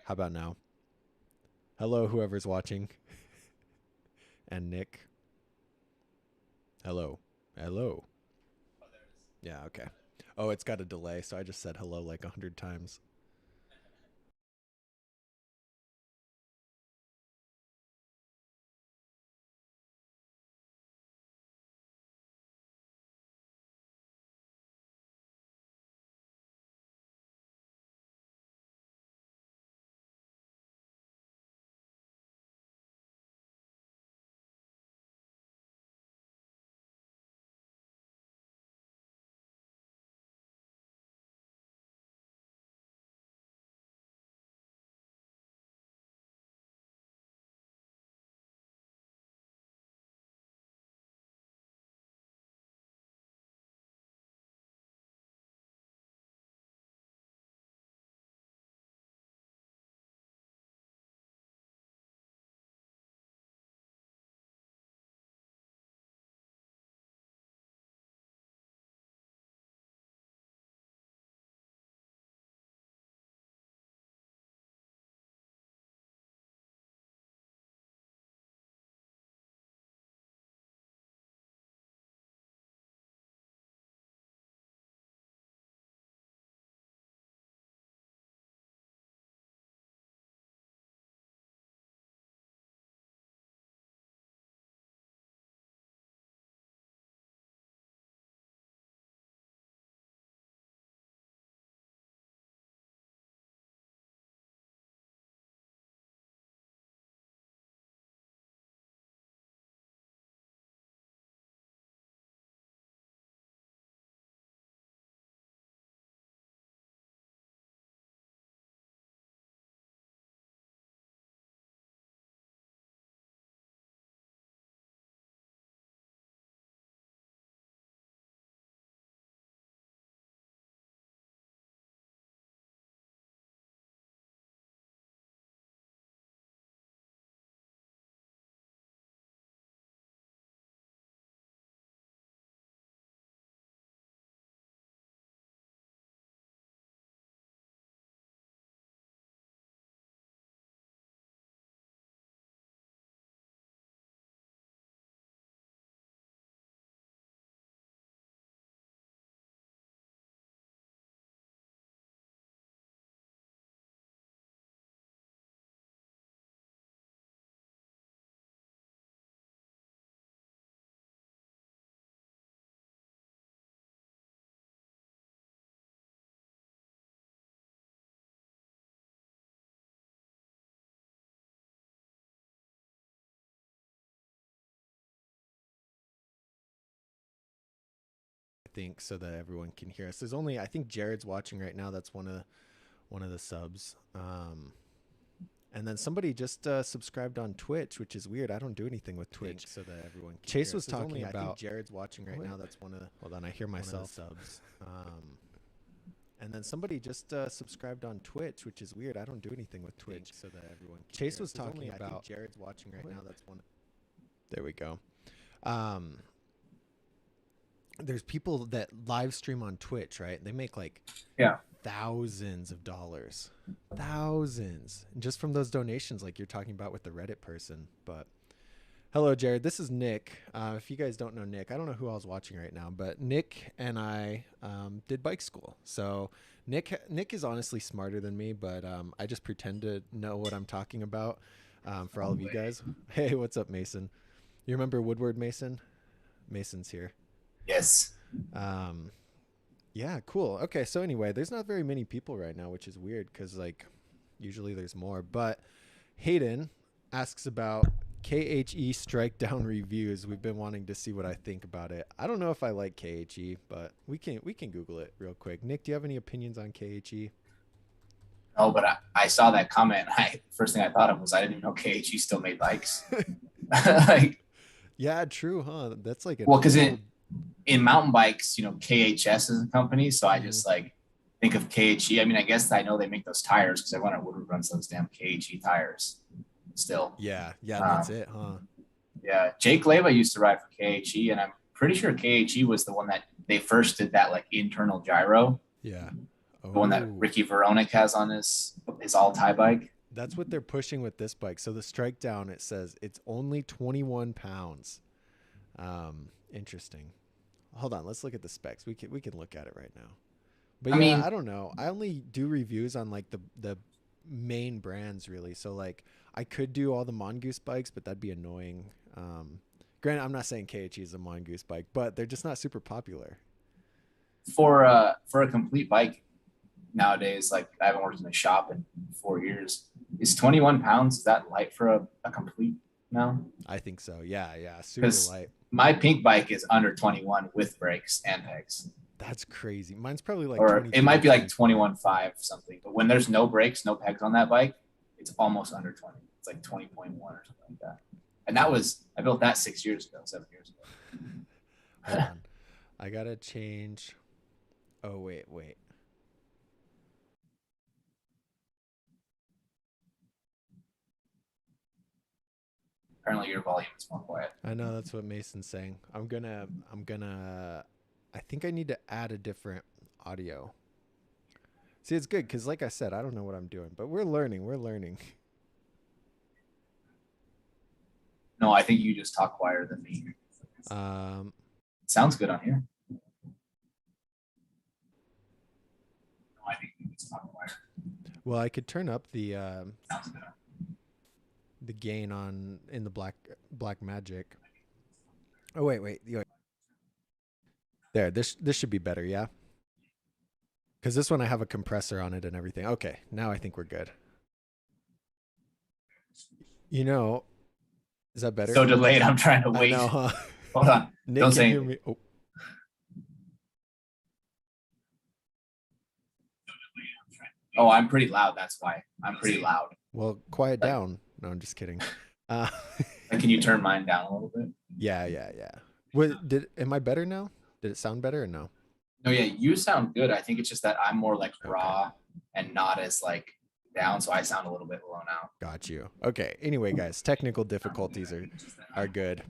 How about now? Hello, whoever's watching. And Nick. Hello. Hello. Yeah, okay. Oh, it's got a delay, so I just said hello like 100 times. I think so that everyone can hear us. There's only I think Jared's watching right now. That's one of the subs. And then somebody just subscribed on Twitch, which is weird. I don't do anything with Twitch. So that everyone can Chase was talking only, about. I think Jared's watching right now. That's one of the. Hold on, I hear myself. Subs. And then somebody just subscribed on Twitch, which is weird. I don't do anything with Twitch. So that everyone can Chase was talking only, about. I think Jared's watching right now. That's one. There we go. There's people that live stream on Twitch, right? They make like thousands of dollars, thousands, and just from those donations, like you're talking about with the Reddit person. But hello, Jared. This is Nick. If you guys don't know Nick, I don't know who I was watching right now, but Nick and I did bike school. So Nick is honestly smarter than me, but I just pretend to know what I'm talking about for all of you guys. Hey, what's up, Mason? You remember Woodward Mason? Mason's here. Yes. Yeah, cool. Okay, so anyway, there's not very many people right now, which is weird because like usually there's more. But Hayden asks about KHE strike down reviews. We've been wanting to see what I think about it. I don't know if I like KHE, but we can Google it real quick. Nick, do you have any opinions on KHE? No, but I saw that comment. First thing I thought of was I didn't even know KHE still made bikes. Like, yeah, true, huh? That's like an well, because old... in mountain bikes, KHS is a company, so I just like think of KHE. I mean, I guess I know they make those tires because everyone at Woodward runs those damn KHE tires still. Yeah, that's it, huh? Yeah, Jake Leva used to ride for KHE, and I'm pretty sure KHE was the one that they first did that like internal gyro. Yeah. The one that Oh, Ricky Veronick has on his all tie bike. that's what they're pushing with this bike. So the strike down, it says it's only 21 pounds. Interesting. Hold on, let's look at the specs. We can look at it right now. But I yeah, mean, I don't know. I only do reviews on like the main brands really. So like I could do all the Mongoose bikes, but that'd be annoying. Granted, I'm not saying KHE is a Mongoose bike, but they're just not super popular. for a complete bike nowadays, like I haven't worked in a shop in 4 years. Is 21 pounds, is that light for a complete now? I think so. Yeah, yeah, super Because light. my pink bike is under 21 with brakes and pegs. That's crazy. Mine's probably like Or it 23, might be like 24. 21.5 something. But when there's no brakes, no pegs on that bike, it's almost under 20. It's like 20.1 or something like that. And I built that 6 years ago, 7 years Hold ago. on. I gotta change. Oh wait. Apparently your volume is more quiet. I know that's what Mason's saying. I think I need to add a different audio. See, it's good because, like I said, I don't know what I'm doing, but we're learning. We're learning. No, I think you just talk quieter than me. Um, It sounds good on here. No, I think you just talk quieter. well, I could turn up Sounds good. the gain on in the Black Magic. Oh wait. There. This should be better. Yeah, because this one I have a compressor on it and everything. Okay, now I think we're good. You know, is that better? So delayed. I'm trying to I wait. know, huh? Hold on. Nick Don't can say hear anything. me. Oh, Oh, I'm pretty loud. That's why I'm pretty loud. well, quiet down. No, I'm just kidding. Uh, Like, can you turn mine down a little bit? yeah. Am I better now? Did it sound better or no? No, yeah, you sound good. I think it's just that I'm more like Okay, raw and not as like down, so I sound a little bit low now. got you. Okay. Anyway, guys, technical difficulties are good.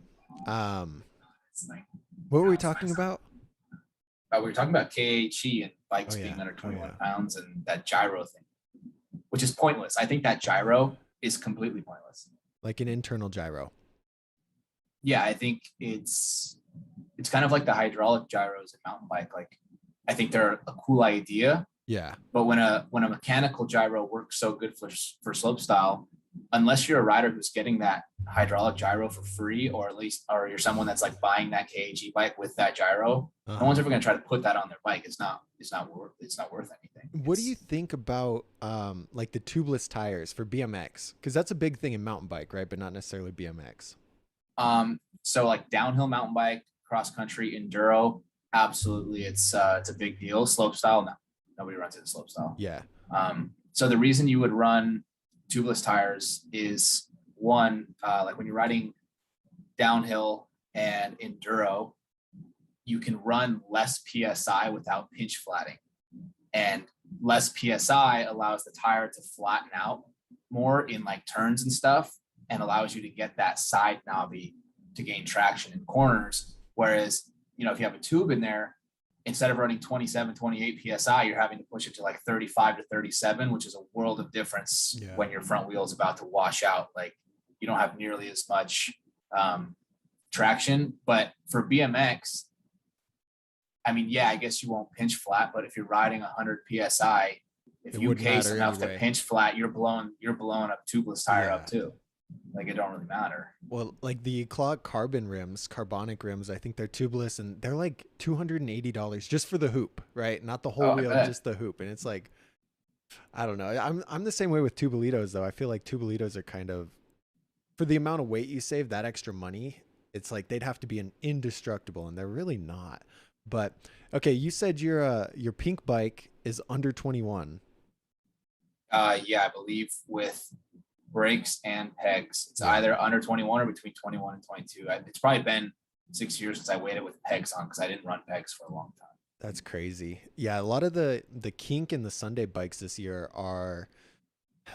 Um, what were we talking about? We were talking about KHE and Oh bikes yeah. being under Oh 21 yeah. pounds and that gyro thing, which is pointless. I think that gyro is completely pointless. Like an internal gyro. Yeah, I think it's kind of like the hydraulic gyros in mountain bike. Like, I think they're a cool idea, Yeah. but when a mechanical gyro works so good for slope style, unless you're a rider who's getting that hydraulic gyro for free, or at least, or you're someone that's like buying that KAG bike with that gyro, no one's ever going to try to put that on their bike. It's not worth anything. What do you think about like the tubeless tires for BMX? Because that's a big thing in mountain bike, right? But not necessarily BMX. So like downhill mountain bike, cross country, enduro, absolutely, it's a big deal. Slope style, no, nobody runs it in slope style. Yeah. So the reason you would run tubeless tires is one, like when you're riding downhill and enduro, you can run less PSI without pinch flatting, and less PSI allows the tire to flatten out more in like turns and stuff, and allows you to get that side knobby to gain traction in corners. Whereas, if you have a tube in there, instead of running 27, 28 PSI, you're having to push it to like 35 to 37, which is a world of difference when your front wheel is about to wash out. Like, you don't have nearly as much traction. But for BMX, I mean, yeah, I guess you won't pinch flat, but if you're riding 100 PSI, if you case enough to pinch flat, you're blowing up tubeless tire up too. Like, it don't really matter. Well, like the Clog carbonic rims, I think they're tubeless and they're like $280 just for the hoop, right? Not the whole wheel, just the hoop. And it's like, I don't know. I'm the same way with tubelitos though. I feel like tubelitos are kind of, for the amount of weight you save, that extra money, it's like they'd have to be an indestructible, and they're really not. But okay, you said your pink bike is under 21. Yeah, I believe with brakes and pegs, it's either under 21 or between 21 and 22. It's probably been 6 years since I weighed it with pegs on, because I didn't run pegs for a long time. That's crazy. Yeah, a lot of the kink and the Sunday bikes this year are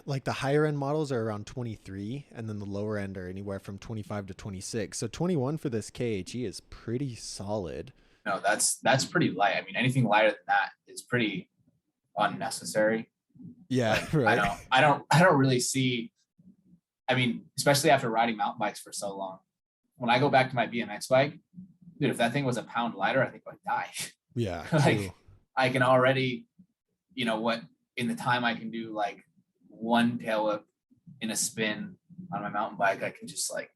like the higher end models are around 23, and then the lower end are anywhere from 25 to 26. So 21 for this KHE is pretty solid. No, that's pretty light. I mean, anything lighter than that is pretty unnecessary. Yeah, Like, right. I don't really see. I mean, especially after riding mountain bikes for so long, when I go back to my BMX bike, dude, if that thing was a pound lighter, I think I'd die. Yeah, Like, true. I can already, what in the time I can do like one tail whip in a spin on my mountain bike, I can just like,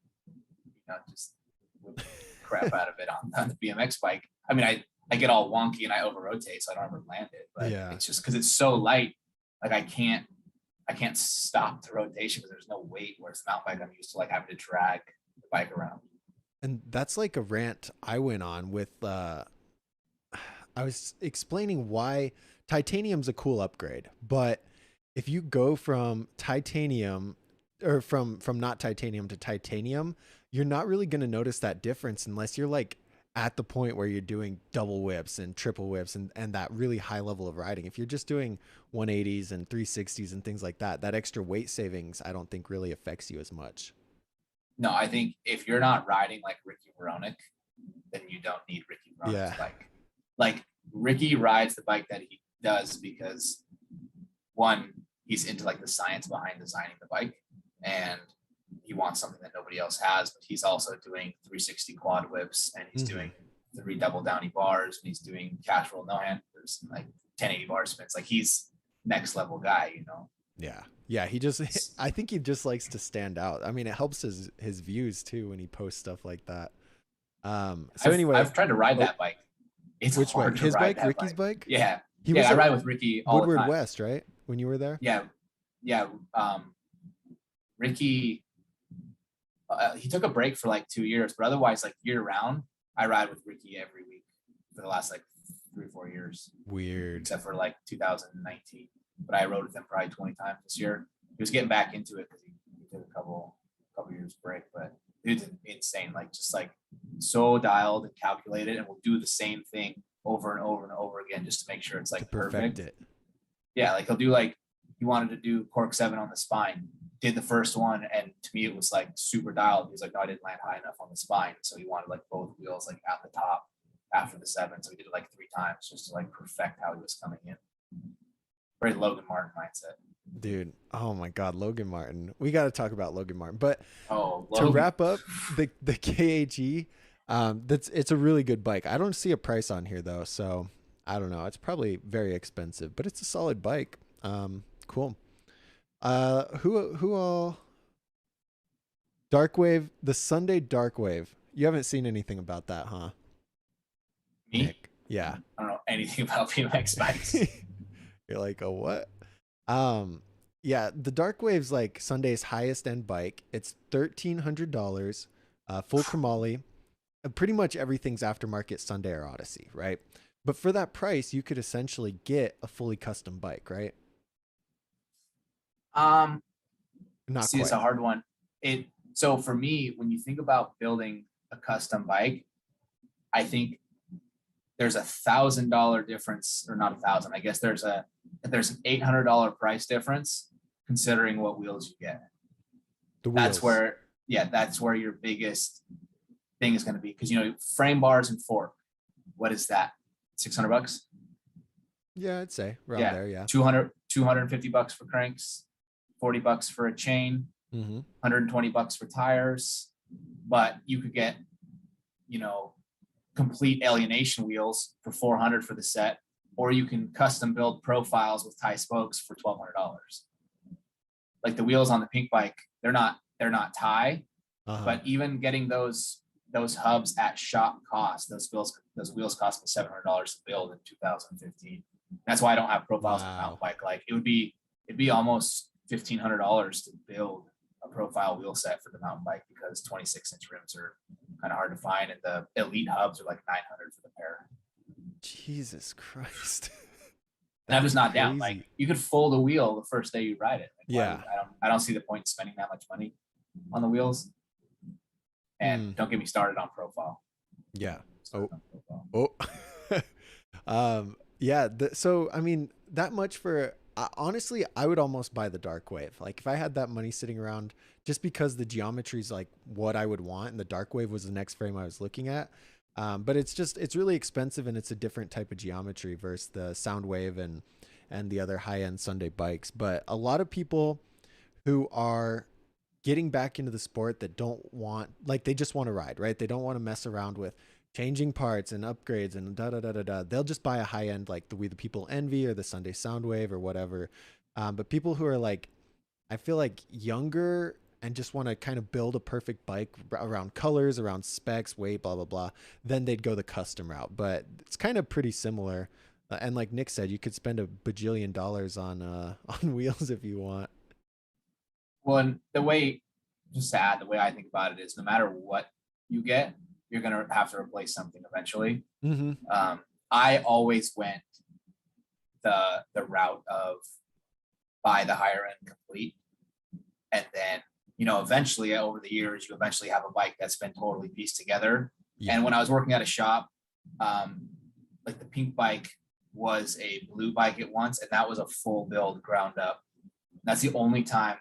just whip the crap out of it on the BMX bike. I mean, I get all wonky and I over rotate, so I don't ever land it. But Yeah. it's just because it's so light, like I can't stop the rotation because there's no weight. Whereas the mountain bike, I'm used to like having to drag the bike around. And that's like a rant I went on with I was explaining why titanium's a cool upgrade, but if you go from titanium or from not titanium to titanium, you're not really going to notice that difference unless you're like at the point where you're doing double whips and triple whips and that really high level of riding. If you're just doing 180s and 360s and things like that, that extra weight savings I don't think really affects you as much. No, I think if you're not riding like Ricky Veronick, then you don't need Ricky Veronick's bike. Like Ricky rides the bike that he does because one, he's into like the science behind designing the bike and he wants something that nobody else has, but he's also doing 360 quad whips and he's doing 3 double downy bars and he's doing cash roll no handers and like 1080 bar spins. Like he's next level guy, Yeah. Yeah. I think he just likes to stand out. I mean, it helps his views too when he posts stuff like that. Anyway, I've tried to ride that bike. It's which hard bike? His ride bike? Ricky's bike? Yeah. I ride with Ricky all Woodward the time. West, right? When you were there? Yeah. Yeah. Ricky, he took a break for like 2 years, but otherwise like year round, I ride with Ricky every week for the last like 3 or 4 years. Weird. Except for like 2019. But I rode with him probably 20 times this year. He was getting back into it because he took a couple years break, but dude's insane. Like just like so dialed and calculated, and will do the same thing over and over and over again just to make sure it's like perfect. It. Yeah, like he'll do like he wanted to do cork 7 on the spine. Did the first one, and to me it was like super dialed. He was like, no, I didn't land high enough on the spine, so he wanted like both wheels like at the top after the 7. So he did it like 3 times just to like perfect how he was coming in. Very Logan Martin mindset. Dude, oh my God, Logan Martin. We got to talk about Logan Martin. But to wrap up the KHE, it's a really good bike. I don't see a price on here though, so I don't know. It's probably very expensive, but it's a solid bike. Cool. Who all? Darkwave, the Sunday Darkwave. You haven't seen anything about that, huh? Me? Nick. Yeah. I don't know anything about BMX bikes. You're like, oh, what? Yeah, the Darkwave's like Sunday's highest end bike. It's $1,300, full chromoly. Pretty much everything's aftermarket Sunday or Odyssey, right? But for that price, you could essentially get a fully custom bike, right? Not quite. It's a hard one. So for me, when you think about building a custom bike, I think there's $1,000 difference, or not 1,000. I guess there's an $800 price difference considering what wheels you get. That's where your biggest thing is going to be, because frame bars and fork. What is that? $600? Yeah, I'd say around there. Yeah, $250 for cranks, $40 for a chain, $120 for tires. But you could get, complete alienation wheels for $400 for the set, or you can custom build profiles with tie spokes for $1,200. Like the wheels on the pink bike, they're not tie, but even getting those hubs at shop cost, those wheels cost me $700 to build in 2015. That's why I don't have profiles on the mountain bike. Like it'd be almost $1,500 to build a profile wheel set for the mountain bike, because 26-inch rims are kind of hard to find, and the elite hubs are like $900 for the pair. Jesus Christ. And I'm just not down. Like you could fold a wheel the first day you ride it. Like, yeah. I don't see the point in spending that much money on the wheels. And don't get me started on profile. Yeah. Yeah. So, I mean, that much for, honestly, I would almost buy the Darkwave. Like if I had that money sitting around, just because the geometry is like what I would want, and the Darkwave was the next frame I was looking at. But it's really expensive, and it's a different type of geometry versus the Soundwave and and the other high-end Sunday bikes. But a lot of people who are getting back into the sport that don't want, like, they just want to ride, right? They don't want to mess around with changing parts and upgrades and da da da da da. They'll just buy a high end, like the We the People Envy or the Sunday Soundwave or whatever. But people who are like, I feel like younger and just want to kind of build a perfect bike around colors, around specs, weight, blah blah blah, then they'd go the custom route. But it's kind of pretty similar. And like Nick said, you could spend a bajillion dollars on on wheels if you want. Well, and the way, just to add, the way I think about it is no matter what you get, you're going to have to replace something eventually. Mm-hmm. I always went the route of buy the higher end complete. And then, you know, eventually over the years, you eventually have a bike that's been totally pieced together. Yeah. And when I was working at a shop, like the pink bike was a blue bike at once, and that was a full build ground up. That's the only time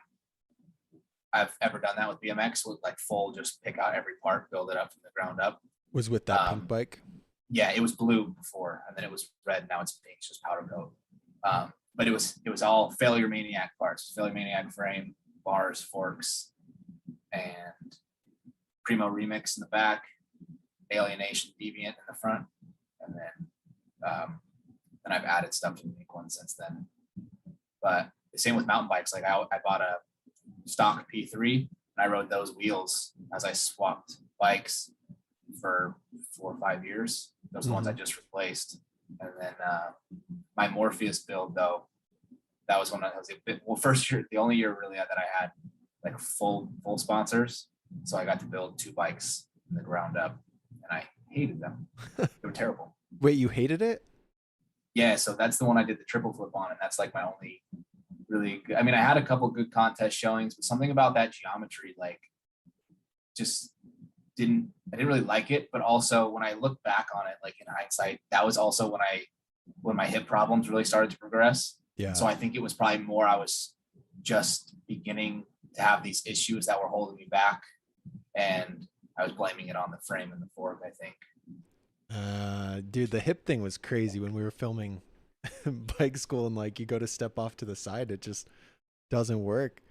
I've ever done that with BMX, with like full, just pick out every part, build it up from the ground up. Was with that pink bike? Yeah, it was blue before, and then it was red. Now it's pink, it's just powder coat. But it was all Failure Maniac parts, Failure Maniac frame, bars, forks, and Primo Remix in the back, Alienation Deviant in the front, and then I've added stuff to the pink one since then. But the same with mountain bikes. Like I bought a stock P3 and I rode those wheels as I swapped bikes for 4 or 5 years. Those are the ones I just replaced. And then my Morpheus build, though, that was when I was a bit, well, first year, the only year really that I had like full sponsors. So I got to build 2 bikes from the ground up, and I hated them. They were terrible. Wait, you hated it? Yeah, so that's the one I did the triple flip on, and that's like my only really good. I mean, I had a couple good contest showings, but something about that geometry, like, just I didn't really like it. But also when I look back on it, like in hindsight, that was also when my hip problems really started to progress. Yeah. So I think it was probably more I was just beginning to have these issues that were holding me back, and I was blaming it on the frame and the fork, I think. Dude, the hip thing was crazy when we were filming bike school, and like you go to step off to the side, it just doesn't work.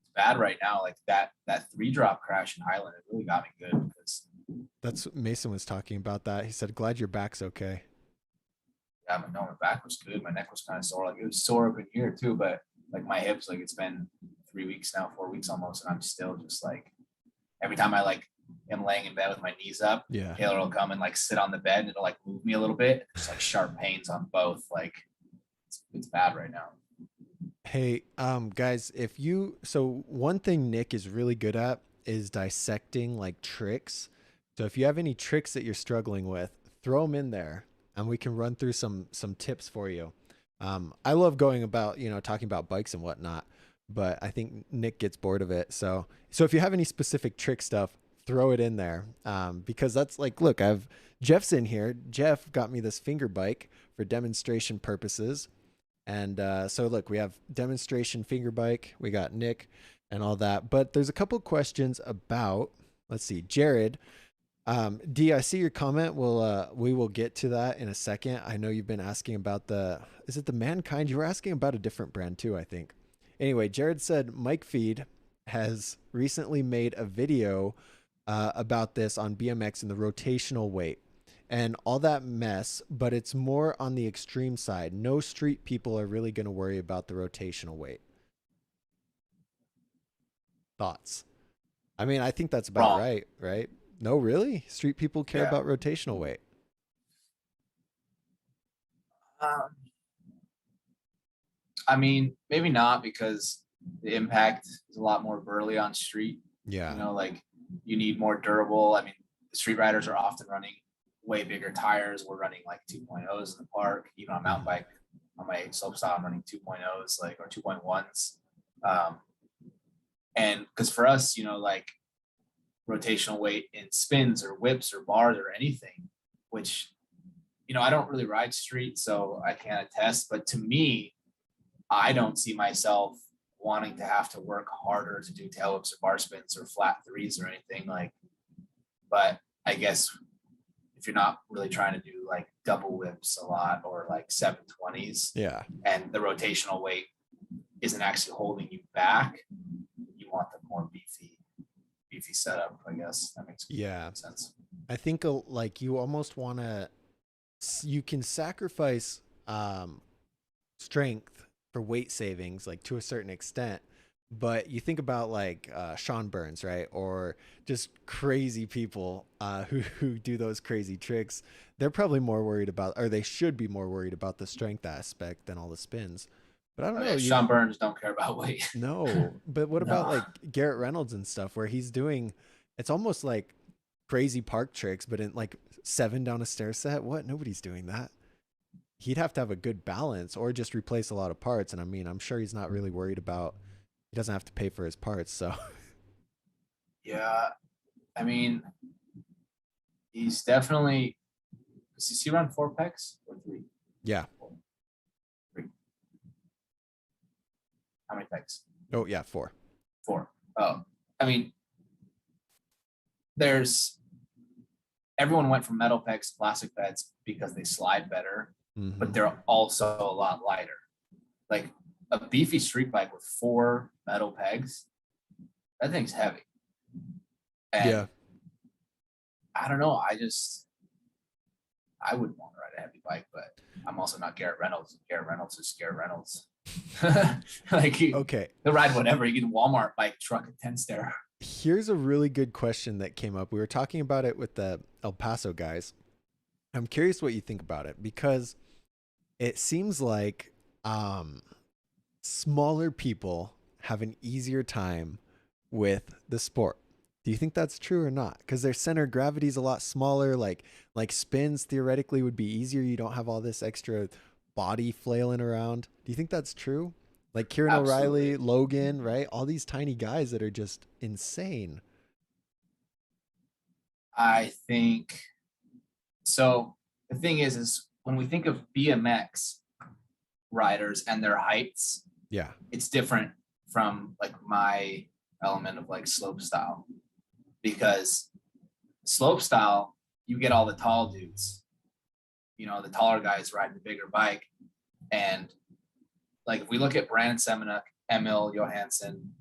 It's bad right now. Like that 3-drop crash in Highland, it really got me good, because that's what Mason was talking about. That he said, glad your back's okay. Yeah, no, my back was good. My neck was kind of sore. Like it was sore up in here too, but like my hips, like it's been 3 weeks now, 4 weeks almost, and I'm still just like, every time I like am laying in bed with my knees up, yeah, Taylor will come and like sit on the bed and it'll like move me a little bit. Just like sharp pains on both. Like it's bad right now. Hey, guys, so one thing Nick is really good at is dissecting like tricks. So if you have any tricks that you're struggling with, throw them in there and we can run through some tips for you. I love going about, talking about bikes and whatnot, but I think Nick gets bored of it. So if you have any specific trick stuff, throw it in there. Because that's like, look, Jeff's in here. Jeff got me this finger bike for demonstration purposes. And so look, we have demonstration finger bike, we got Nick and all that, but there's a couple questions about, let's see, Jared. D, I see your comment. We will get to that in a second. I know you've been asking about is it the Mankind? You were asking about a different brand too, I think. Anyway, Jared said Mike Feed has recently made a video about this on BMX and the rotational weight and all that mess, but it's more on the extreme side. No street people are really going to worry about the rotational weight. Thoughts? I mean, I think that's about right? No, really? Street people care about rotational weight? I mean, maybe not, because the impact is a lot more burly on street. Yeah. Like you need more durable. I mean, the street riders are often running way bigger tires. We're running like 2.0s in the park. Even on mountain bike, on my slopestyle, I'm running 2.0s, like, or 2.1s. And because for us, like rotational weight in spins or whips or bars or anything, which, I don't really ride street, so I can't attest. But to me, I don't see myself wanting to have to work harder to do tail whips or bar spins or flat threes or anything like. But I guess if you're not really trying to do like double whips a lot or like 720s. Yeah. And the rotational weight isn't actually holding you back, you want the more beefy setup, I guess. That makes sense. I think like you almost want to, you can sacrifice strength for weight savings, like to a certain extent. But you think about like Sean Burns, right? Or just crazy people who do those crazy tricks. They're probably more worried about, or they should be more worried about the strength aspect than all the spins. But I don't know. Sean Burns don't care about weight. No. But what about like Garrett Reynolds and stuff where he's doing, it's almost like crazy park tricks, but in like 7 down a stair set? What? Nobody's doing that. He'd have to have a good balance or just replace a lot of parts. And I mean, I'm sure he's not really worried about, he doesn't have to pay for his parts. So yeah, I mean, he's definitely, does he run 4 pecs or 3? Yeah. 3. How many pecs? Oh yeah, 4. 4. Oh, I mean, everyone went from metal pecs to plastic beds because they slide better, but they're also a lot lighter. Like a beefy street bike with 4 metal pegs, that thing's heavy. And yeah. I don't know. I wouldn't want to ride a heavy bike, but I'm also not Garrett Reynolds. Garrett Reynolds is Garrett Reynolds. Like okay, he'll ride whatever. You can Walmart bike truck a 10 stair. Here's a really good question that came up. We were talking about it with the El Paso guys. I'm curious what you think about it because it seems like smaller people have an easier time with the sport. Do you think that's true or not? Because their center of gravity is a lot smaller. Like spins theoretically would be easier. You don't have all this extra body flailing around. Do you think that's true? Like Kieran O'Reilly, Logan, right? All these tiny guys that are just insane. I think so. The thing is when we think of BMX riders and their heights, yeah, it's different from like my element of like slope style, because slope style, you get all the tall dudes, you know, the taller guys riding the bigger bike. And like if we look at Brandon Semenuk, Emil Johansson,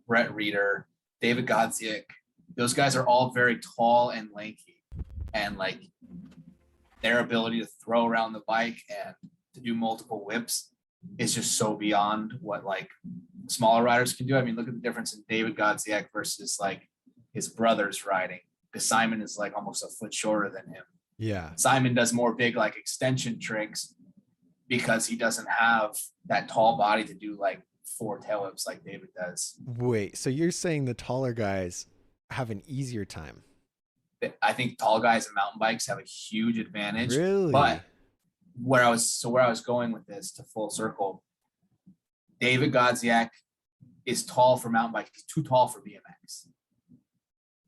Brett Reeder, David Godziak, those guys are all very tall and lanky, and like their ability to throw around the bike and to do multiple whips is just so beyond what like smaller riders can do. I mean, look at the difference in David Godziak versus like his brothers riding, because Simon is like almost a foot shorter than him. Yeah. Simon does more big like extension tricks because he doesn't have that tall body to do like 4 tail whips like David does. Wait, so you're saying the taller guys have an easier time? I think tall guys in mountain bikes have a huge advantage. Really? But where I was going with this to full circle, David Godziak is tall for mountain bike. He's too tall for BMX.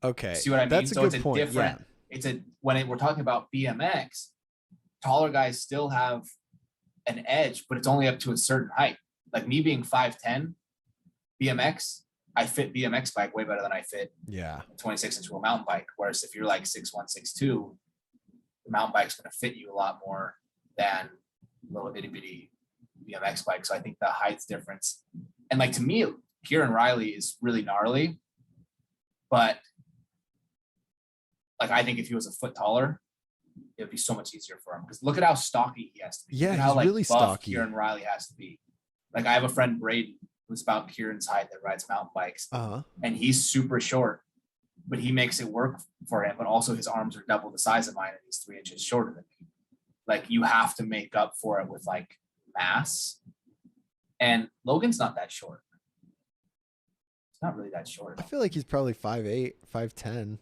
Okay. See what I mean? That's so a it's good a point. different, we're talking about BMX, taller guys still have an edge, but it's only up to a certain height. Like me being 5'10", BMX, I fit BMX bike way better than I fit 26-inch wheel mountain bike. Whereas if you're like 6'1", 6'2", the mountain bike's going to fit you a lot more than a little itty bitty BMX bike. So I think the height's difference. And like to me, Kieran Riley is really gnarly, but like I think if he was a foot taller, it would be so much easier for him. Because look at how stocky he has to be. Yeah, look at how he's really stocky. Kieran Riley has to be. Like I have a friend, Braden, who's about Kieran's height that rides mountain bikes, and he's super short, but he makes it work for him. But also his arms are double the size of mine, and he's 3 inches shorter than me. Like you have to make up for it with like mass. And Logan's not that short. He's not really that short. I feel like he's probably 5'8", 5'10".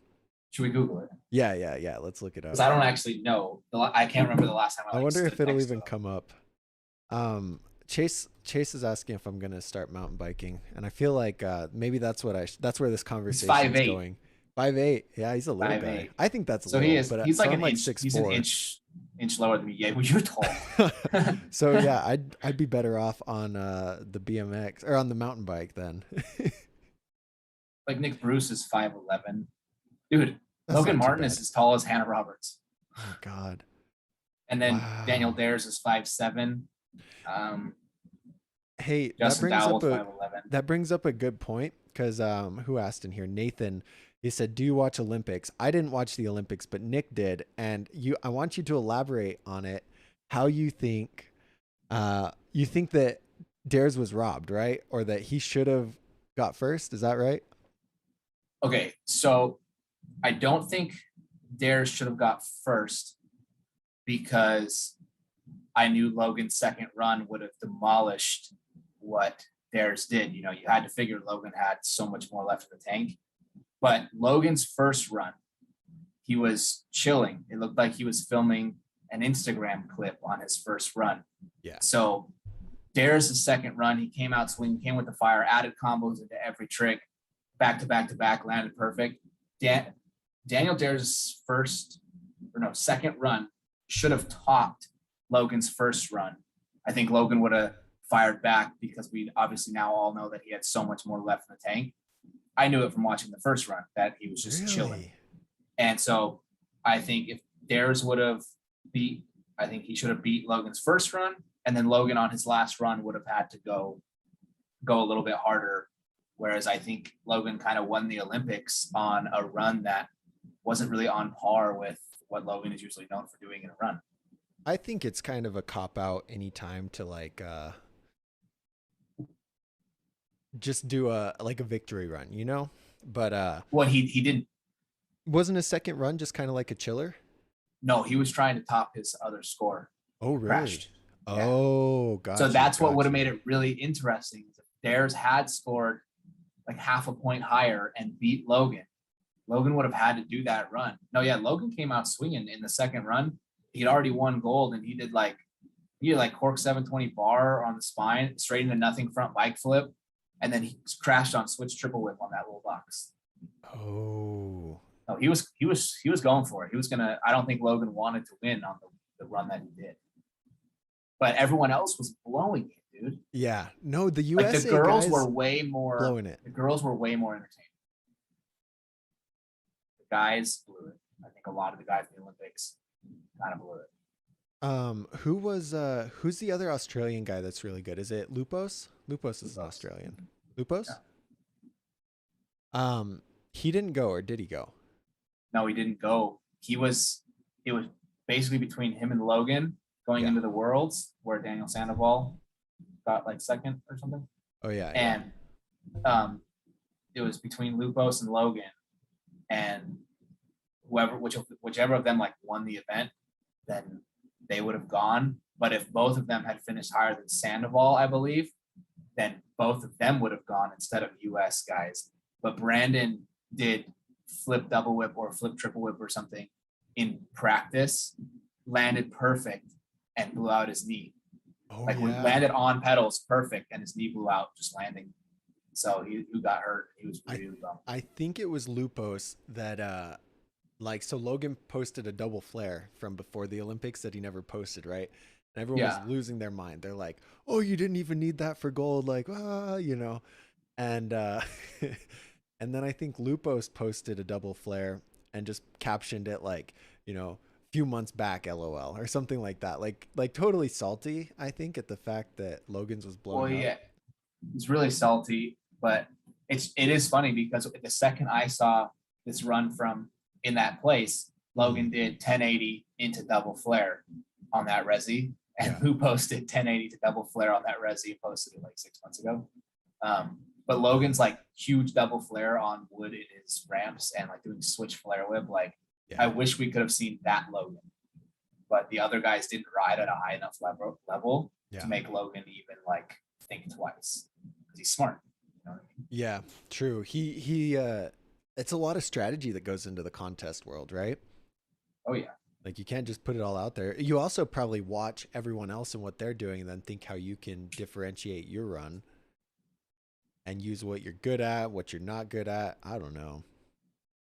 Should we Google it? Yeah. Let's look it up. Because I don't actually know. I can't remember the last time I wonder if it'll even come up. Chase is asking if I'm gonna start mountain biking, and I feel like maybe that's where this conversation is going. 5'8". Yeah, he's a little guy. I think that's so little, he is. But he's like an like inch. 6'4". He's an inch lower than me. Yeah, well, you're tall. So yeah, I'd be better off on the BMX or on the mountain bike then. Like Nick Bruce is 5'11". Dude, That's Logan Martin is as tall as Hannah Roberts. Oh God. And then Daniel Wow. Dares is 5'7". Hey, Justin Dowell's 5'11". that brings up a good point because who asked in here? Nathan. He said, "Do you watch Olympics?" I didn't watch the Olympics, but Nick did, and I want you to elaborate on it. How you think that Dares was robbed, right, or that he should have got first? Is that right? Okay, so I don't think Dares should have got first because I knew Logan's second run would have demolished what Dares did. You know, you had to figure Logan had so much more left in the tank. But Logan's first run, he was chilling. It looked like he was filming an Instagram clip on his first run. Yeah. So Dares' second run, he came out swinging, came with the fire, added combos into every trick, back to back to back, landed perfect. Daniel Dares' second run should have topped Logan's first run. I think Logan would have fired back because we obviously now all know that he had so much more left in the tank. I knew it from watching the first run that he was just chilling. And so I think if Dares would have I think he should have beat Logan's first run, and then Logan on his last run would have had to go a little bit harder. Whereas I think Logan kind of won the Olympics on a run that wasn't really on par with what Logan is usually known for doing in a run. I think it's kind of a cop out anytime to just do a victory run, you know? But well, he didn't. Wasn't his second run just kind of like a chiller? No, he was trying to top his other score. Oh, really? Crashed. Oh, gotcha. So that's what would have made it really interesting. If Dares had scored like half a point higher and beat Logan, Logan would have had to do that run. No, yeah, Logan came out swinging in the second run. He'd already won gold, and he did like cork 720 bar on the spine, straight into nothing front bike flip, and then he crashed on switch triple whip on that little box. Oh. No, he was going for it. He was gonna. I don't think Logan wanted to win on the run that he did, but everyone else was blowing it, dude. Yeah, no, the USA the girls guys were way more blowing it. The girls were way more entertaining. The guys blew it. I think a lot of the guys in the Olympics kind of blew it. Who's the other Australian guy that's really good? Is it Lupos? Lupos is an Australian. Lupos? Yeah. He didn't go, or did he go? No, he didn't go. It was basically between him and Logan going into the Worlds, where Daniel Sandoval got like second or something. Oh yeah. And it was between Lupos and Logan, and whichever of them like won the event, then they would have gone. But if both of them had finished higher than Sandoval, I believe, then both of them would have gone instead of US guys. But Brandon did flip double whip or flip triple whip or something in practice, landed perfect, and blew out his knee. We landed on pedals perfect, and his knee blew out just landing. So he got hurt. He was really bummed. I think it was Lupos that so Logan posted a double flare from before the Olympics that he never posted, right? And everyone was losing their mind. They're like, "Oh, you didn't even need that for gold," you know. And and then I think Lupos posted a double flare and just captioned it few months back, LOL, or something like that. Like totally salty, I think, at the fact that Logan's was blown up. Well, yeah, he's really salty, but it is funny because the second I saw this run from in that place, Logan did 1080 into double flare on that resi, and who posted 1080 to double flare on that resi, posted it like 6 months ago. But Logan's like huge double flare on wood in his ramps and like doing switch flare whip. I wish we could have seen that Logan, but the other guys didn't ride at a high enough level to make Logan even think twice because he's smart. You know what I mean? Yeah, true. He it's a lot of strategy that goes into the contest world, right? Oh yeah. Like you can't just put it all out there. You also probably watch everyone else and what they're doing and then think how you can differentiate your run and use what you're good at, what you're not good at. I don't know.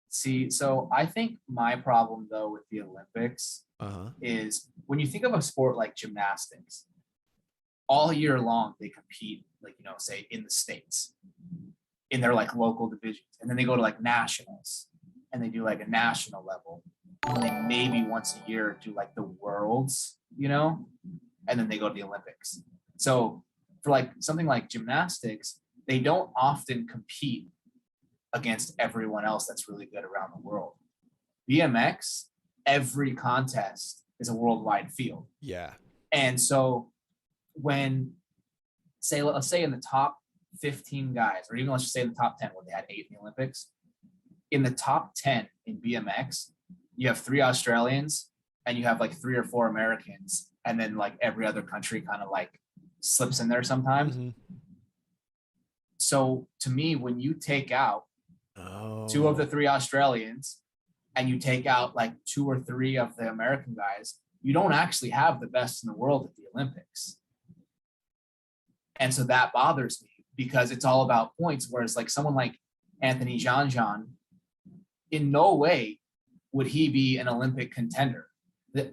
See, so I think my problem though with the Olympics is when you think of a sport like gymnastics, all year long they compete, say in the States, in their local divisions, and then they go to nationals and they do a national level, and they maybe once a year do like the worlds, you know, and then they go to the Olympics. So for like something like gymnastics, they don't often compete against everyone else that's really good around the world. BMX, every contest is a worldwide field. Yeah. And so when let's say in the top 15 guys, or even let's just say in the top 10, where they had 8 in the Olympics, in the top 10 in BMX, you have 3 Australians and you have like 3 or 4 Americans, and then like every other country kind of like slips in there sometimes. Mm-hmm. So to me, when you take out 2 of the 3 Australians and you take out like 2 or 3 of the American guys, you don't actually have the best in the world at the Olympics. And so that bothers me because it's all about points. Whereas like someone like Anthony Jean, in no way would he be an Olympic contender.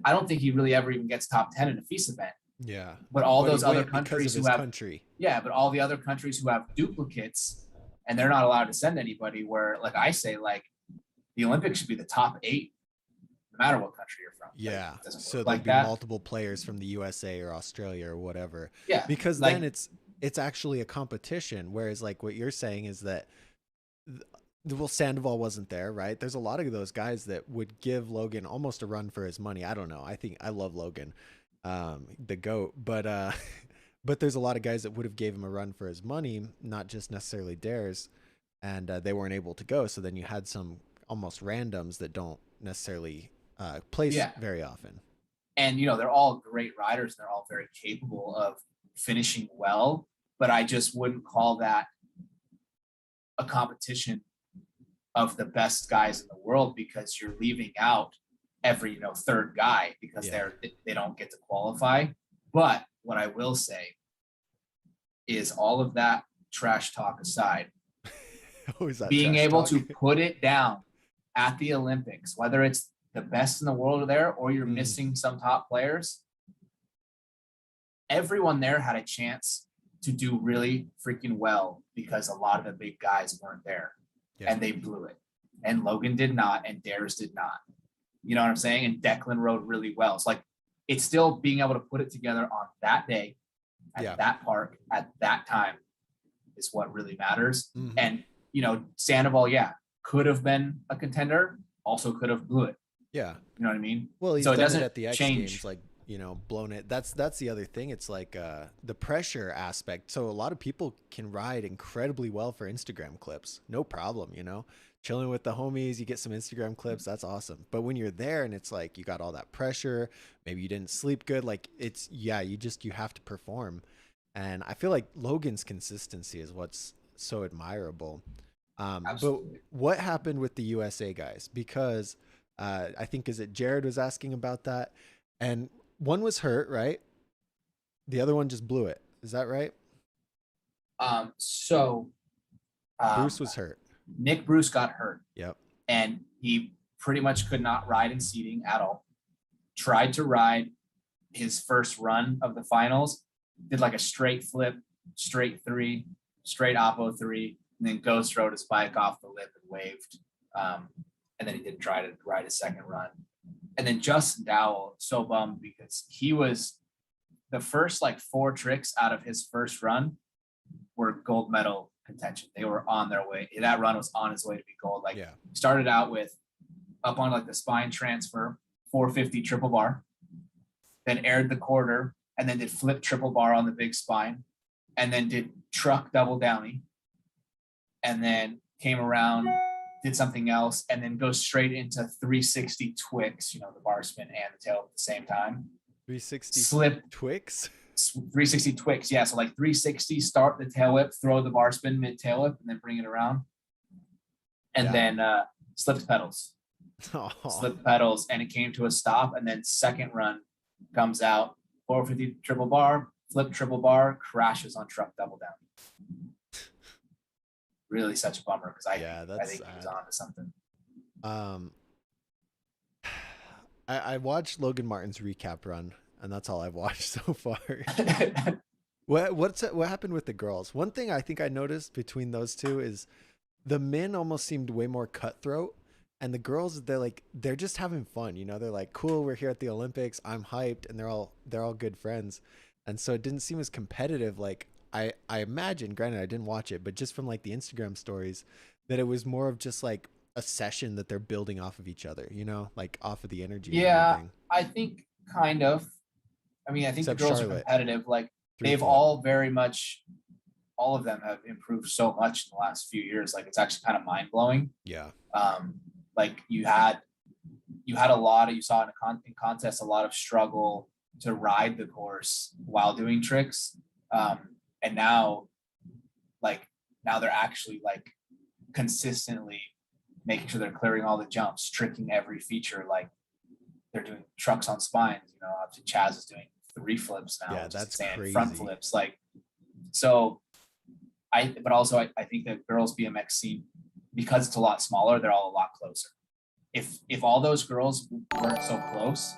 I don't think he really ever even gets top 10 in a FISA event. Yeah. But all those other countries who have, but all the other countries who have duplicates and they're not allowed to send anybody, where like I say, like the Olympics should be the top 8, no matter what country you're from. Yeah. So there'll like be multiple players from the USA or Australia or whatever. Yeah. Because like, then it's actually a competition. Whereas like what you're saying is that, well, Sandoval wasn't there, right? There's a lot of those guys that would give Logan almost a run for his money. I don't know. I love Logan, the GOAT, but there's a lot of guys that would have gave him a run for his money, not just necessarily dares, and they weren't able to go. So then you had some almost randoms that don't necessarily place very often. And, you know, they're all great riders. They're all very capable of finishing well, but I just wouldn't call that a competition of the best guys in the world, because you're leaving out every, third guy because they don't get to qualify. But what I will say is, all of that trash talk aside, being able to put it down at the Olympics, whether it's the best in the world there or you're missing some top players, everyone there had a chance to do really freaking well because a lot of the big guys weren't there and they blew it. And Logan did not, and Dares did not. You know what I'm saying? And Declan rode really well. It's like, it's still being able to put it together on that day, at that park, at that time is what really matters. Mm-hmm. And, Sandoval, could have been a contender, also could have blew it. Yeah. You know what I mean? Well, so it doesn't at the X Games, like, blown it. That's the other thing. It's like the pressure aspect. So a lot of people can ride incredibly well for Instagram clips. No problem, chilling with the homies, you get some Instagram clips. That's awesome. But when you're there and it's like, you got all that pressure, maybe you didn't sleep good. Like it's, you have to perform. And I feel like Logan's consistency is what's so admirable. But what happened with the USA guys? Because I think, is it Jared was asking about that? And one was hurt, right? The other one just blew it. Is that right? Bruce was hurt. Nick Bruce got hurt. Yep. And he pretty much could not ride in seating at all. Tried to ride his first run of the finals, did like a straight flip, straight 3, straight oppo 3, and then ghost rode his bike off the lip and waved. And then he didn't try to ride his second run. And then Justin Dowell, so bummed because he was the first like 4 tricks out of his first run were gold medal contention. They were on their way. That run was on his way to be gold. Started out with up on like the spine transfer, 450 triple bar, then aired the quarter, and then did flip triple bar on the big spine, and then did truck double downy, and then came around, did something else, and then goes straight into 360 Twix, the Barspin and the tail at the same time. 360 slip Twix? 360 Twix, yeah. So like 360, start the tail whip, throw the bar spin mid tail whip, and then bring it around. And then slipped pedals. Slipped pedals, and it came to a stop. And then second run comes out, 450 triple bar, flip triple bar, crashes on truck double down. Really such a bummer, because I think he was on to something. I watched Logan Martin's recap run, and that's all I've watched so far. What happened with the girls? One thing I think I noticed between those two is the men almost seemed way more cutthroat, And the girls, they're just having fun, you know. They're like, cool, we're here at the Olympics, I'm hyped, and they're all good friends. And so it didn't seem as competitive. Like I imagine, granted I didn't watch it, but just from like the Instagram stories, that it was more of just like a session that they're building off of each other, you know, like off of the energy and Yeah, everything. I think kind of. I mean, I think the Except girls are Charlotte, competitive. Like three they've flip. all very much, all of them have improved so much in the last few years. Like it's actually kind of mind blowing. Yeah. Like you had a lot of, you saw in contests a lot of struggle to ride the course while doing tricks, and now like now they're actually like consistently making sure they're clearing all the jumps, tricking every feature. Like they're doing trucks on spines, you know, up to Chaz is doing 3 flips now, Yeah, which is that's insane, front crazy. flips. Like, so but also I think the girls BMX scene, because it's a lot smaller, they're all a lot closer. If all those girls weren't so close,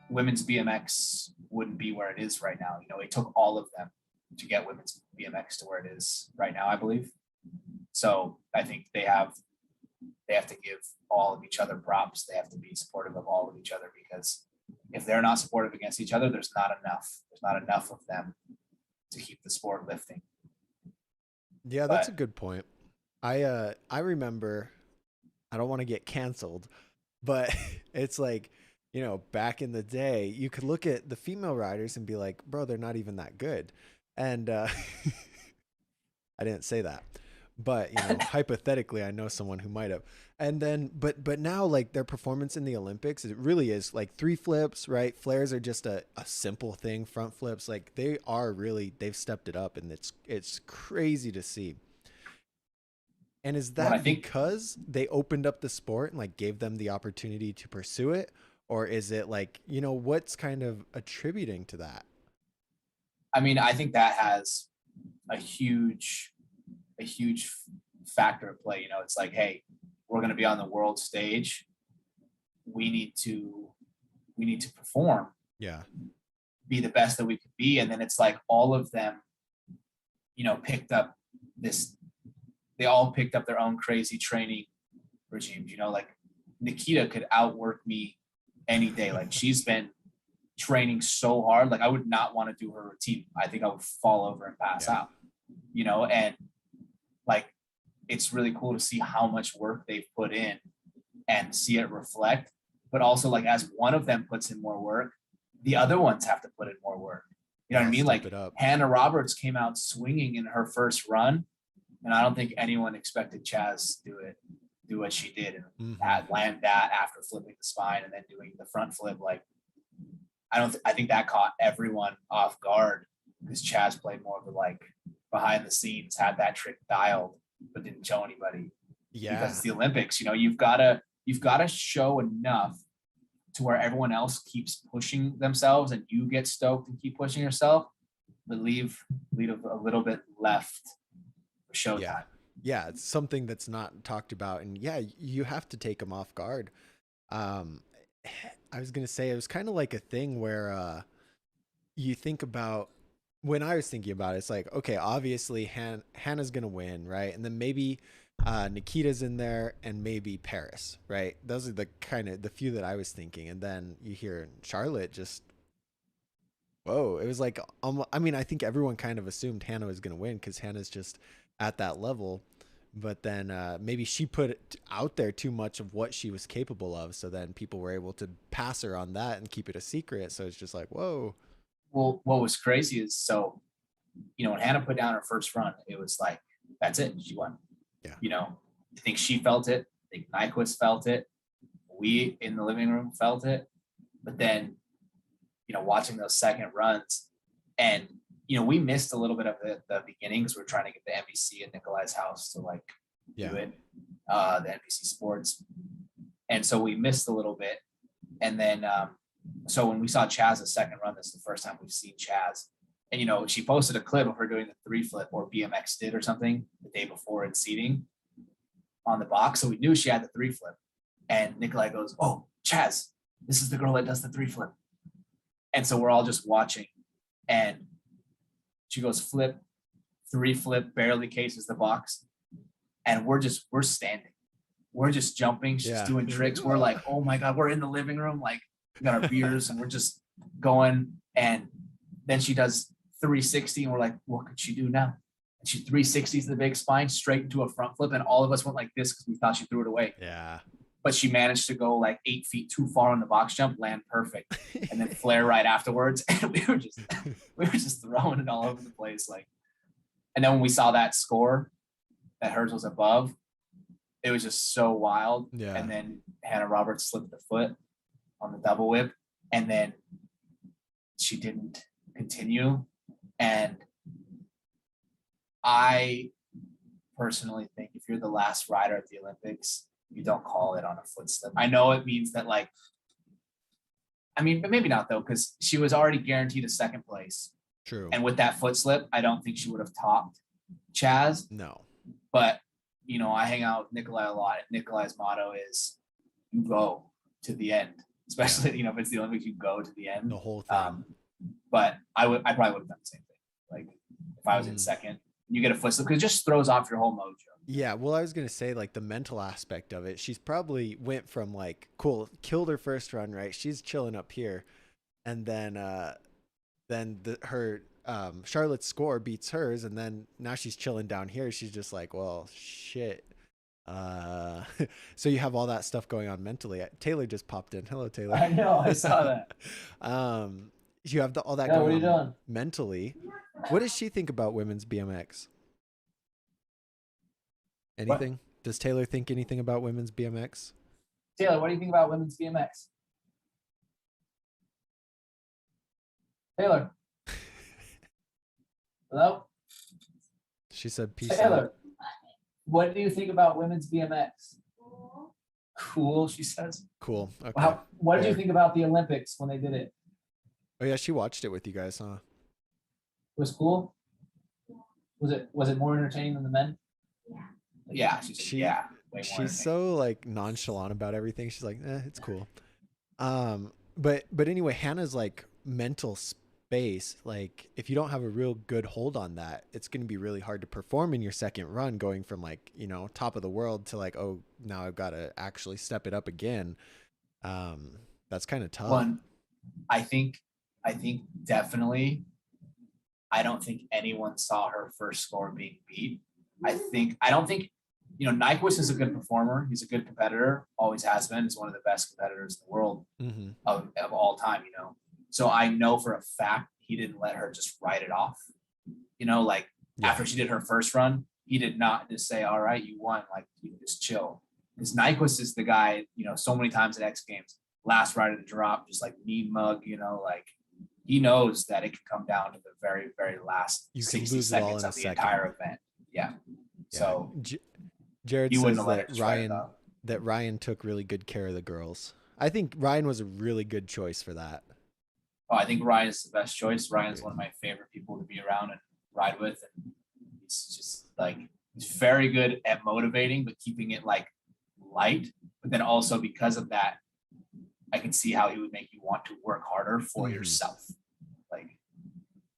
women's BMX wouldn't be where it is right now. You know, it took all of them to get women's BMX to where it is right now, I believe. So I think they have to give all of each other props. They have to be supportive of all of each other, because if they're not supportive against each other, there's not enough of them to keep the sport lifting. Yeah, that's a But good point. I remember, I don't want to get canceled, but it's like, you know, back in the day, you could look at the female riders and be like, bro, they're not even that good. And I didn't say that. But, you know, hypothetically, I know someone who might have. And then but now like their performance in the Olympics, it really is like 3 flips, right? Flares are just a simple thing. Front flips, like they've stepped it up, and it's crazy to see. And is what I that think, because they opened up the sport and like gave them the opportunity to pursue it? Or is it like, you know, what's kind of attributing to that? I mean, I think that has a huge, a huge factor at play. You know, it's like, hey, we're going to be on the world stage. We need to, perform, Yeah. be the best that we could be. And then it's like all of them, you know, picked up this, they all picked up their own crazy training regimes. You know, like Nikita could outwork me any day. Like she's been training so hard. Like I would not want to do her routine. I think I would fall over and pass Yeah. out, you know, and like it's really cool to see how much work they've put in and see it reflect. But also, like, as one of them puts in more work, the other ones have to put in more work. You know They what I all mean? step Like it up. Hannah Roberts came out swinging in her first run, and I don't think anyone expected Chaz to do what she did and Mm-hmm. land that after flipping the spine and then doing the front flip. Like I think that caught everyone off guard, because Chaz played more of the like behind the scenes, had that trick dialed, but didn't show anybody, because Yeah. it's the Olympics. You know, you've got to show enough to where everyone else keeps pushing themselves and you get stoked and keep pushing yourself, but leave a little bit left for Yeah. showtime. Yeah. It's something that's not talked about. And yeah, you have to take them off guard. Um, I was going to say, it was kind of like a thing where you think about, when I was thinking about it, it's like, okay, obviously Hannah's going to win, right? And then maybe Nikita's in there, and maybe Paris, right? Those are the kind of the few that I was thinking. And then you hear Charlotte just, whoa, it was like, I mean, I think everyone kind of assumed Hannah was going to win because Hannah's just at that level. But then maybe she put it out there too much of what she was capable of. So then people were able to pass her on that and keep it a secret. So it's just like, whoa. Well, what was crazy is, so, you know, when Hannah put down her first run, it was like, that's it, she won. Yeah. You know, I think she felt it. I think Nyquist felt it. We in the living room felt it. But then, you know, watching those second runs, and you know, we missed a little bit of the beginning because we are trying to get the NBC at Nikolai's house to like do Yeah. it, the NBC Sports, and so we missed a little bit. And then, so when we saw Chaz's second run, this is the first time we've seen Chaz. And you know, she posted a clip of her doing the 3 flip, or BMX did or something, the day before in seating on the box, so we knew she had the 3 flip. And Nikolai goes, "Oh, Chaz, this is the girl that does the 3 flip." And so we're all just watching, and she goes flip, 3 flip, barely cases the box. And we're standing. we're just jumping. She's doing tricks. We're like, oh my God, we're in the living room. Like we got our beers and we're just going. And then she does 360 and we're like, what could she do now? And she 360s the big spine straight into a front flip. And all of us went like this because we thought she threw it away. Yeah. But she managed to go like 8 feet too far on the box jump, land perfect, and then flare right afterwards. And we were just throwing it all over the place. Like, and then when we saw that score that hers was above, it was just so wild. Yeah. And then Hannah Roberts slipped the foot on the double whip, and then she didn't continue. And I personally think if you're the last rider at the Olympics, you don't call it on a foot slip. I know it means that, like, I mean, but maybe not though, because she was already guaranteed a second place. True. And with that foot slip, I don't think she would have topped Chaz. No. But, you know, I hang out with Nikolai a lot. Nikolai's motto is you go to the end, especially, you know, if it's the Olympics, you go to the end. The whole thing. But I probably would have done the same thing. Like if I was in second, you get a foot slip because it just throws off your whole mojo. Yeah, well, I was going to say, like, the mental aspect of it. She's probably went from, like, cool, killed her first run, right? She's chilling up here. And then her Charlotte's score beats hers. And then now she's chilling down here. She's just like, well, shit. So you have all that stuff going on mentally. Taylor just popped in. Hello, Taylor. I know. I saw that. You have all that going on mentally. What does she think about women's BMX? Anything? What? Does Taylor think anything about women's BMX? Taylor, what do you think about women's BMX? Taylor. Hello? She said peace Taylor, out. what do you think about women's BMX? Cool, she says. Cool. Okay. Wow. What did you think about the Olympics when they did it? Oh yeah, she watched it with you guys, huh? It was cool? Was it more entertaining than the men? Yeah. She's so like nonchalant about everything. She's like, it's cool. But anyway, Hannah's like mental space. Like if you don't have a real good hold on that, it's going to be really hard to perform in your second run, going from like, you know, top of the world to like, oh, now I've got to actually step it up again. That's kind of tough. One, I think definitely, I don't think anyone saw her first score being beat. I don't think, you know, Nyquist is a good performer. He's a good competitor, always has been. He's one of the best competitors in the world of all time, you know. So I know for a fact he didn't let her just write it off. You know, like after she did her first run, he did not just say, all right, you won, like you can just chill. Because Nyquist is the guy, you know, so many times at X Games, last rider to drop, just like mean mug, you know, like he knows that it can come down to the very, very last 60 seconds of the entire event. Yeah. So Jared says that Ryan took really good care of the girls. I think Ryan was a really good choice for that. Oh, I think Ryan is the best choice. Ryan is one of my favorite people to be around and ride with. And he's just like, he's very good at motivating, but keeping it like light. But then also because of that, I can see how he would make you want to work harder for yourself. Like,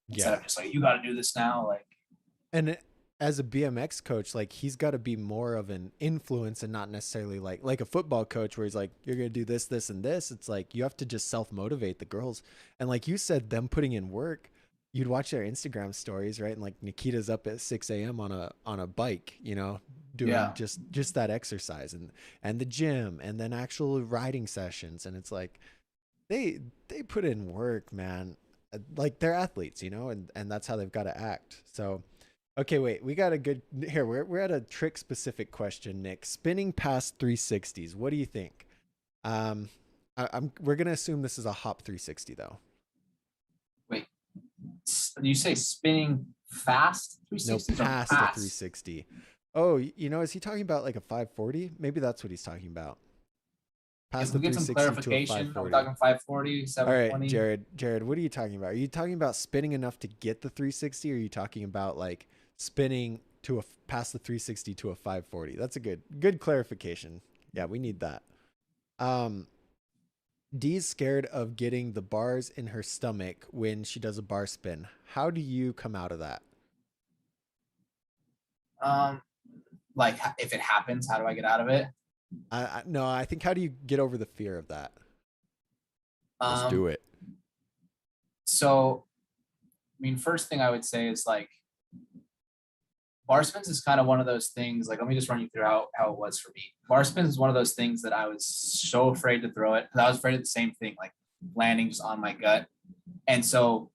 instead of just like, you got to do this now. Like, and as a BMX coach, like he's got to be more of an influence and not necessarily like a football coach where he's like, you're going to do this, this, and this. It's like, you have to just self-motivate the girls. And like you said, them putting in work, you'd watch their Instagram stories, right? And like Nikita's up at 6 a.m. on a bike, you know, doing just that exercise and the gym and then actual riding sessions. And it's like, they put in work, man. Like they're athletes, you know, and that's how they've got to act. So, okay, wait, we got a good here. We're at a trick specific question, Nick. Spinning past 360s. What do you think? We're gonna assume this is a hop 360 though. Wait, you say spinning fast 360? No, past the 360. Oh, you know, is he talking about like a 540? Maybe that's what he's talking about. Past the 360 to a 540. I'm talking 540, 720. All right, Jared, what are you talking about? Are you talking about spinning enough to get the 360, or are you talking about like spinning to past the 360 to a 540? That's a good clarification. Yeah, we need that. Dee's scared of getting the bars in her stomach when she does a bar spin. How do you come out of that? Like if it happens, how do I get out of it? No, I think how do you get over the fear of that? Just do Um, it. so I mean, first thing I would say is like bar spins is kind of one of those things. Like, let me just run you through how it was for me. Bar spins is one of those things that I was so afraid to throw it because I was afraid of the same thing, like landing just on my gut. And so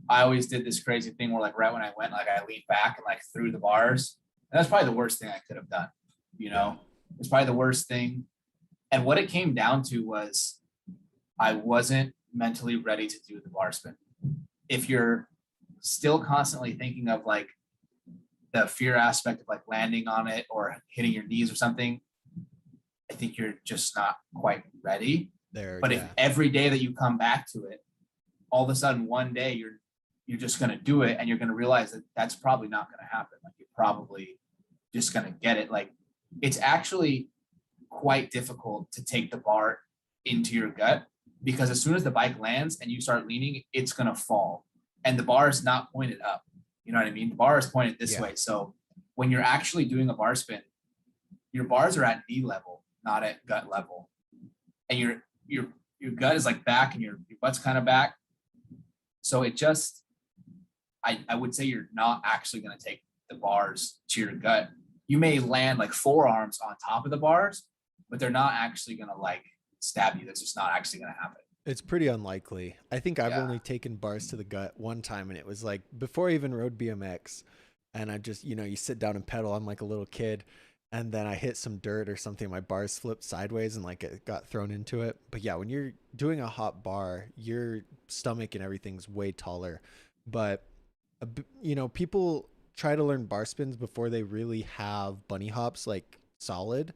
I always did this crazy thing where like right when I went, like I leaned back and like threw the bars. And that's probably the worst thing I could have done. You Yeah. know, it's probably the worst thing. And what it came down to was I wasn't mentally ready to do the bar spin. If you're still constantly thinking of like the fear aspect of like landing on it or hitting your knees or something, I think you're just not quite ready. There, But if yeah. every day that you come back to it, all of a sudden one day you're just going to do it and you're going to realize that that's probably not going to happen. Like you're probably just going to get it. Like it's actually quite difficult to take the bar into your gut because as soon as the bike lands and you start leaning, it's going to fall. And the bar is not pointed up. You know what I mean? The bar is pointed this Yeah. way. So when you're actually doing a bar spin, your bars are at knee level, not at gut level. And your gut is like back and your butt's kind of back. So it just I would say you're not actually going to take the bars to your gut. You may land like forearms on top of the bars, but they're not actually going to like stab you. That's just not actually going to happen. It's pretty unlikely. I think I've Yeah. only taken bars to the gut one time, and it was like before I even rode BMX. And I just, you sit down and pedal. I'm like a little kid. And then I hit some dirt or something. My bars flipped sideways and like it got thrown into it. But yeah, when you're doing a hot bar, your stomach and everything's way taller. But, people try to learn bar spins before they really have bunny hops like solid.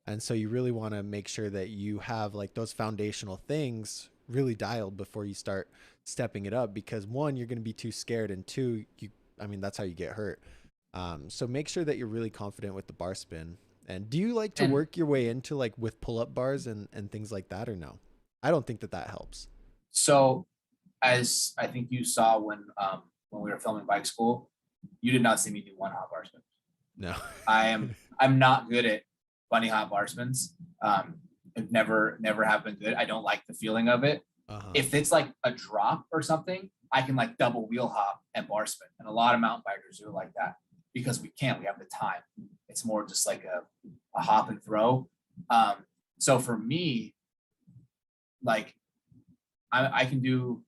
And so you really want to make sure that you have like those foundational things really dialed before you start stepping it up because one, you're going to be too scared, and two, that's how you get hurt. So make sure that you're really confident with the bar spin. And do you like to And work your way into like with pull up bars and things like that, or no? I don't think that helps. so as I think you saw when we were filming bike school, you did not see me do one hot bar spin. No. I'm not good at bunny hop bar spins. I've never have been good. I don't like the feeling of it. Uh-huh. If it's like a drop or something, I can like double wheel hop and bar spin. And a lot of mountain bikers do it like that because we have the time. It's more just like a hop and throw. So for me, like I can do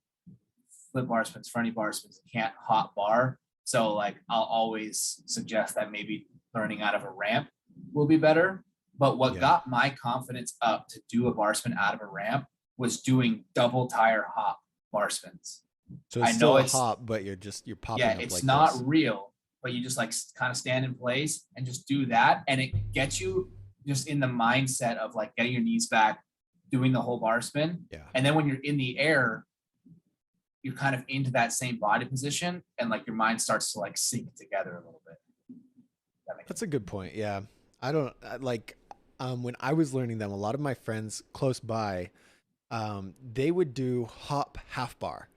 flip bar spins, fronty bar spins, can't hot bar. So like I'll always suggest that maybe learning out of a ramp will be better. But what Yeah. got my confidence up to do a bar spin out of a ramp was doing double tire hop bar spins. So it's I know still a it's hop, but you're yeah, popping up it's like not this. real, but you just like kind of stand in place and just do that. And it gets you just in the mindset of like getting your knees back, doing the whole bar spin. Yeah. And then when you're in the air, you're kind of into that same body position and like your mind starts to like sink together a little bit. That's a good point. Yeah. I don't like when I was learning them, a lot of my friends close by, they would do hop half bar.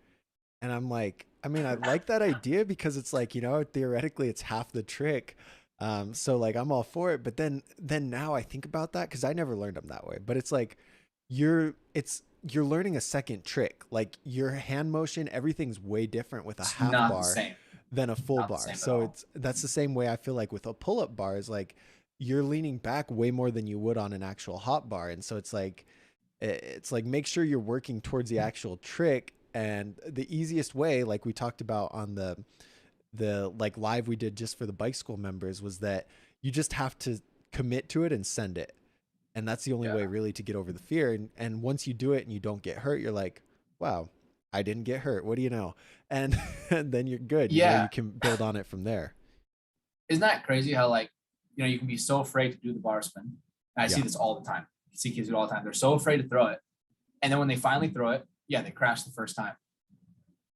And I'm like, I like that idea because it's like, theoretically it's half the trick. So like I'm all for it. But then now I think about that because I never learned them that way. But it's like you're learning a second trick. Like your hand motion, everything's way different with a It's half not the bar same. than a full Not the bar. same at So all. that's the same way I feel like with a pull-up bar is like you're leaning back way more than you would on an actual hot bar. And so it's like make sure you're working towards the actual trick. And the easiest way, like we talked about on the like live we did just for the bike school members, was that you just have to commit to it and send it. And that's the only way Yeah. really to get over the fear. And once you do it and you don't get hurt, you're like, wow, I didn't get hurt. What do you know? And, and then you're good. You Yeah. can build on it from there. Isn't that crazy how like, you can be so afraid to do the bar spin. And I see Yeah. this all the time. I see kids do it all the time. They're so afraid to throw it. And then when they finally throw it, yeah, they crash the first time.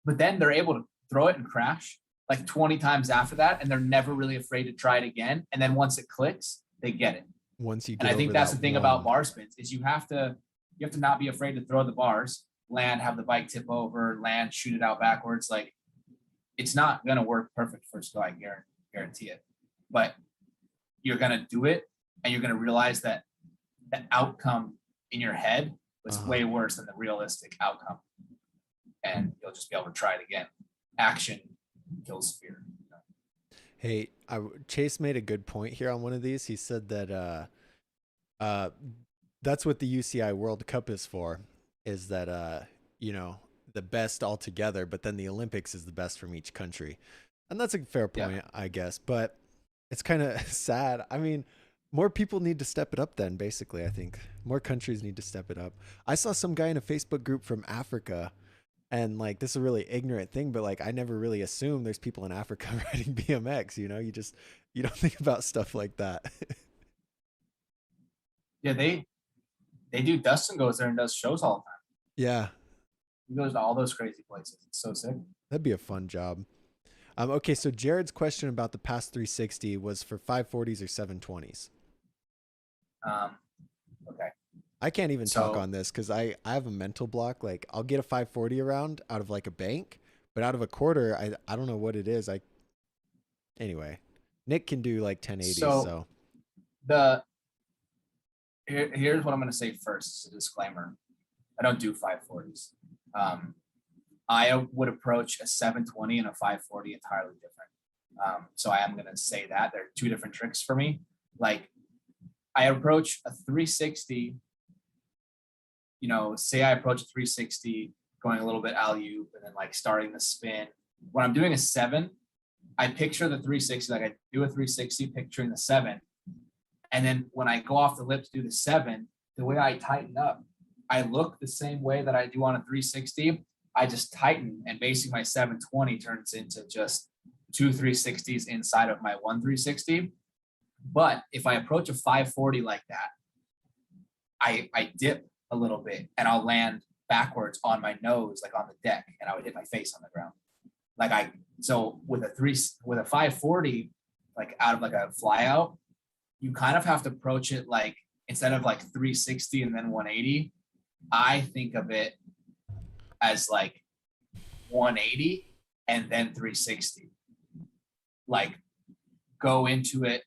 But then they're able to throw it and crash like 20 times after that. And they're never really afraid to try it again. And then once it clicks, they get it. Once you And get I think over that's the that thing about one. bar spins is you have to not be afraid to throw the bars, land, have the bike tip over, land, shoot it out backwards. Like it's not gonna work perfect first go. I guarantee it. But you're gonna do it, and you're gonna realize that the outcome in your head was way worse than the realistic outcome. And you'll just be able to try it again. Action kills fear. Hey, Chase made a good point here on one of these. He said that that's what the UCI World Cup is for, is that you know, the best all together, but then the Olympics is the best from each country. And that's a fair point, I guess, but it's kind of sad. I mean, more people need to step it up then, basically. I think more countries need to step it up. I saw some guy in a Facebook group from Africa, and like, this is a really ignorant thing, but like, I never really assumed there's people in Africa riding BMX, you know, you don't think about stuff like that. Yeah, they do. Dustin goes there and does shows all the time. Yeah. He goes to all those crazy places. It's so sick. That'd be a fun job. Okay, so Jared's question about the past 360 was for 540s or 720s. Okay. I can't even talk on this because I have a mental block. Like, I'll get a 540 around out of like a bank, but out of a quarter, I don't know what it is. Anyway, Nick can do like 1080s. So here's what I'm going to say first as a disclaimer. I don't do 540s. I would approach a 720 and a 540 entirely different. So I am going to say that there are two different tricks for me. Like, I approach a 360, you know, say I approach a 360 going a little bit alley-oop and then like starting the spin. When I'm doing a 7, I picture the 360, like I do a 360 picturing the 7. And then when I go off the lip to do the 7, the way I tighten up, I look the same way that I do on a 360. I just tighten, and basically my 720 turns into just 2 360s inside of my 1 360. But if I approach a 540 like that, I dip a little bit and I'll land backwards on my nose, like on the deck, and I would hit my face on the ground. So with a 540, like out of like a fly out, you kind of have to approach it like, instead of like 360 and then 180, I think of it as like 180 and then 360. Like, go into it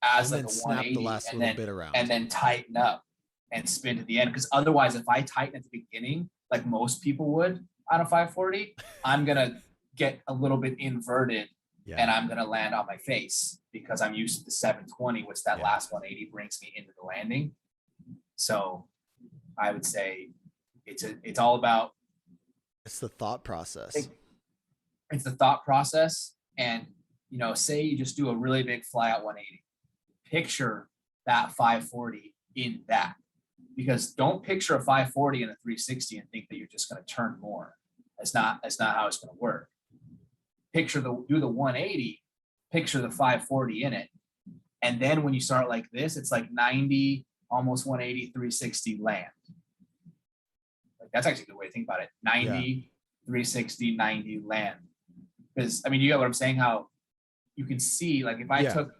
as like a 180 the last little bit around, and then tighten up and spin to the end. Because otherwise, if I tighten at the beginning, like most people would on a 540, I'm gonna get a little bit inverted, and I'm gonna land on my face because I'm used to the 720, which that last 180 brings me into the landing. So I would say it's all about, it's the thought process. It's the thought process. And, you know, say you just do a really big fly out 180, picture that 540 in that, because don't picture a 540 and a 360 and think that you're just going to turn more. That's not how it's going to work. Do the 180, picture the 540 in it. And then when you start like this, it's like 90, almost 180, 360 land. Like, that's actually a good way to think about it. 90, 360, 90 land. Because, I mean, you get what I'm saying? How you can see, like, if I took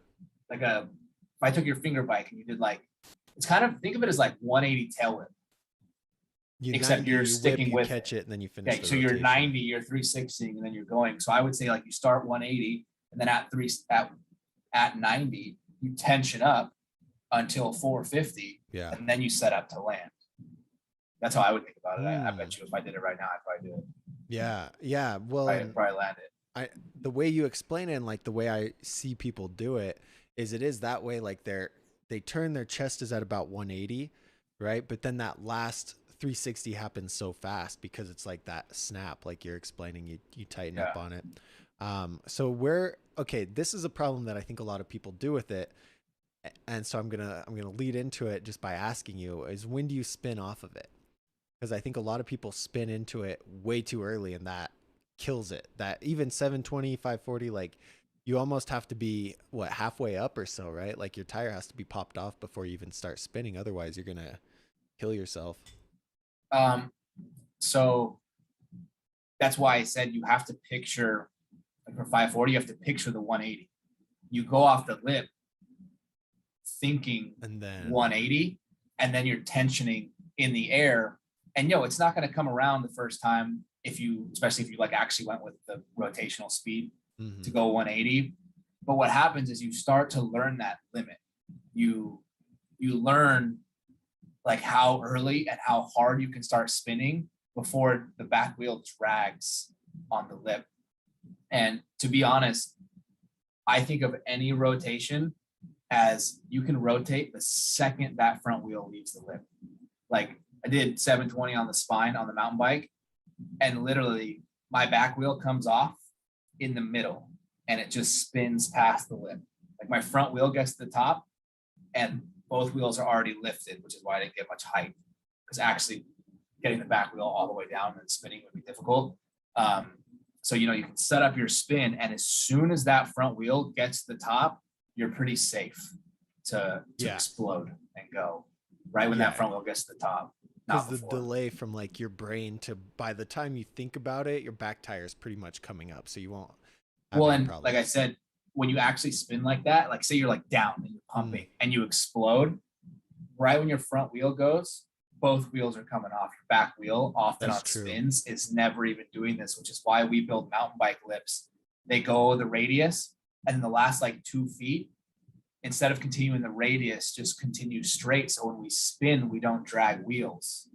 your finger bike and you did like, it's kind of, think of it as like 180 tail whip. Except you're sticking with catch it and then you finish. Okay, so you're 90, you're 360, and then you're going. So I would say like you start 180, and then at 90, you tension up until 450, and then you set up to land. That's how I would think about it. I bet you if I did it right now, I'd probably do it. Yeah. Well, I'd probably land it. The way you explain it, and like the way I see people do it, is that way. Like they turn their chest is at about 180, right? But then that last 360 happens so fast because it's like that snap, like you're explaining, you tighten up on it. So this is a problem that I think a lot of people do with it. And so I'm going to lead into it just by asking you, is when do you spin off of it? Because I think a lot of people spin into it way too early, and that kills it. That even 720, 540, like you almost have to be halfway up or so, right? Like your tire has to be popped off before you even start spinning. Otherwise you're going to kill yourself. So that's why I said you have to picture, like for 540, you have to picture the 180. You go off the lip thinking and then 180, and then you're tensioning in the air. And it's not going to come around the first time especially if you like actually went with the rotational speed to go 180. But what happens is you start to learn that limit. You you learn like how early and how hard you can start spinning before the back wheel drags on the lip. And to be honest, I think of any rotation as you can rotate the second that front wheel leaves the lip. Like I did 720 on the spine on the mountain bike, and literally my back wheel comes off in the middle and it just spins past the lip. Like my front wheel gets to the top and both wheels are already lifted, which is why I didn't get much height, because actually getting the back wheel all the way down and spinning would be difficult. So, you can set up your spin, and as soon as that front wheel gets to the top, you're pretty safe to explode and go right when that front wheel gets to the top. Because the delay from like your brain to by the time you think about it, your back tire is pretty much coming up, so you won't have any problems. Like I said, when you actually spin like that, like say you're like down and you're pumping and you explode, right when your front wheel goes, both wheels are coming off. Your back wheel often on spins is never even doing this, which is why we build mountain bike lips. They go the radius, and in the last like 2 feet, instead of continuing the radius, just continue straight. So when we spin, we don't drag wheels.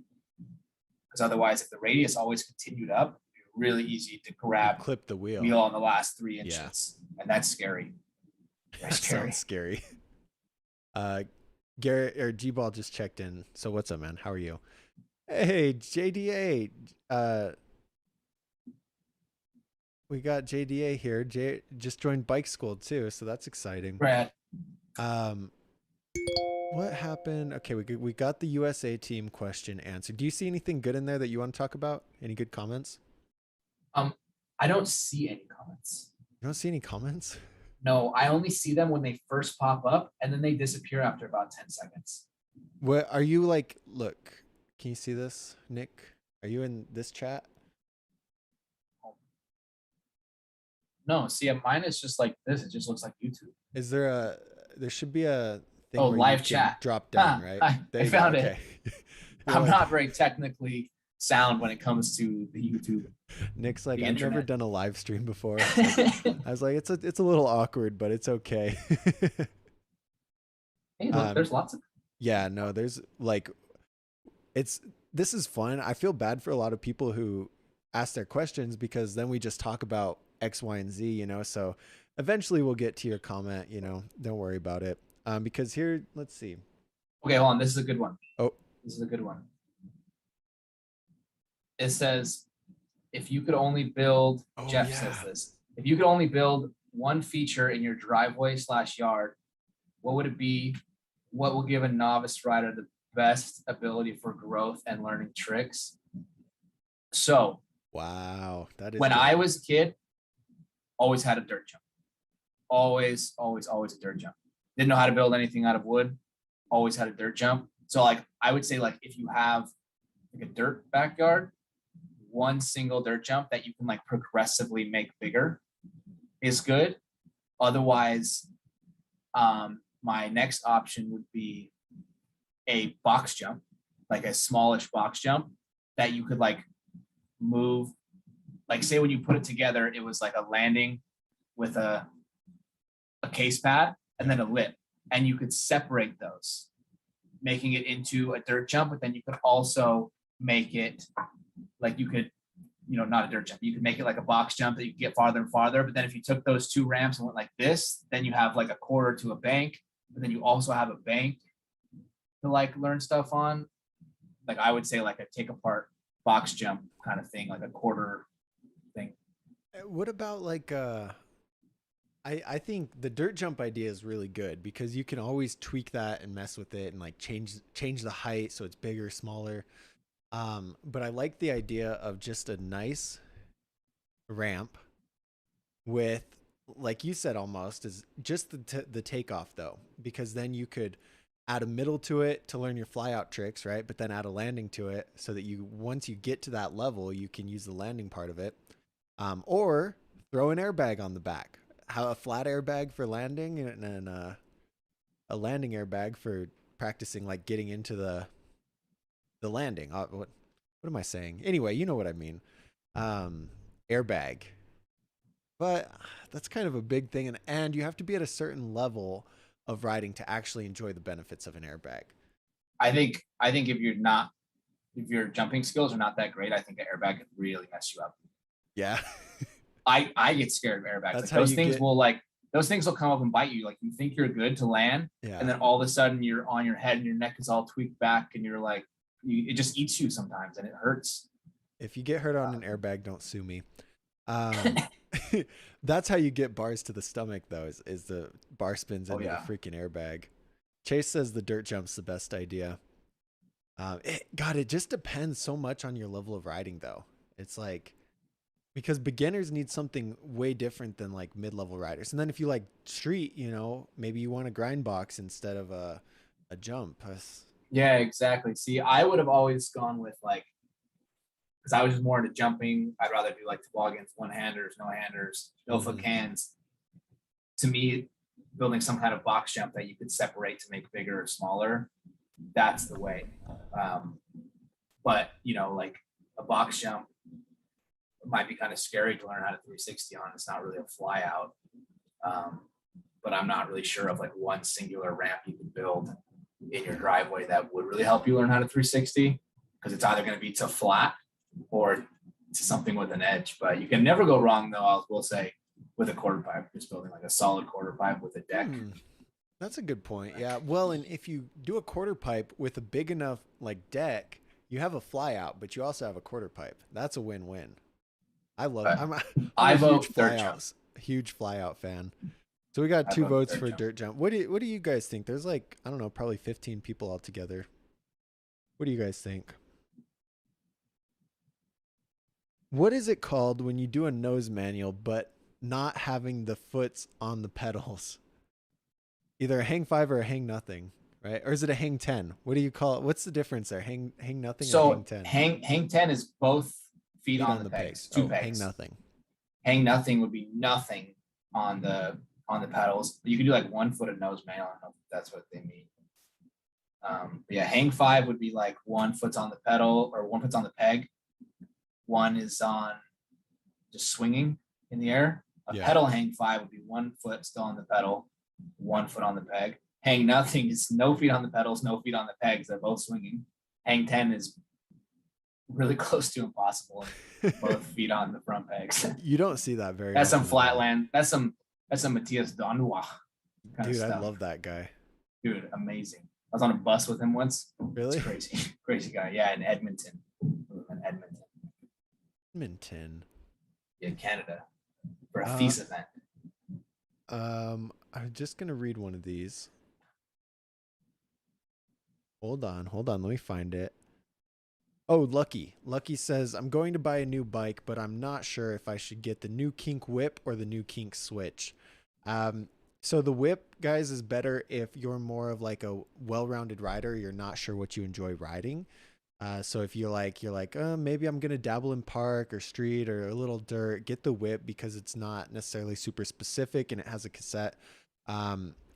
Because otherwise, if the radius always continued up, it'd be really easy to grab clip the wheel on the last 3 inches. And that's scary. That sounds scary. Garrett or G-Ball just checked in. So what's up, man? How are you? Hey, JDA. We got JDA here. Just joined bike school too, so that's exciting. Brad. What happened? Okay, we got the USA team question answered. Do you see anything good in there that you want to talk about? Any good comments? I don't see any comments. You don't see any comments? No, I only see them when they first pop up, and then they disappear after about 10 seconds. What are you like? Look, can you see this, Nick? Are you in this chat? No, see, mine is just like this. It just looks like YouTube. Is there should be a thing where live chat drop down, right? I found it. I'm not very technically sound when it comes to the YouTube. Nick's like, I've never done a live stream before. I was like, it's a little awkward, but it's okay. Hey, look, there's lots of. Yeah, no, there's like, this is fun. I feel bad for a lot of people who ask their questions because then we just talk about X, Y, and Z, so eventually we'll get to your comment, don't worry about it. Because here, let's see. Okay, hold on. This is a good one. Oh, this is a good one. It says, if you could only build, Jeff says this, if you could only build one feature in your driveway/yard, what would it be? What will give a novice rider the best ability for growth and learning tricks? So, wow, that is when I was a kid, always had a dirt jump. Always a dirt jump. Didn't know how to build anything out of wood. Always had a dirt jump. So like, I would say like, if you have like a dirt backyard, one single dirt jump that you can like progressively make bigger is good. Otherwise, my next option would be a box jump, like a smallish box jump that you could like move. Like say when you put it together, it was like a landing with a case pad and then a lip, and you could separate those, making it into a dirt jump. But then you could also make it like you could, not a dirt jump. You could make it like a box jump that you could get farther and farther. But then if you took those two ramps and went like this, then you have like a quarter to a bank, but then you also have a bank to like learn stuff on. Like I would say like a take apart box jump kind of thing, like a quarter thing. What about like I think the dirt jump idea is really good because you can always tweak that and mess with it and like change the height so it's bigger, smaller. But I like the idea of just a nice ramp with, like you said, almost is just the takeoff though, because then you could add a middle to it to learn your fly out tricks, right? But then add a landing to it so that once you get to that level, you can use the landing part of it. Or throw an airbag on the back. How a flat airbag for landing and a landing airbag for practicing, like getting into the landing. What am I saying? Anyway, you know what I mean. Airbag. But that's kind of a big thing, and you have to be at a certain level of riding to actually enjoy the benefits of an airbag. I think if your jumping skills are not that great, I think an airbag could really mess you up. Yeah. I get scared of airbags. Like those things will come up and bite you. Like you think you're good to land, and then all of a sudden you're on your head and your neck is all tweaked back, and you're like, it just eats you sometimes, and it hurts. If you get hurt on an airbag, don't sue me. That's how you get bars to the stomach, though, is the bar spins into the freaking airbag. Chase says the dirt jump's the best idea. It just depends so much on your level of riding, though. It's like, because beginners need something way different than like mid-level riders. And then if you like street, maybe you want a grind box instead of a jump. Yeah, exactly. See, I would have always gone with like, because I was just more into jumping. I'd rather do like toboggans, one-handers, no-handers, no-foot cans. To me, building some kind of box jump that you could separate to make bigger or smaller, that's the way. But, like a box jump might be kind of scary to learn how to 360 on. It's not really a fly out. But I'm not really sure of like one singular ramp you can build in your driveway that would really help you learn how to 360, because it's either going to be to flat or to something with an edge. But you can never go wrong, though, I will say, with a quarter pipe, just building like a solid quarter pipe with a deck. That's a good point. Yeah. Well, and if you do a quarter pipe with a big enough like deck, you have a fly out, but you also have a quarter pipe. That's a win-win. I love it. I'm a huge fly out fan. So we got 2 votes for dirt jump. What do you guys think? There's like, I don't know, probably 15 people altogether. What do you guys think? What is it called when you do a nose manual but not having the foots on the pedals? Either a hang 5 or a hang nothing, right? Or is it a hang 10? What do you call it? What's the difference there? Hang nothing or hang 10? Hang 10 is both feet on the pegs. Two pegs. Hang nothing. Hang nothing would be nothing on the pedals. You can do like 1 foot of nose manual. I don't know if that's what they mean. Yeah, hang 5 would be like 1 foot's on the pedal or 1 foot's on the peg. 1 is on just swinging in the air. A pedal hang 5 would be 1 foot still on the pedal, 1 foot on the peg. Hang nothing is no feet on the pedals, no feet on the pegs. They're both swinging. Hang 10 is really close to impossible. Both feet on the front pegs. You don't see that very That's often. Some flatland. That's some Matthias Donnois. Dude, I love that guy. Dude, amazing. I was on a bus with him once. Really? It's crazy. Crazy guy. Yeah, in Edmonton. Edmonton. Yeah, Canada. For a FIS event. I'm just gonna read one of these. Hold on. Let me find it. Oh, Lucky. Lucky says, I'm going to buy a new bike, but I'm not sure if I should get the new Kink whip or the new Kink switch. So the whip, guys, is better if you're more of like a well-rounded rider. You're not sure what you enjoy riding. So if you're like, maybe I'm going to dabble in park or street or a little dirt, get the whip because it's not necessarily super specific and it has a cassette.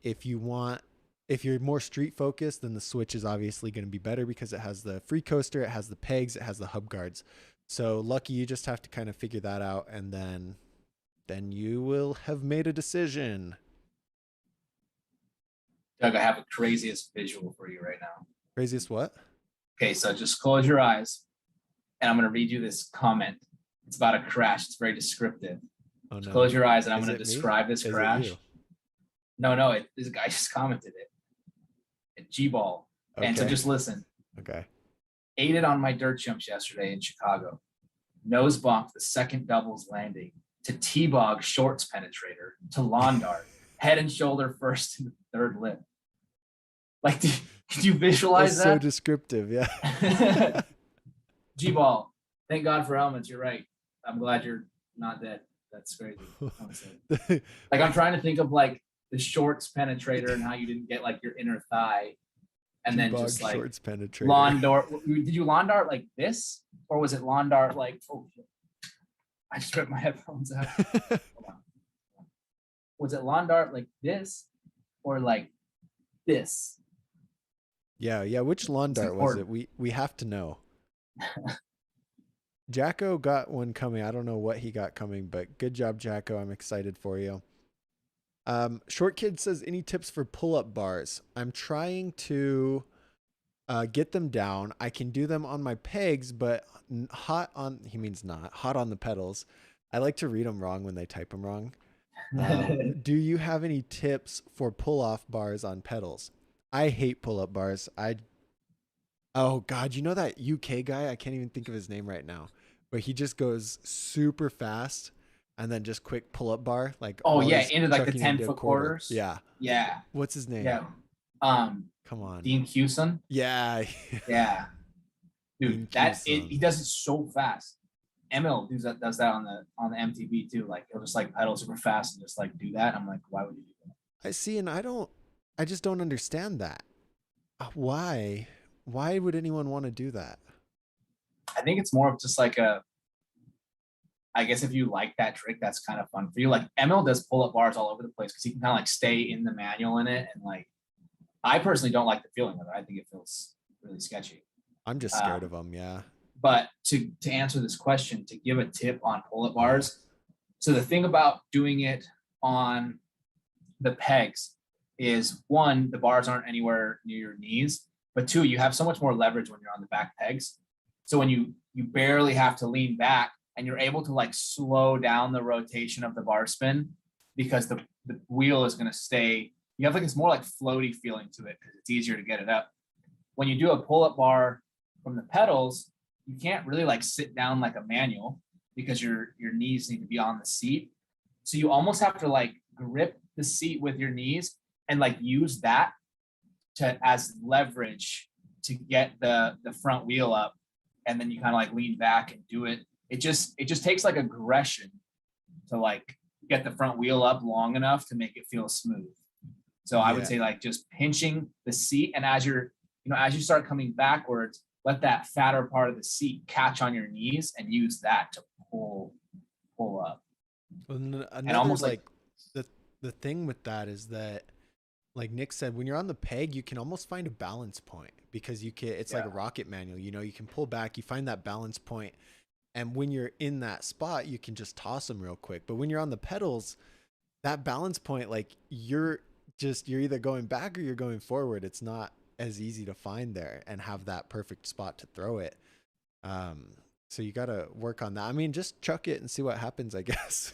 If you're more street focused, then the switch is obviously going to be better because it has the free coaster, it has the pegs, it has the hub guards. So Lucky, you just have to kind of figure that out, and then you will have made a decision. Doug, I have the craziest visual for you right now. Craziest what? Okay, so just close your eyes, and I'm going to read you this comment. It's about a crash. It's very descriptive. Oh, no. Just close your eyes, and I'm going to describe this crash. No, this guy just commented it. G-ball. Okay. And so just listen. Okay. Ate it on my dirt jumps yesterday in Chicago. Nose bonk the second doubles landing to T-bog shorts penetrator to lawn dart, head and shoulder first and third lip. Like, did you visualize that? So descriptive, yeah. G-ball. Thank God for helmets. You're right. I'm glad you're not dead. That's crazy. Like, I'm trying to think of like the shorts penetrator and how you didn't get like your inner thigh, and then just like shorts penetrator. Lawn dart. Did you lawn dart like this, or was it lawn dart like? Oh, I just ripped my headphones out. Hold on. Was it lawn dart like this, or like this? Yeah. Which lawn dart was it? We have to know. Jacko got one coming. I don't know what he got coming, but good job, Jacko. I'm excited for you. Short Kid says, any tips for pull-up bars? I'm trying to get them down. I can do them on my pegs, but hot on, he means not, hot on the pedals. I like to read them wrong when they type them wrong. Do you have any tips for pull-off bars on pedals? I hate pull-up bars. Oh God, you know that UK guy? I can't even think of his name right now, but he just goes super fast and then just quick pull-up bar. Like, oh yeah, into like the 10-foot quarters. Yeah. Yeah. What's his name? Yeah. Come on. Dean Cuson. Yeah. Yeah. Dude, he does it so fast. Emil does that on the MTB too. Like he'll just like pedal super fast and just like do that. I'm like, why would you do that? I see, and I just don't understand that. Why would anyone want to do that? I think it's more of just like I guess if you like that trick, that's kind of fun for you. Like Emil does pull-up bars all over the place because he can kind of like stay in the manual in it. And like, I personally don't like the feeling of it. I think it feels really sketchy. I'm just scared of them. Yeah. But to answer this question, to give a tip on pull-up bars. So the thing about doing it on the pegs is, one, the bars aren't anywhere near your knees, but two, you have so much more leverage when you're on the back pegs. So when you barely have to lean back and you're able to like slow down the rotation of the bar spin because the wheel is going to stay, you have like this more like floaty feeling to it because it's easier to get it up. When you do a pull-up bar from the pedals, you can't really like sit down like a manual because your knees need to be on the seat. So you almost have to like grip the seat with your knees and like use that as leverage to get the front wheel up. And then you kind of like lean back and do it. It just takes like aggression to like get the front wheel up long enough to make it feel smooth. So I would say like just pinching the seat, and as you start coming backwards, let that fatter part of the seat catch on your knees and use that to pull up. And almost like the thing with that is that, like Nick said, when you're on the peg, you can almost find a balance point because it's like a rocket manual, you can pull back, you find that balance point. And when you're in that spot, you can just toss them real quick. But when you're on the pedals, that balance point, like you're either going back or you're going forward. It's not as easy to find there and have that perfect spot to throw it. So you got to work on that. I mean, just chuck it and see what happens, I guess.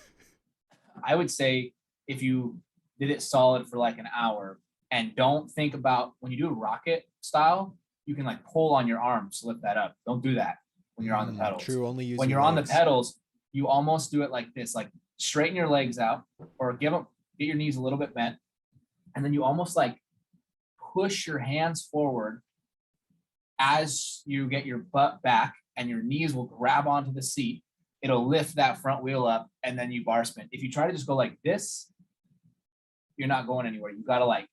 I would say if you did it solid for like an hour and don't think about, when you do a rocket style, you can like pull on your arms to lift that up. Don't do that when you're on the pedals. True. Only use when you're on the pedals, you almost do it like this, like straighten your legs out or get your knees a little bit bent. And then you almost like push your hands forward as you get your butt back, and your knees will grab onto the seat. It'll lift that front wheel up, and then you bar spin. If you try to just go like this, you're not going anywhere. You got to like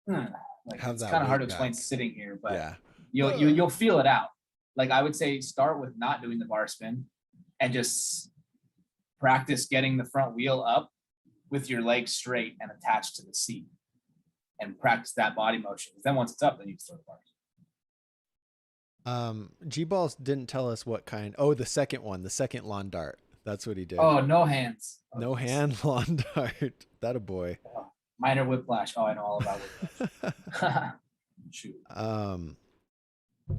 it's kind of hard to explain sitting here, but you'll feel it out. Like I would say start with not doing the bar spin and just practice getting the front wheel up with your legs straight and attached to the seat, and practice that body motion. Then once it's up, then you can throw the bars. G-Balls didn't tell us what kind. Oh, the second lawn dart. That's what he did. Oh, no hands. No hand lawn dart. That a boy. Minor whiplash. Oh, I know all about whiplash. Shoot.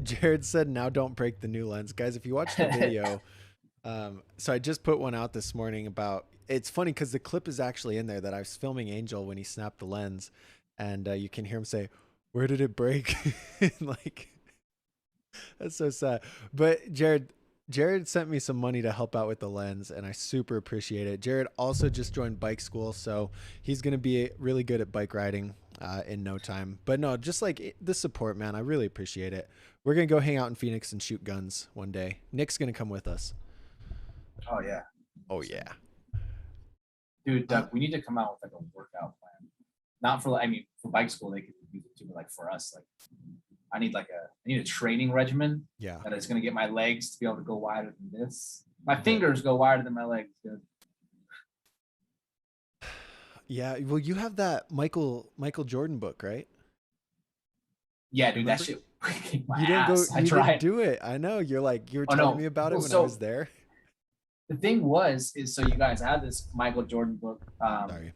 Jared said, now don't break the new lens. Guys, if you watch the video, so I just put one out this morning about, it's funny because the clip is actually in there that I was filming Angel when he snapped the lens, and you can hear him say, where did it break? Like, that's so sad. But Jared sent me some money to help out with the lens, and I super appreciate it. Jared also just joined bike school, so he's going to be really good at bike riding in no time. But no, just like the support, man, I really appreciate it. We're going to go hang out in Phoenix and shoot guns one day. Nick's going to come with us. Oh, yeah. Oh, yeah. Dude, Doug, we need to come out with like a workout plan. Not for, for bike school, they could use it too, but like for us, like, I need a training regimen that is going to get my legs to be able to go wider than this. My fingers go wider than my legs, dude. Yeah, well, you have that Michael Jordan book, right? Yeah, dude, that shit kicked my ass. You didn't do it. I know. You were telling me about it when I was there. The thing is so you guys, I had this Michael Jordan book. Sorry.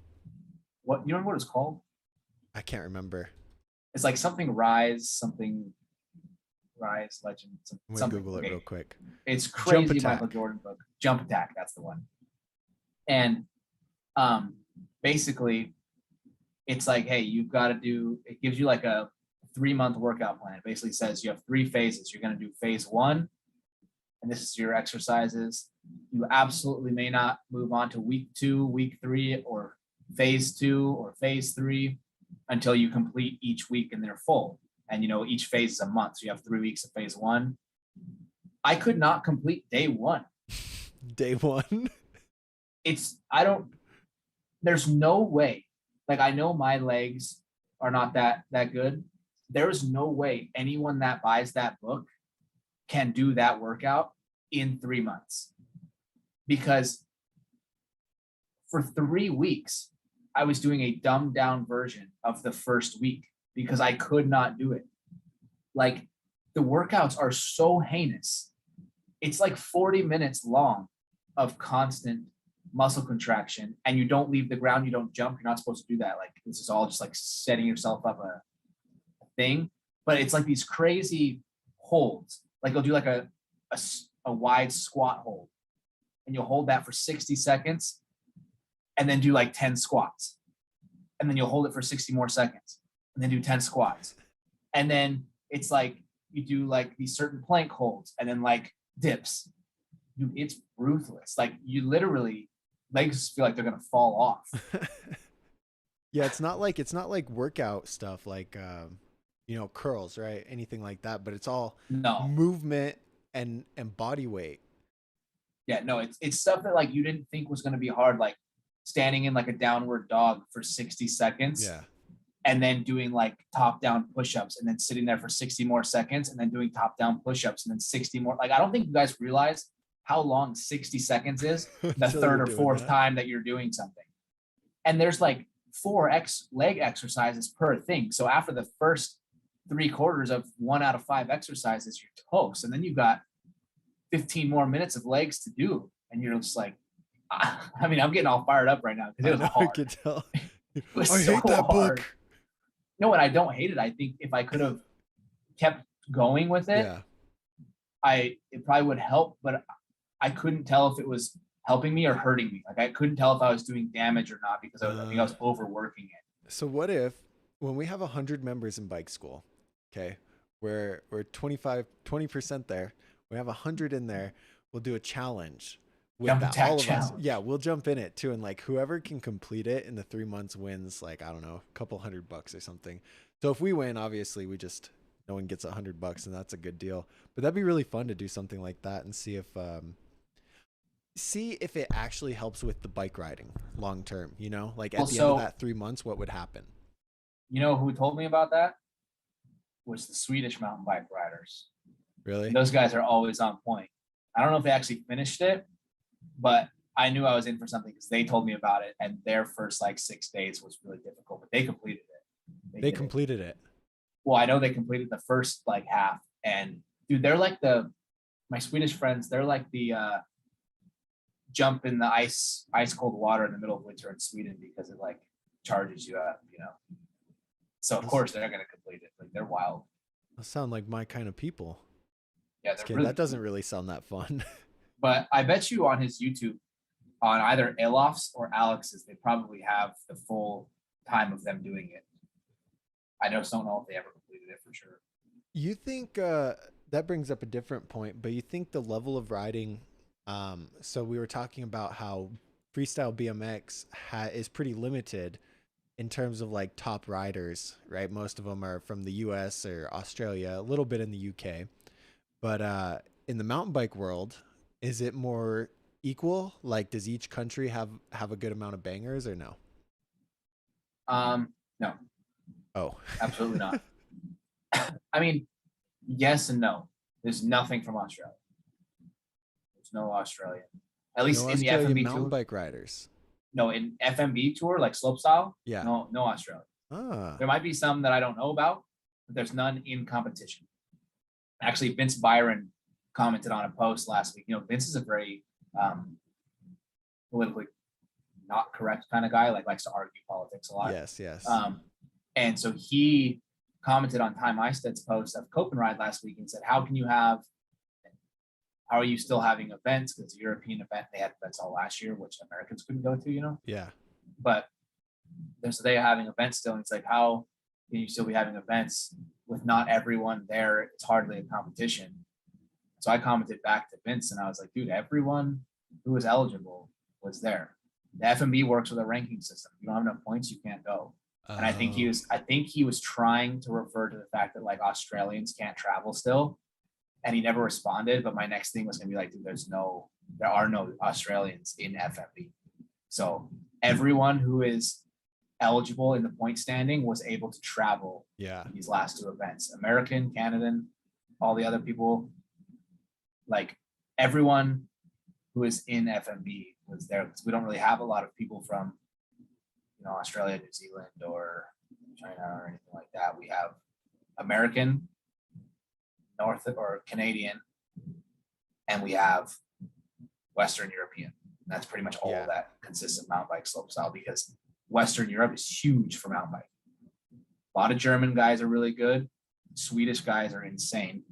what you remember what it's called? I can't remember. It's like something Rise Legend. I'm gonna Something. Google it real quick. It's crazy. Michael Jordan book. Jump Attack. That's the one. And basically, it's like, hey, you've got to do. It gives you like a 3-month workout plan. It basically says you have 3 phases. You're going to do phase 1, and this is your exercises. You absolutely may not move on to week 2, week 3, or phase 2 or phase 3 until you complete each week and they're full. And each phase is a month. So you have 3 weeks of phase 1. I could not complete day 1. Day 1? There's no way. Like, I know my legs are not that good. There is no way anyone that buys that book can do that workout in 3 months. Because for 3 weeks, I was doing a dumbed down version of the first week because I could not do it. Like, the workouts are so heinous. It's like 40 minutes long of constant muscle contraction, and you don't leave the ground, you don't jump. You're not supposed to do that. Like, this is all just like setting yourself up a thing. But it's like these crazy holds. Like, you'll do like a wide squat hold, and you'll hold that for 60 seconds and then do like 10 squats. And then you'll hold it for 60 more seconds and then do 10 squats. And then it's like you do like these certain plank holds and then like dips. Dude, it's ruthless. Like, you literally, legs feel like they're gonna fall off. Yeah, it's not like workout stuff like curls, right? Anything like that, but it's all movement and body weight. Yeah, no, it's stuff that like you didn't think was gonna be hard, like standing in like a downward dog for 60 seconds. Yeah. And then doing like top down push-ups and then sitting there for 60 more seconds and then doing top down push-ups and then 60 more. Like, I don't think you guys realize how long 60 seconds is the third or fourth time that you're doing something. And there's like 4 leg exercises per thing. So after the first 3 quarters of 1 out of 5 exercises, you're toast. And then you've got 15 more minutes of legs to do. And you're just like, I mean, I'm getting all fired up right now because it was hard. I could tell. I hate that book. No, and I don't hate it. I think if I could have kept going with it, it probably would help, but I couldn't tell if it was helping me or hurting me. Like, I couldn't tell if I was doing damage or not because I think I was overworking it. So what if when we have 100 members in bike school, okay, we're 20% there, we have 100 in there, we'll do a challenge with all of us. Yeah, we'll jump in it too. And like, whoever can complete it in the 3 months wins, like, I don't know, a couple $100 or something. So if we win, obviously no one gets $100 and that's a good deal, but that'd be really fun to do something like that and see if it actually helps with the bike riding long term, like at the end of that 3 months, what would happen? You know who told me about that? Was the Swedish mountain bike riders. Really? And those guys are always on point. I don't know if they actually finished it, but I knew I was in for something because they told me about it, and their first like 6 days was really difficult, but they completed it. They completed it. Well, I know they completed the first like half, and dude, they're like my Swedish friends, they're like the jump in the ice cold water in the middle of winter in Sweden because it like charges you up, So of course they're gonna complete it. Like, they're wild. Those sound like my kind of people. Yeah, that doesn't really sound that fun. But I bet you on his YouTube, on either Elof's or Alex's, they probably have the full time of them doing it. I just don't know if they ever completed it for sure. You think that brings up a different point, but you think the level of riding, so we were talking about how freestyle BMX is pretty limited in terms of like top riders, right? Most of them are from the US or Australia, a little bit in the UK. But in the mountain bike world, is it more equal? Like, does each country have a good amount of bangers or no? No. Oh, absolutely not. I mean, yes and no. There's nothing from Australia. There's no Australian. At least in the FMB mountain tour. Bike riders. No, in FMB tour, like slopestyle. Yeah. No Australia. There might be some that I don't know about, but there's none in competition. Actually, Vince Byron commented on a post last week. Vince is a very politically not correct kind of guy, like likes to argue politics a lot. Yes, yes. And so he commented on Ty Mysted's post of Copenhagen last week and said, how are you still having events? Because it's a European event, they had events all last year, which Americans couldn't go to, you know? Yeah. But they're having events still. And it's like, how can you still be having events with not everyone there? It's hardly a competition. So I commented back to Vince and I was like, dude, everyone who was eligible was there. The FMB works with a ranking system. If you don't have enough points, you can't go. And I think he was trying to refer to the fact that like Australians can't travel still. And he never responded. But my next thing was gonna be like, dude, there are no Australians in FMB. So everyone who is eligible in the point standing was able to travel these last two events. American, Canadian, all the other people, like everyone who is in FMB was there, because we don't really have a lot of people from, you know, Australia, New Zealand, or China or anything like that. We have American, North or Canadian, and we have Western European. And that's pretty much all that consists of mountain bike slopestyle, because Western Europe is huge for mountain bike. A lot of German guys are really good. Swedish guys are insane.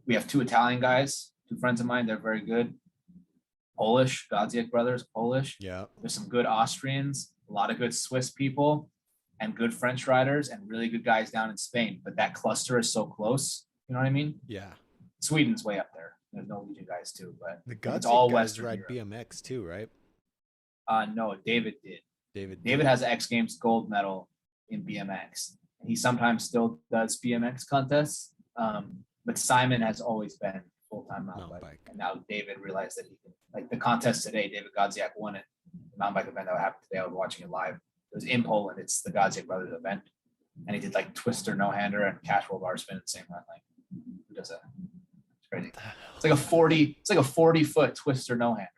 We have two Italian guys, two friends of mine, they're very good. Polish, Godziak brothers, Polish. Yeah. There's some good Austrians, a lot of good Swiss people, and good French riders, and really good guys down in Spain. But that cluster is so close. You know what I mean? Yeah. Sweden's way up there. There's Norwegian guys too, but it's all Western ride Europe. BMX too, right? No, David did. David has an X Games gold medal in BMX. He sometimes still does BMX contests. But Simon has always been full-time mountain bike. And now David realized that he can, like the contest today, David Godziak won it. The mountain bike event that happened today, I was watching it live. It was in Poland. It's the Godziak brothers event. And he did like twister, no-hander, and casual barspin at the same run. Like, who does that? It's crazy. It's like a 40-foot twister, no-hander.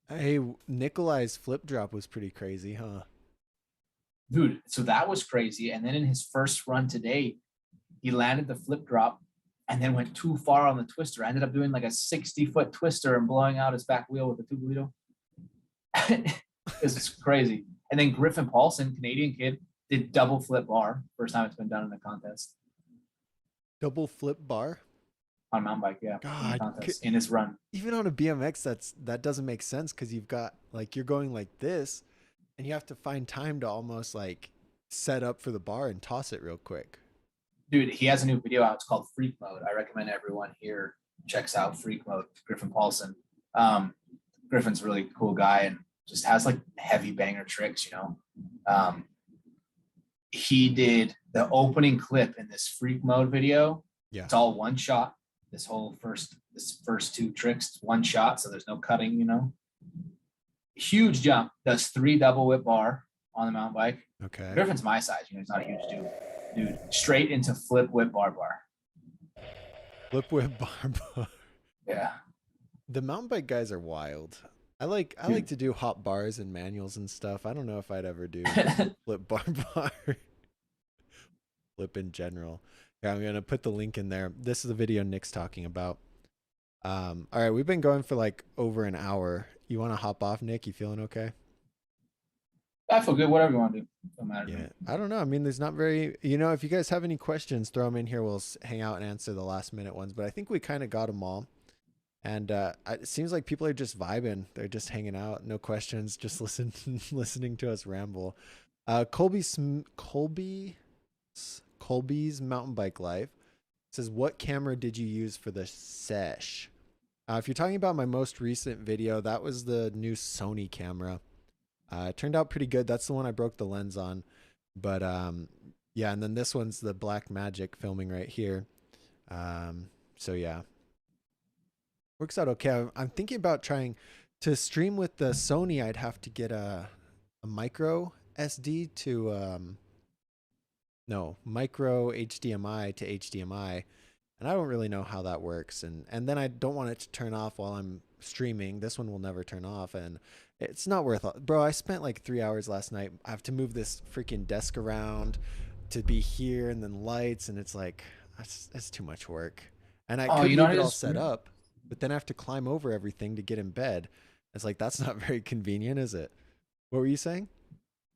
Hey, Nikolai's flip drop was pretty crazy, huh? Dude, so that was crazy. And then in his first run today, he landed the flip drop and then went too far on the twister. I ended up doing like a 60-foot twister and blowing out his back wheel with a tubeless. It's crazy. And then Griffin Paulson, Canadian kid, did double flip bar. First time it's been done in a contest. Double flip bar? On a mountain bike, yeah. God, in his run. Even on a BMX, that doesn't make sense, because you've got like, you're going like this and you have to find time to almost like set up for the bar and toss it real quick. Dude, he has a new video out. It's called Freak Mode. I recommend everyone here checks out Freak Mode, Griffin Paulson. Griffin's a really cool guy and just has like heavy banger tricks, you know. He did the opening clip in this Freak Mode video. Yeah. It's all one shot. This first two tricks, one shot, so there's no cutting, you know. Huge jump, does 3 double whip bar on the mountain bike. Okay. Griffin's my size, you know, he's not a huge dude. Straight into flip whip bar. Flip whip bar. Yeah. The mountain bike guys are wild. I like to do hop bars and manuals and stuff. I don't know if I'd ever do flip bar. Flip in general. Yeah, I'm gonna put the link in there. This is the video Nick's talking about. All right, we've been going for like over an hour. You want to hop off, Nick? You feeling okay? I feel good. Whatever you want to do. Don't matter. Yeah, I don't know. I mean, there's not very, you know, if you guys have any questions, throw them in here. We'll hang out and answer the last minute ones. But I think we kind of got them all. And it seems like people are just vibing. They're just hanging out. No questions. Just listening to us ramble. Colby's mountain bike life says, what camera did you use for the sesh? If you're talking about my most recent video, that was the new Sony camera. It turned out pretty good. That's the one I broke the lens on. But yeah, and then this one's the Black Magic filming right here. So yeah, works out okay. I'm thinking about trying to stream with the Sony. I'd have to get a micro SD to micro HDMI to HDMI, and I don't really know how that works. And then I don't want it to turn off while I'm streaming. This one will never turn off, and it's not worth it. Bro, I spent like 3 hours last night. I have to move this freaking desk around to be here, and then lights, and it's like that's too much work. And I could leave it all set up, but then I have to climb over everything to get in bed. It's like, that's not very convenient, is it? What were you saying?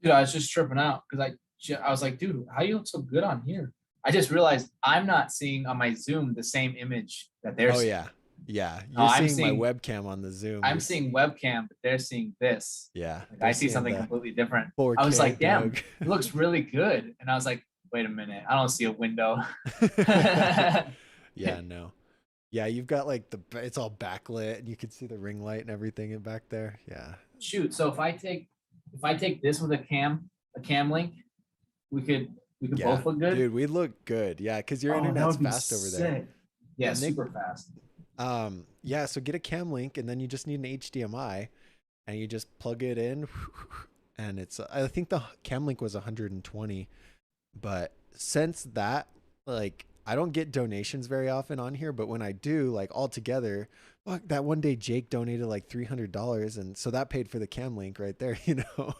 Dude, I was just tripping out because I was like, dude, how you look so good on here? I just realized I'm not seeing on my Zoom the same image that they're Oh seeing. yeah. Yeah. No, You're seeing my webcam on the Zoom. I'm seeing webcam, but they're seeing this. Yeah. Like They're I see seeing something the completely different. I was 4K, like, damn, Doug. it looks really good. And I was like, wait a minute, I don't see a window. Yeah, no. Yeah, you've got like it's all backlit and you can see the ring light and everything in back there. Yeah. Shoot, so if I take this with a cam link, we could we could Yeah. both look good. Dude, we look good. Yeah, because your Oh, that internet's would be fast over there. sick. Yeah, And they super fast. yeah, so get a cam link and then you just need an HDMI and you just plug it in and it's I think the cam link was 120, but since that, like, I don't get donations very often on here, but when I do, like, all together, fuck, that one day Jake donated like $300 and so that paid for the cam link right there, you know.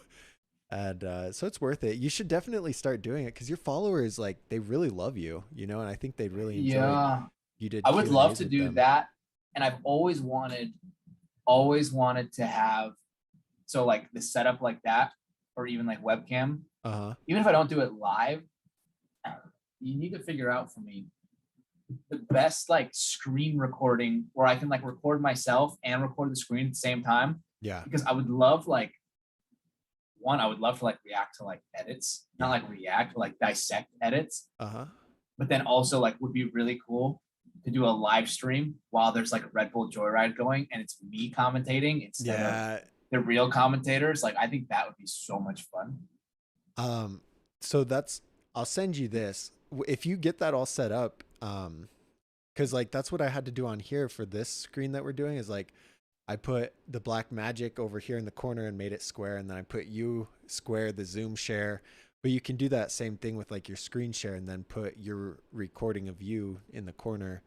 And so it's worth it. You should definitely start doing it because your followers, like, they really love you, you know, and I think they'd really enjoy Yeah, you did I would love Q&As to with do them. that. And I've always wanted to have, so like the setup like that, or even like webcam. Uh-huh. Even if I don't do it live, you need to figure out for me the best like screen recording where I can like record myself and record the screen at the same time. Yeah. Because I would love like I would love to like react to like edits, not Yeah. like react, but like dissect edits. Uh-huh. But then also like would be really cool to do a live stream while there's like a Red Bull Joyride going and it's me commentating instead of the real commentators. Like I think that would be so much fun. So I'll send you this. If you get that all set up, because like that's what I had to do on here for this screen that we're doing is like I put the black magic over here in the corner and made it square, and then I put you square, the Zoom share. But you can do that same thing with like your screen share and then put your recording of you in the corner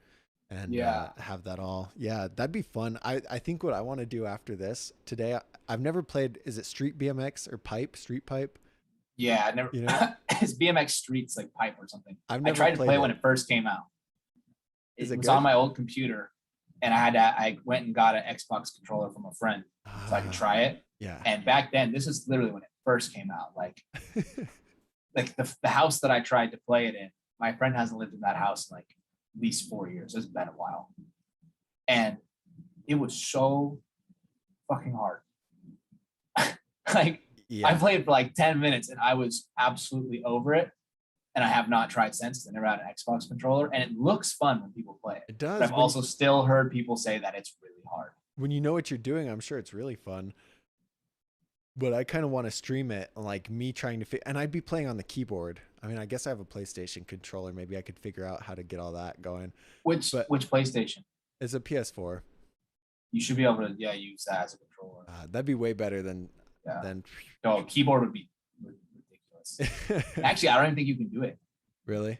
and have that all. Yeah, that'd be fun. I think what I want to do after this today, I've never played, is it street BMX or street pipe? Yeah, I never. You know, It's BMX Streets like Pipe or something. I've I never tried to played play it. when it first came out. Is It it was good? on my old computer, and I went and got an Xbox controller from a friend so I could try it. Yeah. And back then, this is literally when it first came out. Like the house that I tried to play it in, my friend hasn't lived in that house in like at least 4 years. It's been a while, and it was so fucking hard. Like Yeah. I played for like 10 minutes and I was absolutely over it. And I have not tried since. I never had an Xbox controller, and it looks fun when people play it. It does. But I've also still heard people say that it's really hard. When you know what you're doing, I'm sure it's really fun. But I kind of want to stream it, like me trying to and I'd be playing on the keyboard. I mean, I guess I have a PlayStation controller. Maybe I could figure out how to get all that going. Which PlayStation? It's a PS4. You should be able to use that as a controller. That'd be way better than No, keyboard would be ridiculous. Actually, I don't even think you can do it. Really?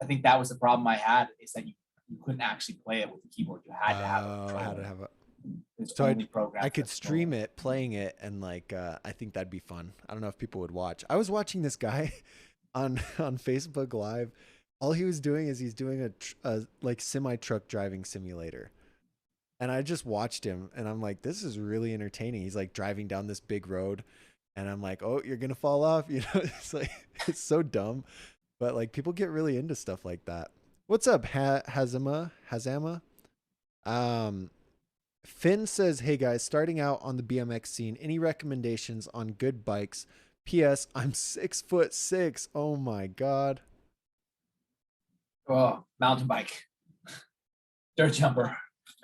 I think that was the problem I had, is that you couldn't actually play it with the keyboard. You had to have a controller. Had to have a. It's So only programmed I could for stream it, playing it, and like I think that'd be fun. I don't know if people would watch. I was watching this guy on Facebook Live. All he was doing is he's doing a like semi truck driving simulator. And I just watched him and I'm like, this is really entertaining. He's like driving down this big road and I'm like, oh, you're going to fall off. You know, it's like, it's so dumb, but like people get really into stuff like that. What's up? Hazama. Finn says, hey guys, starting out on the BMX scene, any recommendations on good bikes? P.S. I'm 6'6". Oh my God. Oh, mountain bike. Dirt jumper.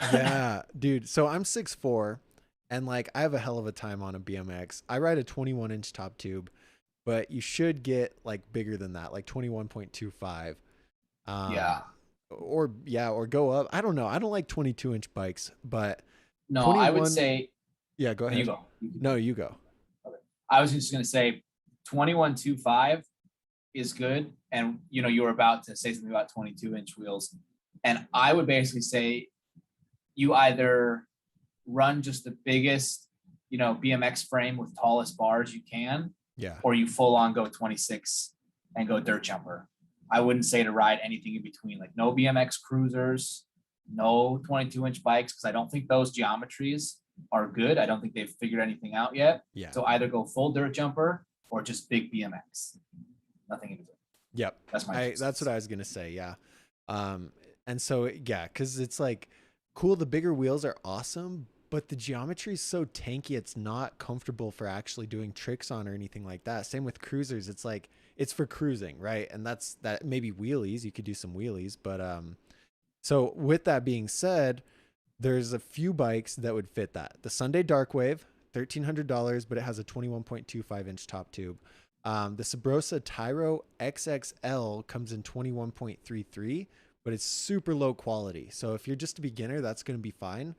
Yeah, dude. So I'm 6'4", and like I have a hell of a time on a BMX. I ride a 21-inch top tube, but you should get like bigger than that, like 21.25. Or go up. I don't know. I don't like 22-inch bikes, but no, I would say. Yeah, go ahead. You go. No, you go. Okay. I was just gonna say 21.25 is good, and you were about to say something about 22-inch wheels, and I would basically say you either run just the biggest, BMX frame with tallest bars you can, or you full on go 26 and go dirt jumper. I wouldn't say to ride anything in between, like no BMX cruisers, no 22-inch bikes, because I don't think those geometries are good. I don't think they've figured anything out yet. Yeah. So either go full dirt jumper or just big BMX. Nothing in between. Yep. That's what I was gonna say. Yeah. And so yeah, because it's like cool. The bigger wheels are awesome, but the geometry is so tanky. It's not comfortable for actually doing tricks on or anything like that. Same with cruisers. It's like it's for cruising, right? And that's that. Maybe wheelies. You could do some wheelies, but so with that being said, there's a few bikes that would fit that. The Sunday Darkwave, $1,300, but it has a 21.25-inch top tube. The Sabrosa Tyro XXL comes in 21.33, but it's super low quality. So if you're just a beginner, that's going to be fine.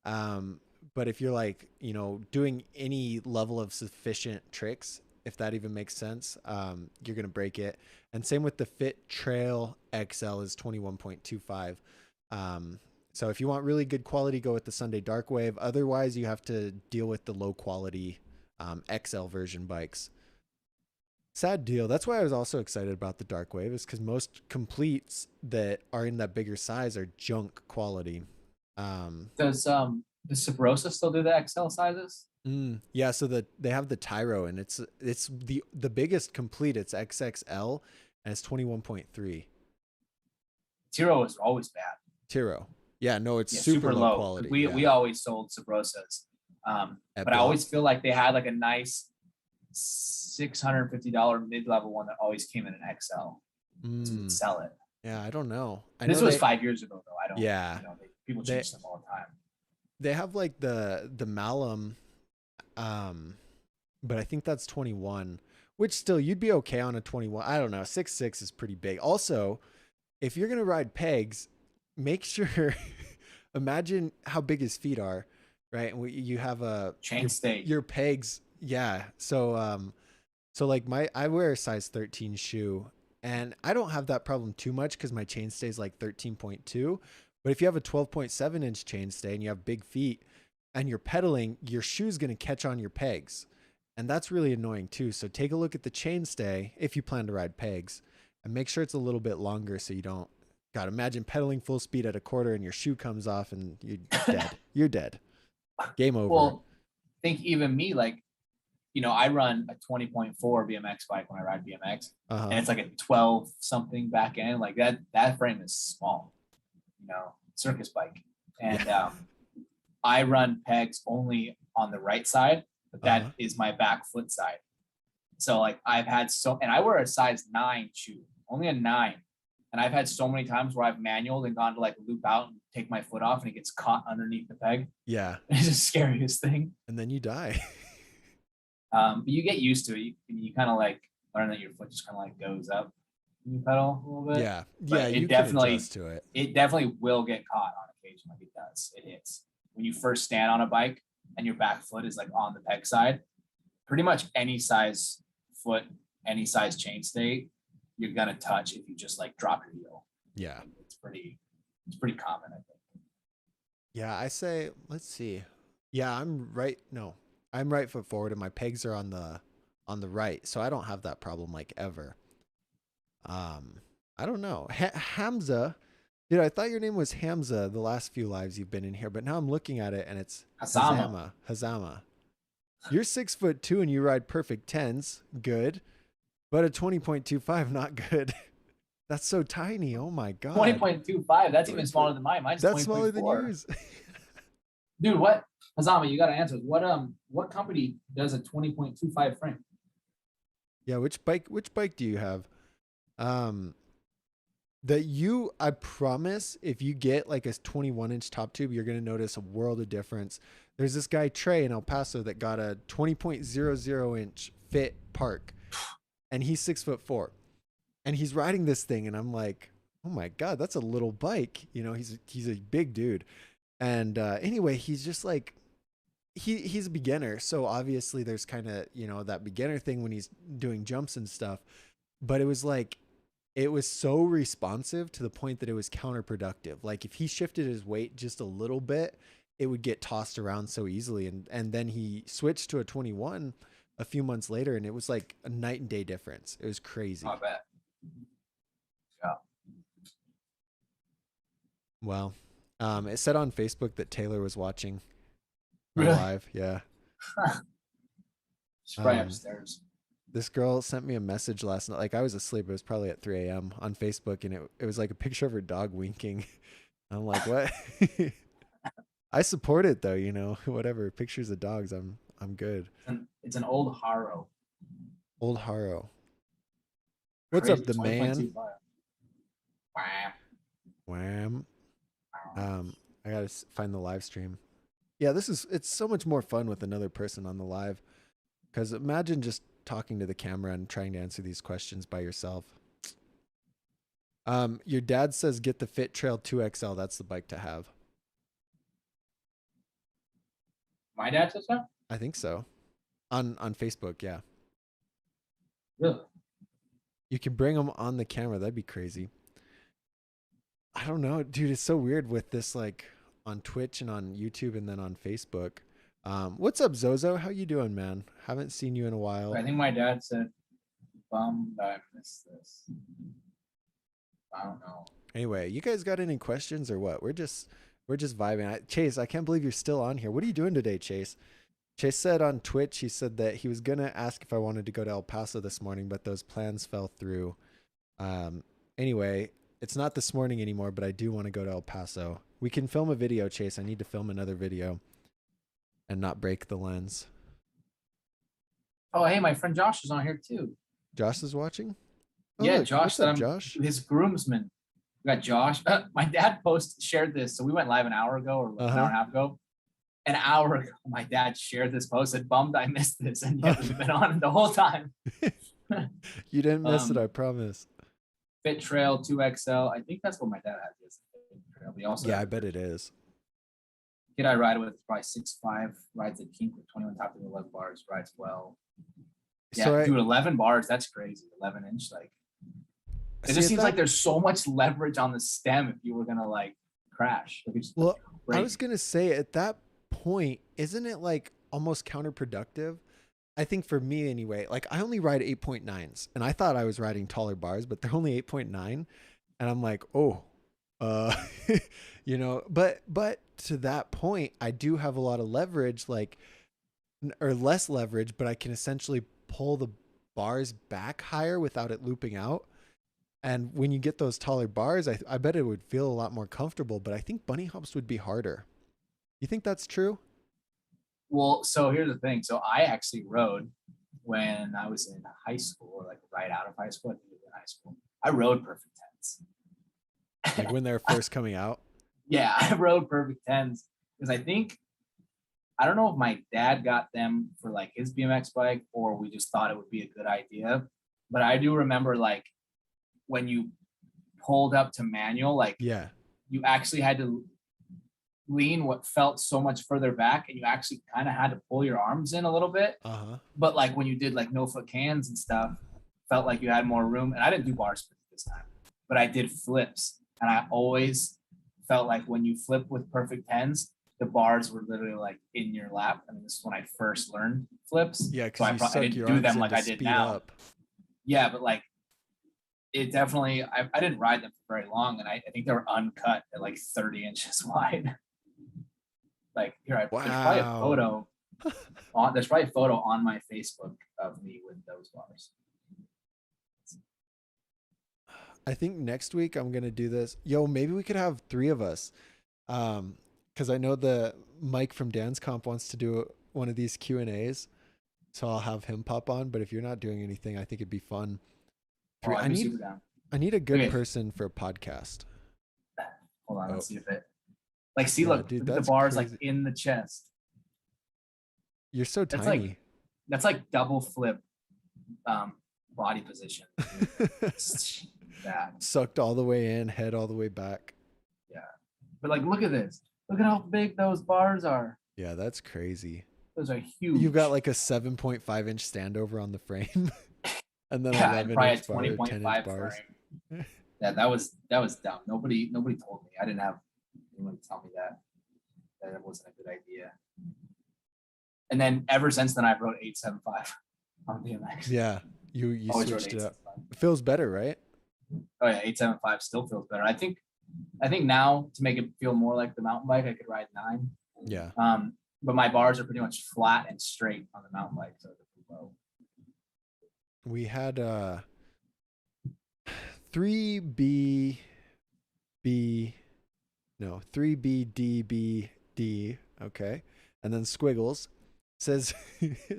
But if you're like, you know, doing any level of sufficient tricks, if that even makes sense, you're going to break it. And same with the Fit Trail XL is 21.25. So if you want really good quality, go with the Sunday Darkwave. Otherwise, you have to deal with the low quality XL version bikes. Sad deal. That's why I was also excited about the Darkwave, is because most completes that are in that bigger size are junk quality. Does the Sabrosa still do the XL sizes? Yeah, so they have the Tyro, and it's the biggest complete. It's XXL, and it's 21.3. Tyro is always bad. Tyro. Yeah, no, it's super low quality. We always sold Sabrosas, but I always feel like they had like a nice $650 mid-level one that always came in an XL. So we'd sell it. Yeah, I don't know. This was 5 years ago, though. I don't. Yeah, people change them all the time. They have like the Malum, but I think that's 21. Which still you'd be okay on a 21. I don't know. 6.6 is pretty big. Also, if you're gonna ride pegs, make sure. Imagine how big his feet are, right? And you have a chainstay. Your pegs, yeah. So like I wear a size 13 shoe, and I don't have that problem too much because my chainstay is like 13.2. But if you have a 12.7-inch chainstay and you have big feet and you're pedaling, your shoe's gonna catch on your pegs, and that's really annoying too. So take a look at the chainstay if you plan to ride pegs, and make sure it's a little bit longer so you don't. God, imagine pedaling full speed at a quarter and your shoe comes off and you're dead. You're dead. Game over. Well, think even me, like, I run a 20.4 BMX bike when I ride BMX, and it's like a 12 something back end. Like that frame is small, circus bike. And I run pegs only on the right side, but that is my back foot side. So like and I wear a size 9 shoe, only a 9. And I've had so many times where I've manualed and gone to like loop out and take my foot off and it gets caught underneath the peg. Yeah. It's the scariest thing. And then you die. But you get used to it. You kind of like learn that your foot just kind of like goes up when you pedal a little bit. Yeah. But yeah. You definitely can adjust to it. It definitely will get caught on occasion. Like it does. It hits. When you first stand on a bike and your back foot is like on the peg side, pretty much any size foot, any size chainstay, you're gonna touch if you just like drop your heel. Yeah, it's pretty common, I think. Yeah, I say, let's see. Yeah, I'm right foot forward and my pegs are on the right, so I don't have that problem like ever. I don't know. Hamza, dude, I thought your name was Hamza the last few lives you've been in here, but now I'm looking at it and it's Hazama. You're 6'2" and you ride perfect 10s, good. But a 20.25, not good. That's so tiny. Oh my God. 20.25. That's even smaller than mine. Mine's 20.4. That's smaller than yours. Dude, what? Hazama, you got to answer. What company does a 20.25 frame? Yeah, which bike do you have? I promise if you get like a 21-inch top tube, you're going to notice a world of difference. There's this guy, Trey, in El Paso that got a 20.00-inch Fit Park. And he's 6'4", and he's riding this thing, and I'm like, oh my God, that's a little bike. He's a big dude. And anyway, he's just like, he's a beginner, so obviously there's kind of that beginner thing when he's doing jumps and stuff. But it was so responsive to the point that it was counterproductive. Like if he shifted his weight just a little bit, it would get tossed around so easily. And then he switched to a 21 a few months later, and it was like a night and day difference. It was crazy. I bet. Yeah. Well, it said on Facebook that Taylor was watching. on Really? live. Yeah. She's probably upstairs. This girl sent me a message last night. Like I was asleep. It was probably at 3 a.m. on Facebook, and it was like a picture of her dog winking. I'm like, what? I support it though, you know. Whatever. Pictures of dogs, I'm good. It's an old Haro. Old Haro. What's Crazy. up, the man? Wham. Wham. I gotta find the live stream. Yeah, it's so much more fun with another person on the live. Because imagine just talking to the camera and trying to answer these questions by yourself. Your dad says get the Fit Trail 2XL. That's the bike to have. My dad says that? I think so. On Facebook, yeah. Really? You can bring them on the camera. That'd be crazy. I don't know, dude. It's so weird with this, like on Twitch and on YouTube and then on Facebook. What's up, Zozo? How you doing, man? Haven't seen you in a while. I think my dad said, "Bummed I missed this." I don't know. Anyway, you guys got any questions or what? We're just vibing. Chase, I can't believe you're still on here. What are you doing today, Chase? Chase said on Twitch, he said that he was gonna ask if I wanted to go to El Paso this morning, but those plans fell through. Anyway, it's not this morning anymore, but I do want to go to El Paso. We can film a video, Chase. I need to film another video and not break the lens. Oh, hey, my friend Josh is on here too. Josh is watching? Oh, yeah, look, Josh. what's up, Josh? His groomsman. We got Josh. My dad shared this. So we went live an hour ago or an hour and a half ago. An hour ago, my dad shared this post, said, "Bummed I missed this." And yet we've been on the whole time. You didn't miss it, I promise. Fit Trail 2XL. I think that's what my dad has. We also I bet it is. Kid I ride with probably 6'5", rides a kink with 21 top and 11 bars, rides well. Yeah, so dude, 11 bars, that's crazy. 11-inch, like it just seems like there's so much leverage on the stem if you were gonna like crash. Well, I was gonna say at that point, isn't it like almost counterproductive? I think for me anyway, like I only ride 8.9s and I thought I was riding taller bars, but they're only 8.9. And I'm like, oh, you know, but to that point, I do have a lot of leverage, like, or less leverage, but I can essentially pull the bars back higher without it looping out. And when you get those taller bars, I bet it would feel a lot more comfortable, but I think bunny hops would be harder. You think that's true? Well, so here's the thing. So I actually rode when I was in high school, or like right out of high school. I think it was in high school. I rode Perfect 10s. Like when they're first coming out? Yeah, I rode Perfect 10s because I don't know if my dad got them for like his BMX bike or we just thought it would be a good idea. But I do remember like when you pulled up to manual, like you actually had to lean what felt so much further back and you actually kind of had to pull your arms in a little bit. But like when you did like no foot cans and stuff, felt like you had more room. And I didn't do Barspin this time, but I did flips. And I always felt like when you flip with Perfect 10s, the bars were literally like in your lap. I mean, this is when I first learned flips. Yeah, because so I didn't do them like I did now. Up. Yeah, but like it definitely, I didn't ride them for very long. And I think they were uncut at like 30 inches wide. Like here, there's probably a photo. There's probably a photo on my Facebook of me with those bars. I think next week I'm gonna do this. Yo, maybe we could have 3 of us, because I know the Mike from Dance Comp wants to do one of these Q&As, so I'll have him pop on. But if you're not doing anything, I think it'd be fun. I need a good person for a podcast. Hold on, let's see if it. Like, see, look, dude, the bar's crazy. Like in the chest. You're so tiny. That's like double flip body position. Sucked all the way in, head all the way back. Yeah. But like, look at this. Look at how big those bars are. Yeah, that's crazy. Those are huge. You've got like a 7.5 inch standover on the frame. And then 11 inch bar, 10 inch bars. Yeah, that was dumb. Nobody told me. I didn't have anyone tell me that it wasn't a good idea. And then ever since then, I've wrote 875 on BMX. Yeah, you switched it up. It feels better, right? Oh yeah, 875 still feels better. I think now to make it feel more like the mountain bike, I could ride 9. Yeah. but my bars are pretty much flat and straight on the mountain bike, so they're low. We had 3B no 3BDBD, okay, and then squiggles says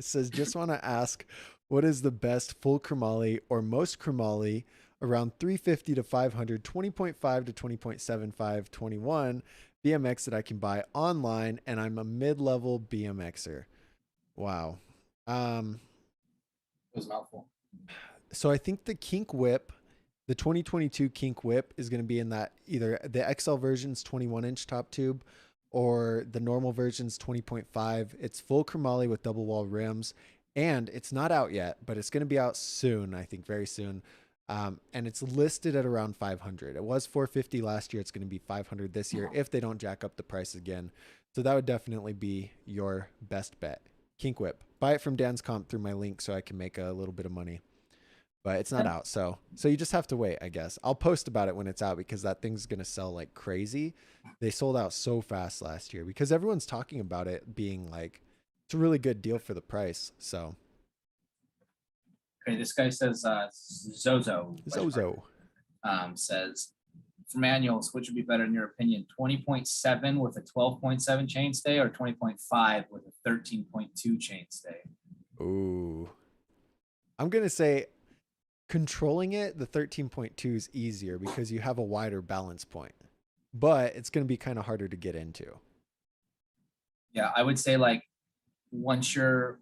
says just want to ask, what is the best full chromoly or most chromoly around 350 to 500, 20.5 to 20.75, 21 BMX that I can buy online, and I'm a mid-level BMXer. Wow. It was a mouthful. So I think the Kink Whip, the 2022 Kink Whip, is going to be in that either the XL version's 21-inch top tube or the normal version's 20.5. It's full chromoly with double wall rims, and it's not out yet, but it's going to be out soon, I think very soon. And it's listed at around 500. It was 450 last year. It's going to be 500 this year if they don't jack up the price again. So that would definitely be your best bet. Kink Whip. Buy it from Dan's Comp through my link so I can make a little bit of money. But it's not out, so you just have to wait, I guess. I'll post about it when it's out because that thing's going to sell like crazy. They sold out so fast last year because everyone's talking about it being like, it's a really good deal for the price, so. Okay, this guy says Zozo says, for manuals, which would be better in your opinion, 20.7 with a 12.7 chainstay or 20.5 with a 13.2 chainstay? Ooh. I'm going to say controlling it, the 13.2 is easier because you have a wider balance point, but it's going to be kind of harder to get into. Yeah, I would say like once you're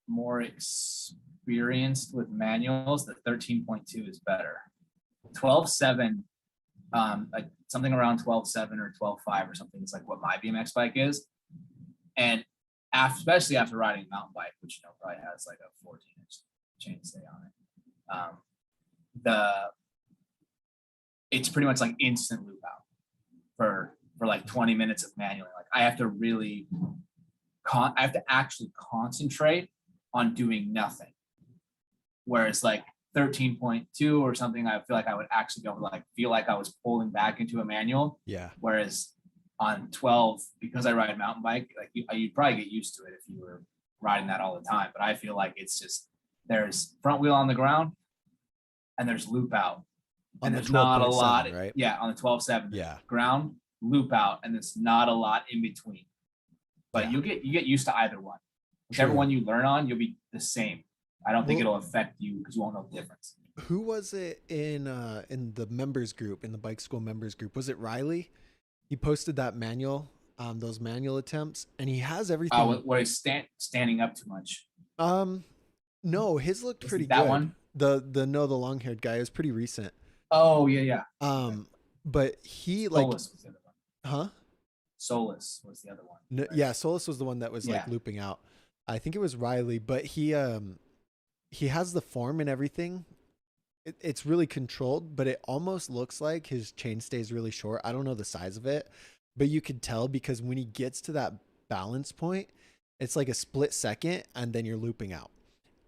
more experienced with manuals, the 13.2 is better. 12.7, like something around 12.7 or 12.5 or something is like what my BMX bike is. And especially after riding a mountain bike, which probably has like a 14-inch chainstay on it. It's pretty much like instant loop out for like 20 minutes of manually. Like I have to really I have to actually concentrate on doing nothing. Whereas like 13.2 or something, I feel like I would actually be able to like feel like I was pulling back into a manual. Yeah. Whereas on 12, because I ride a mountain bike, like you'd probably get used to it if you were riding that all the time. But I feel like it's just, there's front wheel on the ground and there's loop out. And there's not a lot, right? Yeah, on the 12.7. Yeah. Ground, loop out, and there's not a lot in between. But you get used to either one. Whichever one you learn on, you'll be the same. I don't think it'll affect you because you won't know the difference. Who was it in the members group, in the bike school members group? Was it Riley? He posted that manual, those manual attempts, and he has everything. What is standing up too much? No, his looked pretty good. That one? The long-haired guy is pretty recent. Oh yeah. But he Solus was the other one. Huh? Solus was the other one. No, right? Yeah, Solus was the one that was like looping out. I think it was Riley, but he has the form and everything. It's really controlled, but it almost looks like his chainstay is really short. I don't know the size of it, but you could tell because when he gets to that balance point, it's like a split second and then you're looping out.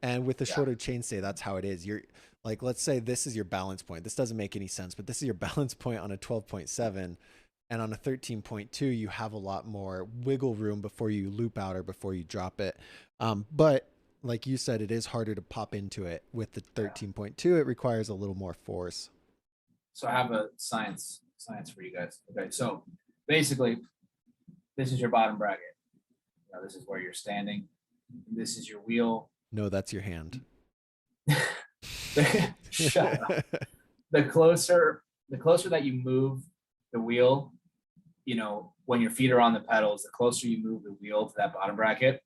And with the shorter chainstay, that's how it is. You're like, let's say this is your balance point. This doesn't make any sense, but this is your balance point on a 12.7, and on a 13.2, you have a lot more wiggle room before you loop out or before you drop it. But like you said, it is harder to pop into it. With the 13.2, it requires a little more force. So I have a science for you guys. Okay, so basically, this is your bottom bracket. Now this is where you're standing. This is your wheel. No, that's your hand. Shut up. The closer that you move the wheel, when your feet are on the pedals, the closer you move the wheel to that bottom bracket,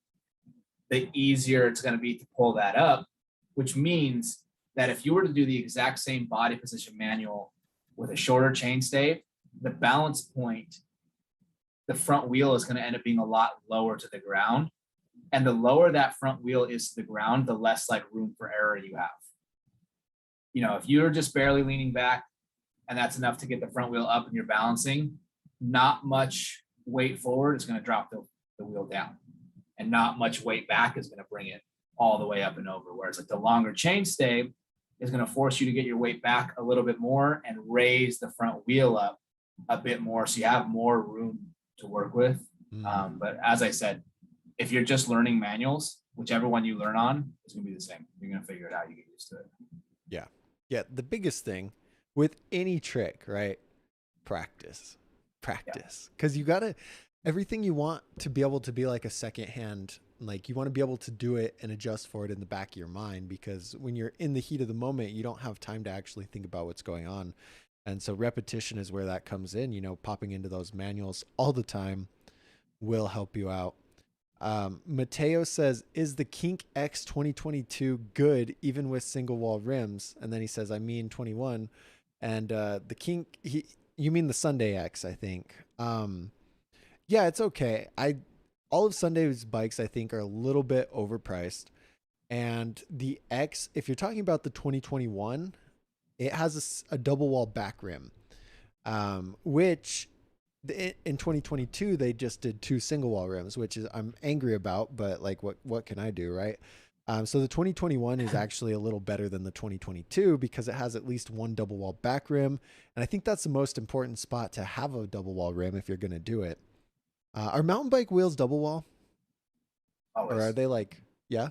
the easier it's going to be to pull that up, which means that if you were to do the exact same body position manual with a shorter chainstay, the balance point, the front wheel is going to end up being a lot lower to the ground. And the lower that front wheel is to the ground, the less like room for error you have. If you're just barely leaning back and that's enough to get the front wheel up and you're balancing, not much weight forward is going to drop the wheel down. And not much weight back is going to bring it all the way up and over. Whereas like the longer chainstay is going to force you to get your weight back a little bit more and raise the front wheel up a bit more. So you have more room to work with. But as I said, if you're just learning manuals, whichever one you learn on is going to be the same. You're going to figure it out. You get used to it. Yeah. Yeah. The biggest thing with any trick, right? Practice. Because you got to, everything you want to be able to be like a second hand, like you want to be able to do it and adjust for it in the back of your mind, because when you're in the heat of the moment, you don't have time to actually think about what's going on. And so repetition is where that comes in, you know, popping into those manuals all the time will help you out. Mateo says, is the Kink X 2022 good even with single wall rims? And then he says, I mean 21. And the Kink, you mean the Sunday X, I think. Yeah, it's okay. All of Sunday's bikes, I think, are a little bit overpriced. And the X, if you're talking about the 2021, it has a double wall back rim, which in 2022 they just did 2 single wall rims, which is I'm angry about, but like what can I do, right? So the 2021 is actually a little better than the 2022 because it has at least 1 double wall back rim, and I think that's the most important spot to have a double wall rim if you're going to do it. Are mountain bike wheels double wall? Always. Or are they like, yeah?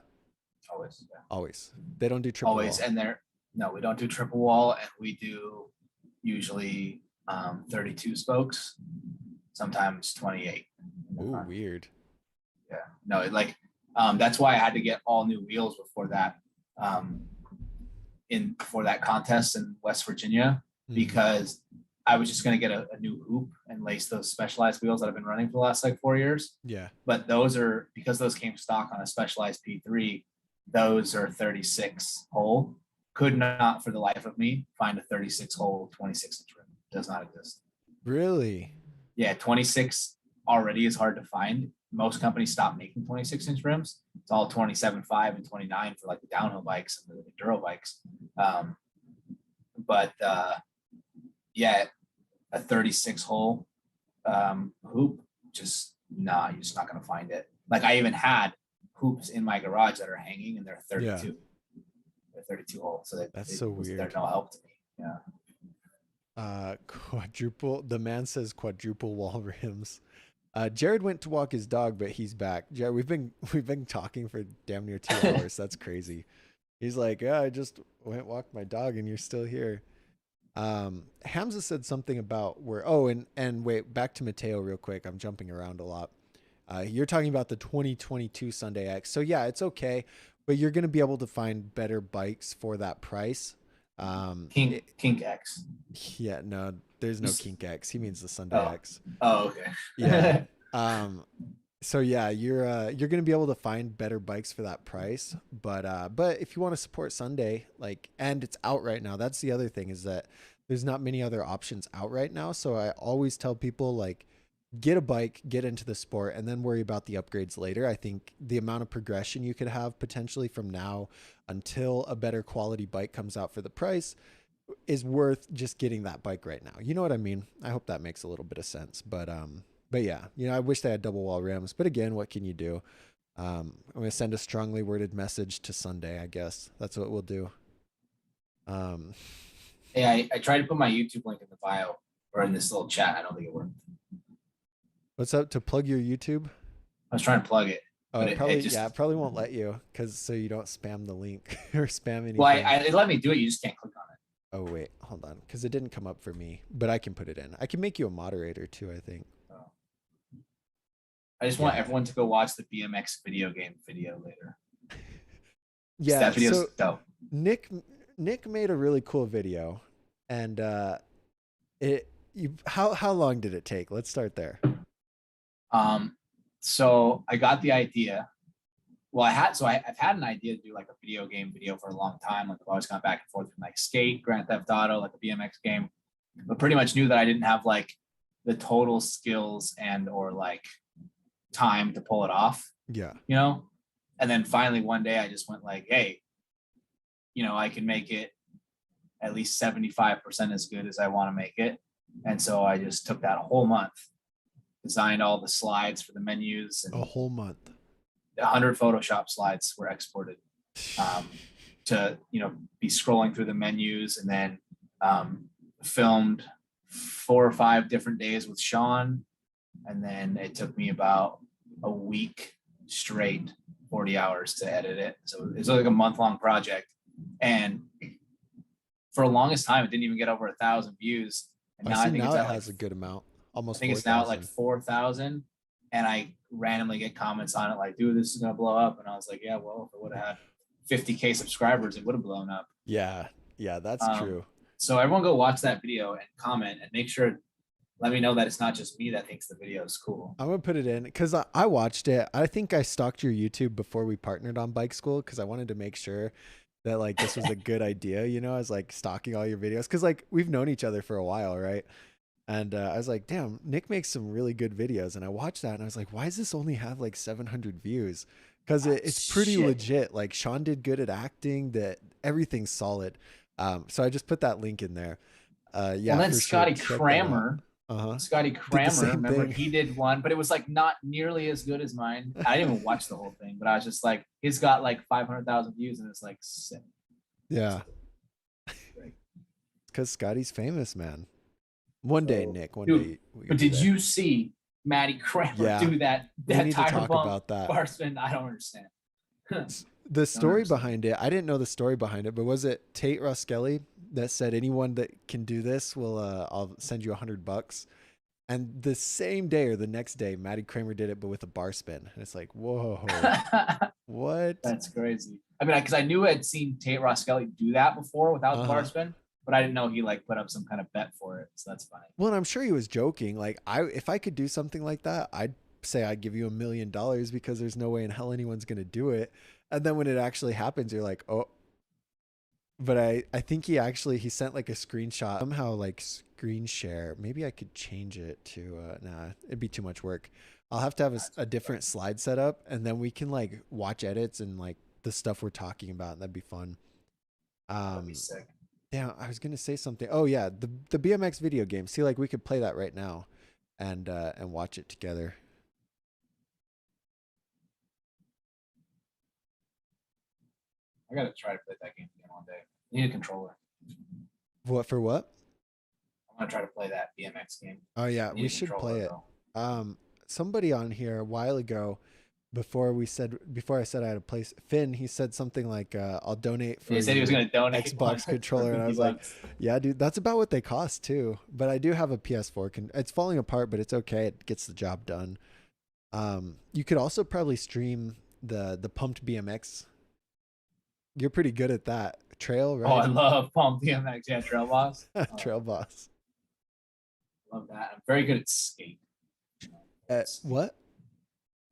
Always. Yeah. Always. They don't do triple Always. wall. And no, we don't do triple wall, and we do usually 32 spokes, sometimes 28. Ooh, weird. Yeah. No, that's why I had to get all new wheels before that before that contest in West Virginia, because I was just going to get a new hoop and lace those Specialized wheels that I've been running for the last like 4 years. Yeah. But because those came stock on a Specialized P3, those are 36 hole. Could not for the life of me find a 36 hole 26 inch rim. Does not exist. Really? Yeah, 26 already is hard to find. Most companies stop making 26 inch rims. It's all 27.5 and 29 for like the downhill bikes and the enduro bikes. Yeah, a 36 hole hoop, you're just not going to find it. Like I even had hoops in my garage that are hanging and they're 32. Yeah. They're 32 holes. So that's so weird. They're no help to me. Yeah. Quadruple. The man says quadruple wall rims. Jared went to walk his dog, but he's back. Jared, we've been talking for damn near 2 hours. That's crazy. He's like, yeah, I just went walk my dog, and you're still here. Hamza said something about where. Oh, and wait, back to Mateo real quick. I'm jumping around a lot. You're talking about the 2022 Sunday X. So yeah, it's okay, but you're going to be able to find better bikes for that price. Kink X. Yeah, no, there's no Kink X. He means the Sunday X. Oh, okay. Yeah. So yeah, you're going to be able to find better bikes for that price, but if you want to support Sunday, and it's out right now. That's the other thing, is that there's not many other options out right now. So I always tell people, get a bike, get into the sport, and then worry about the upgrades later. I think the amount of progression you could have potentially from now until a better quality bike comes out for the price is worth just getting that bike right now. You know what I mean? I hope that makes a little bit of sense. But yeah, I wish they had double wall rims. But again, what can you do? I'm going to send a strongly worded message to Sunday, I guess. That's what we'll do. Yeah, I tried to put my YouTube link in the bio or in this little chat. I don't think it worked. What's up to plug your YouTube? I was trying to plug it. Oh, it probably won't let you, so you don't spam the link or spam anything. Well, it let me do it. You just can't click on it. Oh, wait, hold on. Because it didn't come up for me, but I can put it in. I can make you a moderator too, I think. Oh. I just want everyone to go watch the BMX video game video later. Yeah, that video's dope. Nick made a really cool video, and how long did it take? Let's start there. So I got the idea. Well, I've had an idea to do like a video game video for a long time. Like I've always gone back and forth with like Skate, Grand Theft Auto, like a BMX game, but pretty much knew that I didn't have like the total skills or like time to pull it off. Yeah. And then finally one day I just went like, hey, I can make it at least 75% as good as I want to make it. And so I just took that whole month, designed all the slides for the menus. And a whole month. 100 Photoshop slides were exported to, be scrolling through the menus, and then filmed 4 or 5 different days with Sean. And then it took me about a week straight 40 hours to edit it. So it's like a month-long project. And for the longest time, it didn't even get over 1,000 views. And now I think now it's it at has like, a good amount. Almost I think 4, it's now at like 4,000. And I randomly get comments on it like, dude, this is going to blow up. And I was like, yeah, well, if it would have had 50K subscribers, it would have blown up. Yeah. Yeah, that's true. So everyone go watch that video and comment and make sure, let me know that it's not just me that thinks the video is cool. I'm going to put it in because I watched it. I think I stalked your YouTube before we partnered on Bike School because I wanted to make sure that like this was a good idea. You know, I was like stalking all your videos because like we've known each other for a while, right? And I was like, damn, Nick makes some really good videos. And I watched that and I was like, why does this only have like 700 views? Because it's pretty legit. Like Sean did good at acting, that everything's solid. So I just put that link in there. Yeah. Well, then Scotty Kramer. Scotty Kramer, remember he did one, but it was like not nearly as good as mine. I didn't even watch the whole thing, but I was just like, he's got like 500,000 views and it's like sick. Yeah. Because Scotty's famous, man. One day, Nick. One day. But did you see Maddie Kramer do that? We need to talk about that. Barspin, I don't understand. The story behind it, I didn't know the story behind it, but was it Tate Roskelly that said anyone that can do this will I'll send you $100? And the same day or the next day, Maddie Kramer did it, but with a bar spin. And it's like, whoa, what? That's crazy. I mean, because I knew I'd seen Tate Roskelly do that before without the bar spin, but I didn't know he like put up some kind of bet for it. So that's funny. Well, and I'm sure he was joking. Like if I could do something like that, I'd say I'd give you $1 million because there's no way in hell anyone's going to do it. And then when it actually happens, you're like, oh. But I think he sent like a screenshot, somehow like screen share. Maybe I could change it to, nah, it'd be too much work. I'll have to have a different slide set up and then we can like watch edits and like the stuff we're talking about. And that'd be fun. That'd be sick. Yeah, I was going to say something. Oh yeah. The BMX video game. See, like we could play that right now and watch it together. I gotta try to play that game again one day. I need a controller. What for what? I'm gonna try to play that BMX game. Oh yeah, we should play it. Somebody on here a while ago, before I said I had a place, Finn, he said something like, I'll donate for he said he was gonna donate Xbox controller. And I was like, yeah, dude, that's about what they cost too. But I do have a PS4. It's falling apart, but it's okay. It gets the job done. You could also probably stream the pumped BMX. You're pretty good at that. Trail, right? Oh, I love Palm BMX. Yeah, Trail Boss. Trail Boss. Love that. I'm very good at Skate. What?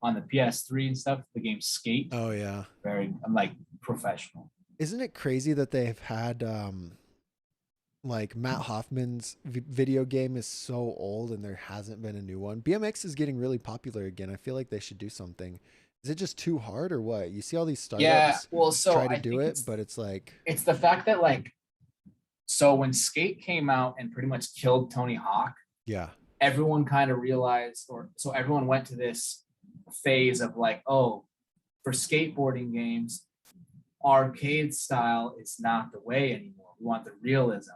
On the PS3 and stuff, the game Skate. Oh, yeah. I'm like professional. Isn't it crazy that they've had like Matt Hoffman's video game is so old and there hasn't been a new one? BMX is getting really popular again. I feel like they should do something. Is it just too hard or what? You see all these startups try to do it, but it's like... It's the fact that like, so when Skate came out and pretty much killed Tony Hawk, yeah, everyone kind of realized, so everyone went to this phase of like, oh, for skateboarding games, arcade style is not the way anymore. We want the realism.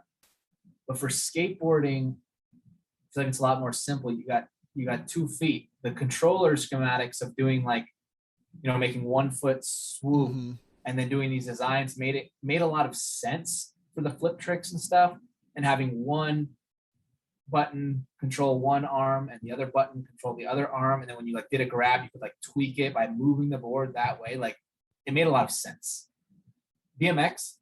But for skateboarding, I feel like it's a lot more simple. You got 2 feet. The controller schematics of doing like, making 1 foot swoop and then doing these designs made a lot of sense for the flip tricks and stuff, and having one button control one arm and the other button control the other arm. And then when you like did a grab, you could like tweak it by moving the board that way. Like it made a lot of sense. BMX,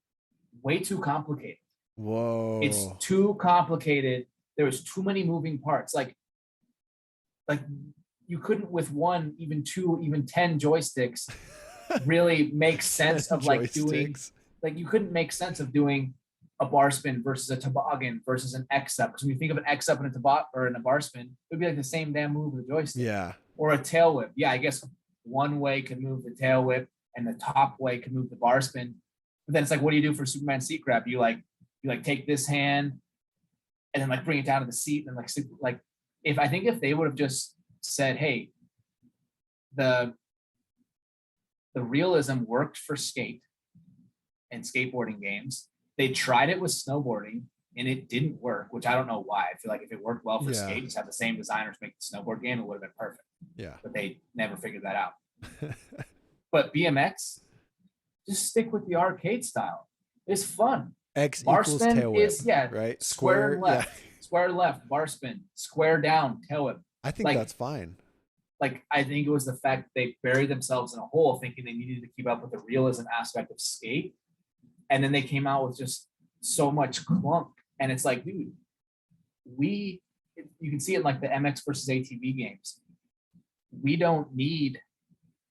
way too complicated. Whoa. It's too complicated. There was too many moving parts. Like you couldn't with 1, even 2, even 10 joysticks really make sense of like doing, like you couldn't make sense of doing a bar spin versus a toboggan versus an X up. Because when you think of an X up and a toboggan or in a bar spin, it would be like the same damn move with a joystick. Yeah. Or a tail whip. Yeah, I guess one way could move the tail whip and the top way could move the bar spin. But then it's like, what do you do for Superman seat grab? You take this hand and then like bring it down to the seat and like if they would have just said, hey, the realism worked for skate and skateboarding games. They tried it with snowboarding and it didn't work, which I don't know why. I feel like if it worked well for skate, just have the same designers make the snowboard game, it would have been perfect. Yeah. But they never figured that out. But BMX, just stick with the arcade style. It's fun. X equals Barspin tail whip, is right? square Square, yeah. left, square left, barspin, square down, tail whip. I think that's fine. Like I think it was the fact that they buried themselves in a hole thinking they needed to keep up with the realism aspect of skate. And then they came out with just so much clunk. And it's like, dude, you can see it in like the MX versus ATV games. We don't need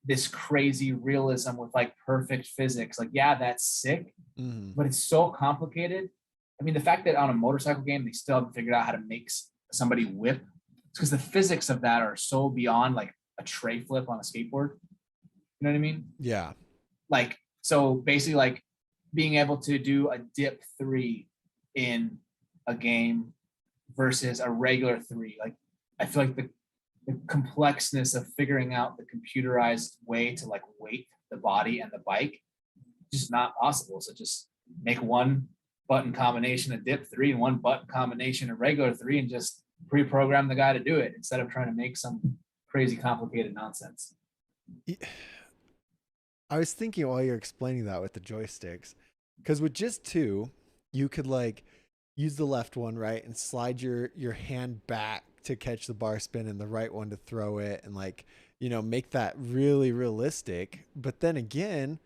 this crazy realism with like perfect physics. Like, yeah, that's sick, but it's so complicated. I mean, the fact that on a motorcycle game, they still haven't figured out how to make somebody whip, it's because the physics of that are so beyond like a tray flip on a skateboard. You know what I mean? Yeah. Like, so basically like being able to do a dip 3 in a game versus a regular 3. Like, I feel like the complexness of figuring out the computerized way to like weight the body and the bike just not possible. So just make one button combination of dip 3 and one button combination of regular 3 and just pre-program the guy to do it instead of trying to make some crazy complicated nonsense. I was thinking while you're explaining that with the joysticks, because with just 2, you could like use the left one, right, and slide your hand back to catch the bar spin and the right one to throw it, and like, you know, make that really realistic. But then again,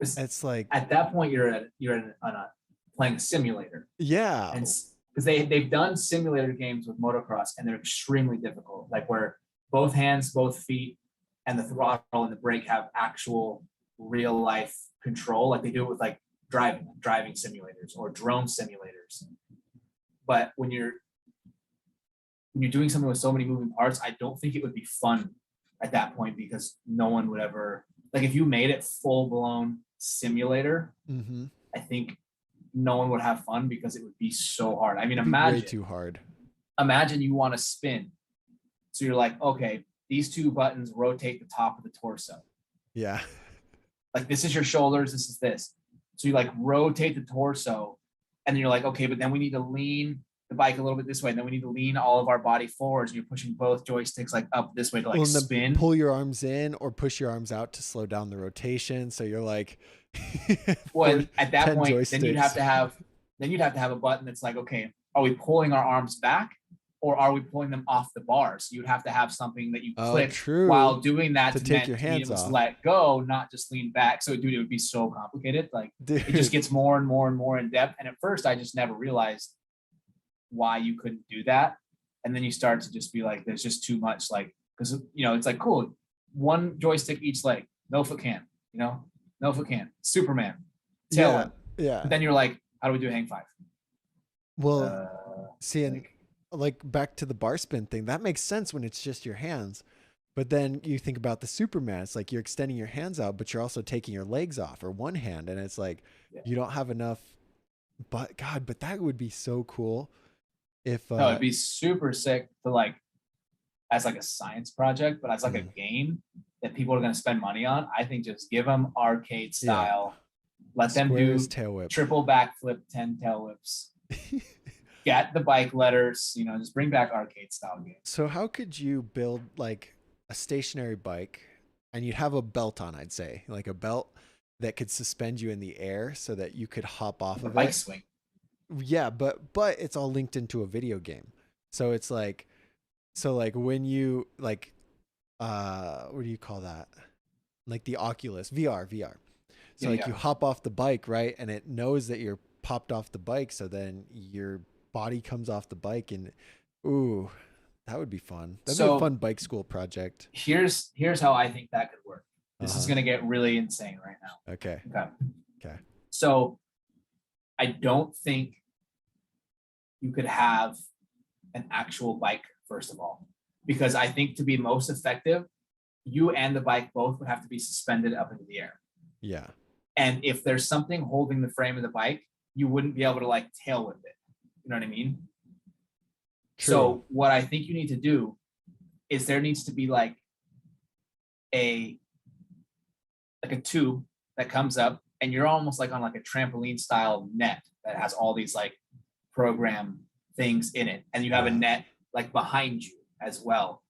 it's like at that point you're playing a simulator. Yeah. And because they've done simulator games with motocross and they're extremely difficult, like where both hands, both feet, and the throttle and the brake have actual real life control. Like they do it with like driving simulators or drone simulators. But when you're doing something with so many moving parts, I don't think it would be fun at that point, because no one would ever, like if you made it full blown simulator, I think no one would have fun because it would be so hard. I mean, imagine way too hard. Imagine you want to spin. So you're like, okay, these 2 buttons rotate the top of the torso. Yeah. Like this is your shoulders, this is this. So you like rotate the torso, and then you're like, okay, but then we need to lean the bike a little bit this way, and then we need to lean all of our body forwards, and you're pushing both joysticks like up this way to like spin. Pull your arms in or push your arms out to slow down the rotation. So you're like, well, at that point, joysticks. then you'd have to have a button that's like, okay, are we pulling our arms back or are we pulling them off the bar? So you'd have to have something that you click while doing that to take your hands off. Let go, not just lean back. So dude, it would be so complicated. Like it just gets more and more and more in depth. And at first I just never realized why you couldn't do that. And then you start to just be like, there's just too much, like, because you know, it's like, cool, one joystick each leg, no foot can, you know, no foot can, Superman, tailwind. Yeah. But then you're like, how do we do hang 5? Well, see, like back to the bar spin thing, that makes sense when it's just your hands. But then you think about the Superman, it's like you're extending your hands out, but you're also taking your legs off or one hand. And it's like, you don't have enough. But God, but that would be so cool. If no, it'd be super sick to like, as like a science project, but as like a game that people are going to spend money on. I think just give them arcade style. Let them do triple backflip, 10 tail whips. Get the bike letters, you know, just bring back arcade style games. So how could you build like a stationary bike, and you'd have a belt on, I'd say, like a belt that could suspend you in the air so that you could hop off of it. Bike swing. Yeah, but it's all linked into a video game. So it's like, when you like, what do you call that? Like the Oculus VR. So you hop off the bike, right? And it knows that you're popped off the bike. So then your body comes off the bike, and ooh, that would be fun. That'd be a fun bike school project. Here's how I think that could work. This is going to get really insane right now. Okay. So I don't think you could have an actual bike, first of all, because I think to be most effective, you and the bike both would have to be suspended up into the air. Yeah. And if there's something holding the frame of the bike, you wouldn't be able to like tail whip it. You know what I mean? True. So what I think you need to do is there needs to be like a tube that comes up, and you're almost like on like a trampoline style net that has all these like program things in it. And you have a net like behind you as well.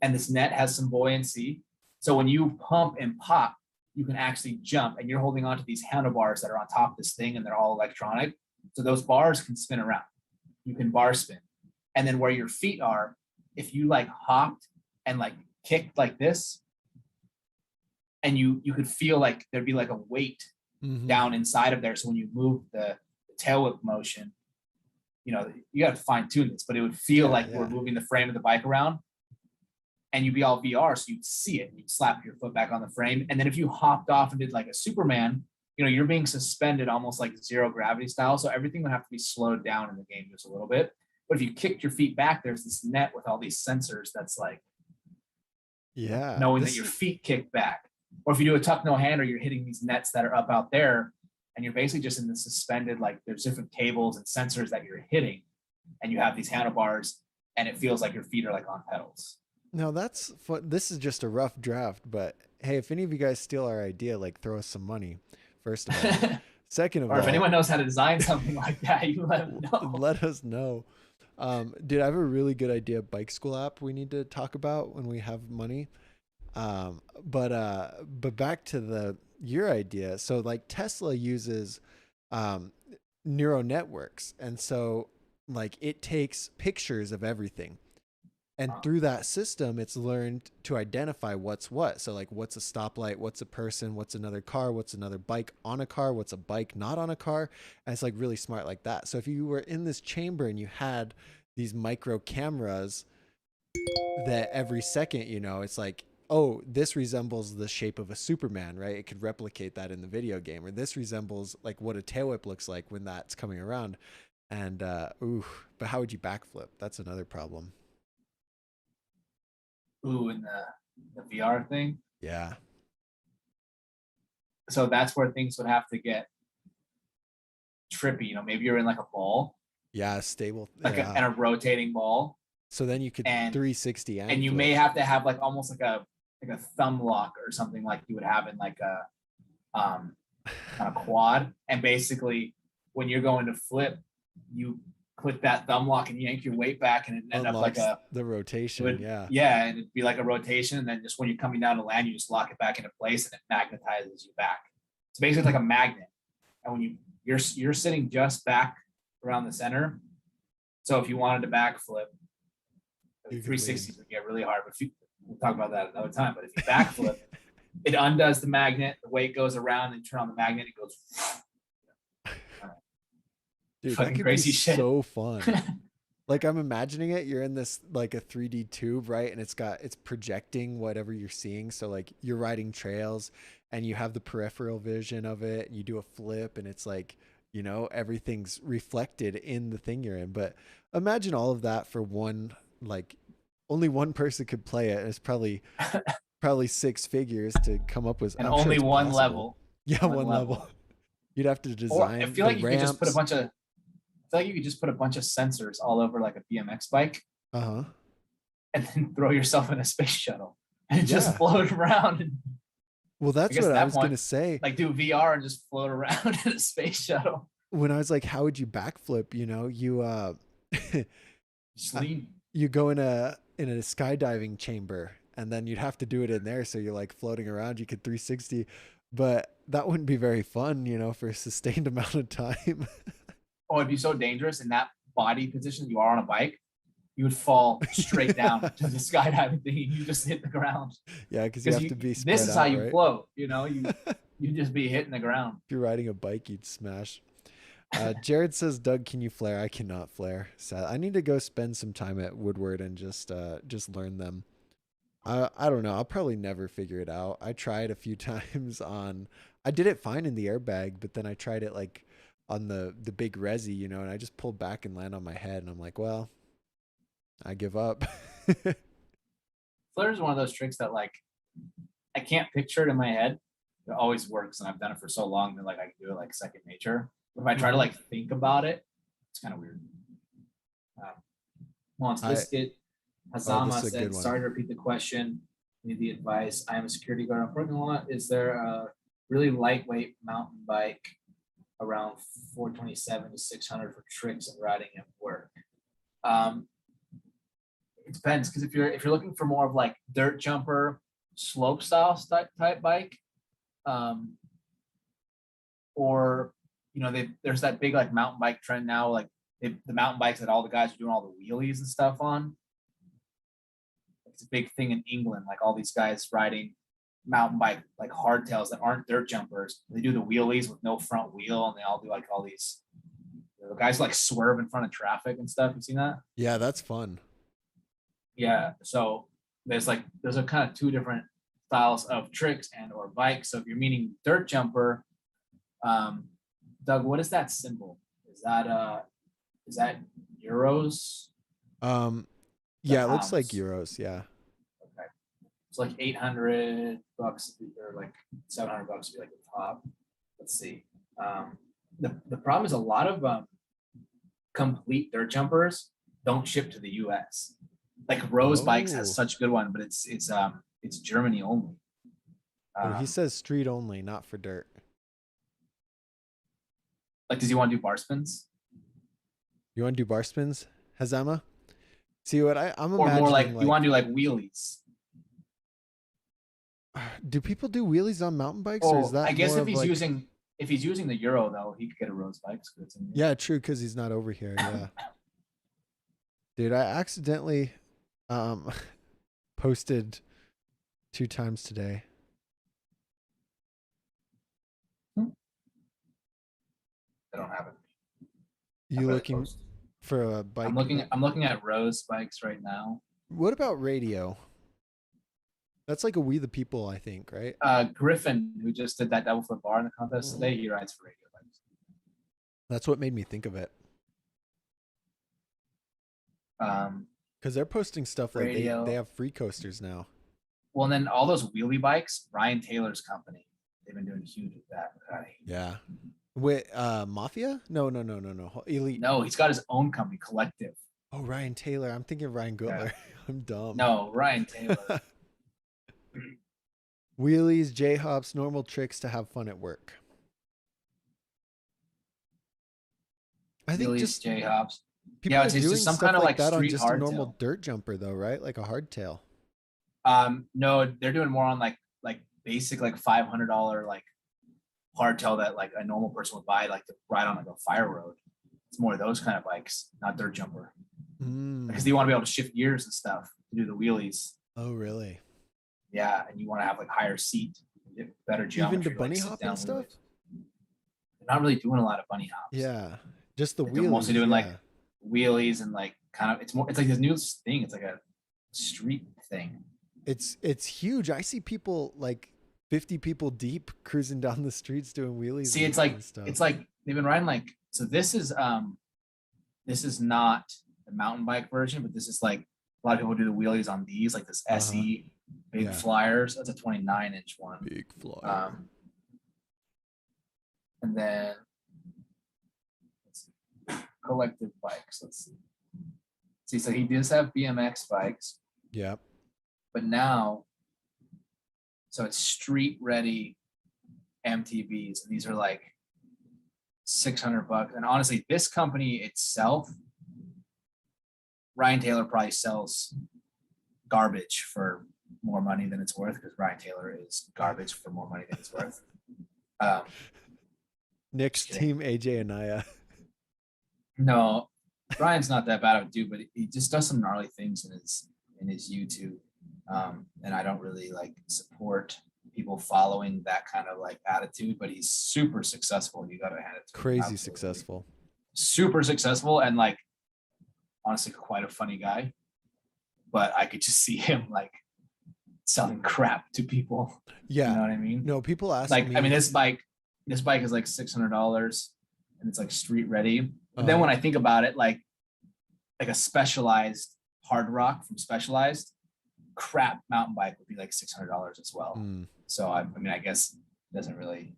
And this net has some buoyancy, So when you pump and pop, you can actually jump, and you're holding onto these handlebars that are on top of this thing, and they're all electronic. So those bars can spin around. You can bar spin. And then where your feet are, if you like hopped and like kicked like this, and you could feel like there'd be like a weight down inside of there. So when you move the tail whip motion, you know, you got to fine tune this, but it would feel like we're moving the frame of the bike around, and you'd be all VR, so you'd see it and you'd slap your foot back on the frame. And then if you hopped off and did like a Superman, you know, you're being suspended almost like zero gravity style. So everything would have to be slowed down in the game just a little bit. But if you kicked your feet back, there's this net with all these sensors that's like, knowing that your feet kick back. Or if you do a tuck no hander, you're hitting these nets that are up out there, and you're basically just in the suspended, like there's different cables and sensors that you're hitting, and you have these handlebars, and it feels like your feet are like on pedals. No, that's fun. This is just a rough draft, but hey, if any of you guys steal our idea, like throw us some money, first of all. Second of all, or if anyone knows how to design something like that, you let them know. Let us know. Dude, I have a really good idea bike school app we need to talk about when we have money. But back to your idea. So like Tesla uses neural networks, and so like it takes pictures of everything, and through that system it's learned to identify what's what. So like what's a stoplight, what's a person, what's another car, what's another bike on a car, what's a bike not on a car, and it's like really smart like that. So if you were in this chamber and you had these micro cameras that every second, you know, it's like, oh, this resembles the shape of a Superman, right? It could replicate that in the video game. Or this resembles like what a tail whip looks like when that's coming around. And but how would you backflip? That's another problem. Ooh, in the VR thing? Yeah. So that's where things would have to get trippy. You know, maybe you're in like a ball. Yeah, stable. Like and a rotating ball. So then you could 360 and you may have to have like almost like a thumb lock or something like you would have in like a kind of quad. And basically when you're going to flip, you put that thumb lock and yank your weight back, and it end up like the rotation. And it'd be like a rotation. And then just when you're coming down to land, you just lock it back into place and it magnetizes you back. It's basically like a magnet. And when you're sitting just back around the center. So if you wanted to backflip, 360s would get really hard, but we'll talk about that another time. But if you backflip, it undoes the magnet, the weight goes around, and you turn on the magnet, it goes. Dude, that could crazy be shit. So fun. Like I'm imagining it. You're in this like a 3D tube, right? And it's projecting whatever you're seeing. So like you're riding trails, and you have the peripheral vision of it, and you do a flip, and it's like, you know, everything's reflected in the thing you're in. But imagine all of that for one. Like only one person could play it. It's probably 6 figures to come up with. And only one level. Yeah, one level. You'd have to design. Or I feel like you could just put a bunch of. I feel like you could just put a bunch of sensors all over like a BMX bike. And then throw yourself in a space shuttle and just float around. Well, that's what I was gonna say. Like do VR and just float around in a space shuttle. When I was like, how would you backflip? You know, you go in a skydiving chamber, and then you'd have to do it in there. So you're like floating around. You could 360, but that wouldn't be very fun, you know, for a sustained amount of time. Oh, it'd be so dangerous in that body position. You are on a bike, you would fall straight down to the skydiving thing. You just hit the ground. Yeah, because you have to be. This is how you float. You know, you just be hitting the ground. If you're riding a bike, you'd smash. Jared says, Doug, can you flare? I cannot flare. So I need to go spend some time at Woodward and just learn them. I don't know. I'll probably never figure it out. I tried a few times I did it fine in the airbag, but then I tried it like on the big resi, you know, and I just pulled back and land on my head, and I'm like, well, I give up. Flare is one of those tricks that like I can't picture it in my head. It always works, and I've done it for so long that like I can do it like second nature. But if I try to like think about it, it's kind of weird. Wants listed. Hazama said, sorry to repeat the question. Need the advice. I am a security guard on parking lot. Is there a really lightweight mountain bike around 427 to 600 for tricks and riding at work? It depends, because if you're looking for more of like dirt jumper slope style type bike, or there's that big like mountain bike trend now, like the mountain bikes that all the guys are doing all the wheelies and stuff on. It's a big thing in England, like all these guys riding mountain bike like hardtails that aren't dirt jumpers. They do the wheelies with no front wheel, and they all do like all these guys like swerve in front of traffic and stuff. You seen that? Yeah, that's fun. Yeah. So there's a kind of two different styles of tricks and or bikes. So if you're meaning dirt jumper, Doug, what is that symbol? Is that euros? Yeah, it looks like euros. Yeah. Okay. It's like $800 or like $700 to be like the top. Let's see. The problem is a lot of complete dirt jumpers don't ship to the US. Like Rose Bikes has such a good one, but it's Germany only. He says street only, not for dirt. Like, does he want to do bar spins? You want to do bar spins, Hazama? See what I'm or imagining. Or more like you want to do like wheelies. Do people do wheelies on mountain bikes, or is that? I guess if he's using the Euro though, he could get a Rose Bike. Yeah, true, because he's not over here. Yeah. Dude, I accidentally posted 2 times today. I don't have it. You looking for a bike? I'm looking at Rose Bikes right now. What about radio? That's like a We the People, I think, right? Griffin, who just did that double flip bar in the contest today, he rides for radio bikes. That's what made me think of it. Because they're posting stuff like they have free coasters now. Well, and then all those wheelie bikes, Ryan Taylor's company, they've been doing huge with that. Yeah. With Mafia? No. Elite. No, he's got his own company, Collective. Oh, Ryan Taylor. I'm thinking of Ryan Gutler. Yeah. I'm dumb. No, Ryan Taylor. Wheelies, J-hops, normal tricks to have fun at work. I think just J-hops. People are doing some kind of like that on just a normal dirt jumper though, right? Like a hardtail. No, they're doing more on like basic like $500 like hardtail that like a normal person would buy like to ride on like a fire road. It's more of those kind of bikes, not dirt jumper. Because you want to be able to shift gears and stuff to do the wheelies. Oh, really? Yeah, and you want to have like higher seat, better geometry. Even the bunny hop and stuff? They're not really doing a lot of bunny hops. Yeah, just the wheelies. They're mostly doing like wheelies and like kind of it's like this new thing. It's like a street thing. It's huge. I see people like 50 people deep cruising down the streets doing wheelies. See, it's like they've been riding like so. This is not the mountain bike version, but this is like a lot of people do the wheelies on these, like this SE big flyers. That's a 29-inch one. Big flyer. And then Collective bikes. Let's see. See, so he does have BMX bikes. Yeah. But now, so it's street ready MTBs, and these are like $600. And honestly, this company itself, Ryan Taylor probably sells garbage for more money than it's worth, because Ryan Taylor is garbage for more money than it's worth. Nick's team AJ Anaya. No, Ryan's not that bad of a dude, but he just does some gnarly things in his YouTube. And I don't really like support people following that kind of like attitude, but he's super successful. You gotta hand it to him. Crazy successful. Super successful, and like honestly quite a funny guy. But I could just see him like selling crap to people. Yeah. You know what I mean? No, people ask like, me. I mean, this bike is like $600 and it's like street ready. But then when I think about it, like a Specialized hard rock from Specialized, crap mountain bike would be like $600 as well. So I mean, I guess it doesn't really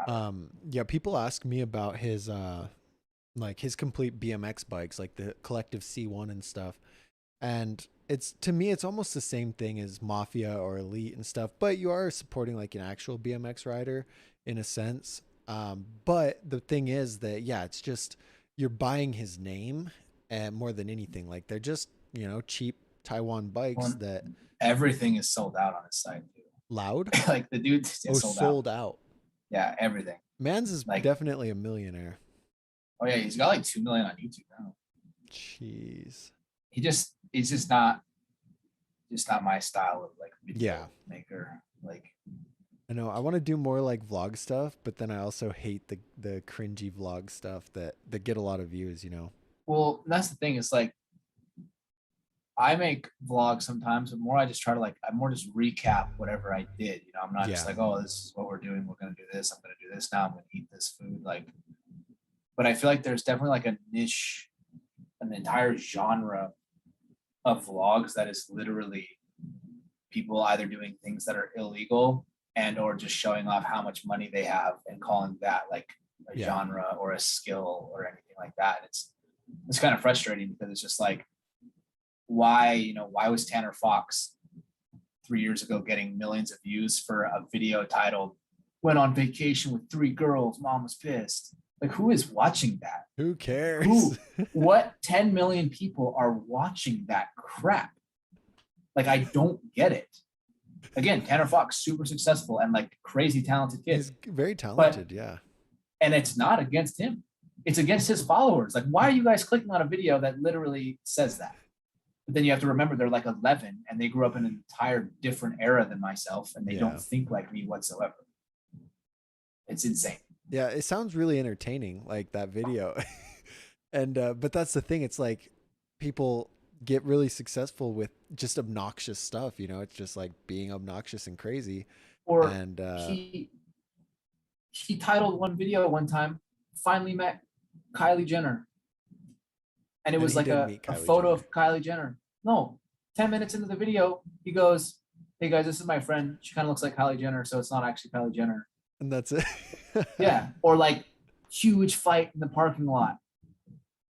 yeah, people ask me about his like his complete BMX bikes, like the Collective C1 and stuff, and it's, to me, it's almost the same thing as Mafia or Elite and stuff, but you are supporting like an actual BMX rider in a sense. But the thing is that, yeah, it's just you're buying his name, and more than anything, like they're just, cheap Taiwan bikes that everything is sold out on his site too. Loud? Like the dude sold out. Yeah, everything. Man's is like, definitely a millionaire. Oh yeah, he's got like 2 million on YouTube now. Jeez. He's just not my style of like video maker. Like, I know I want to do more like vlog stuff, but then I also hate the cringy vlog stuff that get a lot of views, you know. Well, that's the thing. It's like I make vlogs sometimes, but more I just try to I more just recap whatever I did. You know, I'm not just like, oh, this is what we're doing. We're gonna do this. I'm gonna do this now. I'm gonna eat this food. Like, but I feel like there's definitely like a niche, an entire genre of vlogs that is literally people either doing things that are illegal and or just showing off how much money they have and calling that like a genre or a skill or anything like that. It's kind of frustrating because it's just like, why was Tanner Fox 3 years ago getting millions of views for a video titled "Went on Vacation with 3 girls, Mom was pissed"? Like, who is watching that? Who cares? What 10 million people are watching that crap? Like, I don't get it. Again, Tanner Fox, super successful and like crazy talented kid. He's very talented, yeah. And it's not against him. It's against his followers. Like, why are you guys clicking on a video that literally says that? But then you have to remember they're like 11 and they grew up in an entire different era than myself and they don't think like me whatsoever. It's insane. Yeah, it sounds really entertaining, like that video. And but that's the thing, it's like people get really successful with just obnoxious stuff, you know. It's just like being obnoxious and crazy. And he titled one video one time, "Finally Met Kylie Jenner," and it was like a photo of Kylie Jenner. No, 10 minutes into the video, he goes, "Hey guys, this is my friend. She kind of looks like Kylie Jenner, so it's not actually Kylie Jenner." And that's it. Yeah. Or like huge fight in the parking lot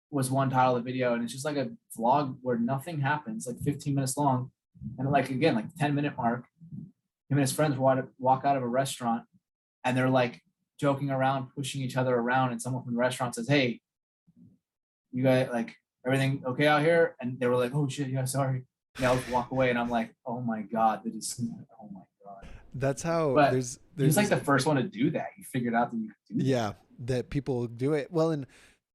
was one title of the video. And it's just like a vlog where nothing happens, like 15 minutes long. And like, again, like 10-minute mark, him and his friends walk out of a restaurant and they're like joking around, pushing each other around. And someone from the restaurant says, "Hey, you guys, like, everything okay out here?" And they were like, "Oh shit, yeah, sorry." And I'll walk away and I'm like, oh my God, oh my God. That's how there's he's like the first one to do that. He figured out that you could do that. That people do it. Well, and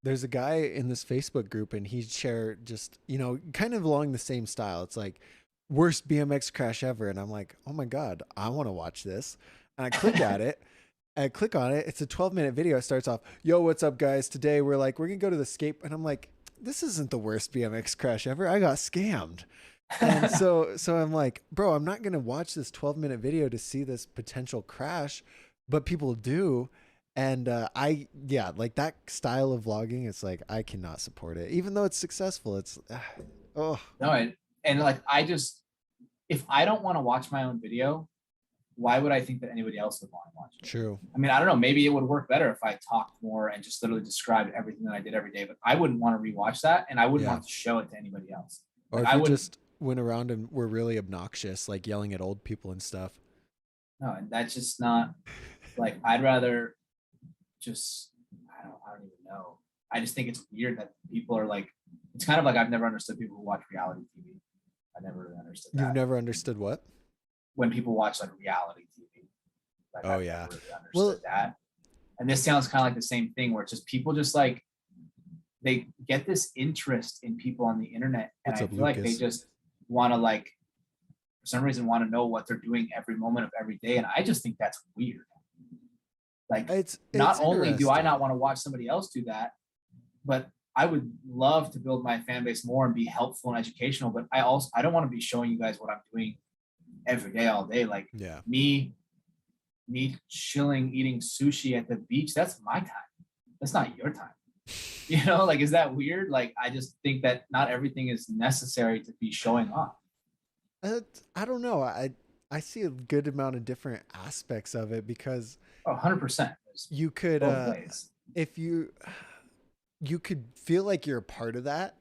there's a guy in this Facebook group and he'd share just, you know, kind of along the same style. It's like worst BMX crash ever. And I'm like, oh my God, I want to watch this. And I click at it. I click on it. It's a 12-minute video. It starts off, "Yo, what's up guys? Today we're going to go to the skate." And I'm like, this isn't the worst BMX crash ever. I got scammed. And so I'm like, bro, I'm not going to watch this 12-minute video to see this potential crash, but people do. And like that style of vlogging, it's like, I cannot support it, even though it's successful. It's, No, and like, if I don't want to watch my own video, why would I think that anybody else would want to watch it? True. I mean, I don't know, maybe it would work better if I talked more and just literally described everything that I did every day, but I wouldn't want to rewatch that. And I wouldn't want to show it to anybody else. Or if you just went around and were really obnoxious, like yelling at old people and stuff. No, and that's just not like, I'd rather just, I don't even know. I just think it's weird that people are like, it's kind of like, I've never understood people who watch reality TV. I never really understood that. You've never understood what? When people watch like reality TV. Like, oh, I've yeah. never really understood that. And this sounds kind of like the same thing where it's just people just like, they get this interest in people on the internet. And I feel like they just want to like, for some reason, want to know what they're doing every moment of every day. And I just think that's weird. Like, it's not only do I not want to watch somebody else do that, but I would love to build my fan base more and be helpful and educational. But I don't want to be showing you guys what I'm doing every day, all day. Like me chilling, eating sushi at the beach. That's my time. That's not your time. You know, like, is that weird? Like, I just think that not everything is necessary to be showing off. I don't know. I see a good amount of different aspects of it because 100%. You could, if you could feel like you're a part of that.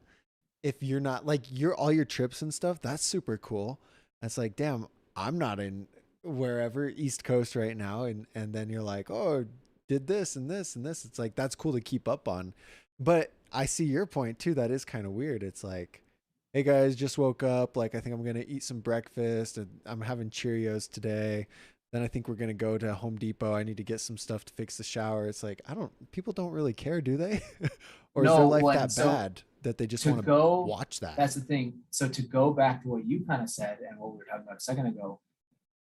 If you're not, like, all your trips and stuff, that's super cool. It's like, damn, I'm not in wherever East Coast right now. And then you're like, oh, did this and this and this. It's like, that's cool to keep up on. But I see your point too. That is kind of weird. It's like, hey guys, just woke up. Like, I think I'm gonna eat some breakfast, and I'm having Cheerios today. Then I think we're gonna go to Home Depot. I need to get some stuff to fix the shower. It's like, I don't. People don't really care, do they? Or is their No, life well, and that so bad that they just to want to go, watch that? that's the thing. So to go back to what you kind of said and what we were talking about a second ago,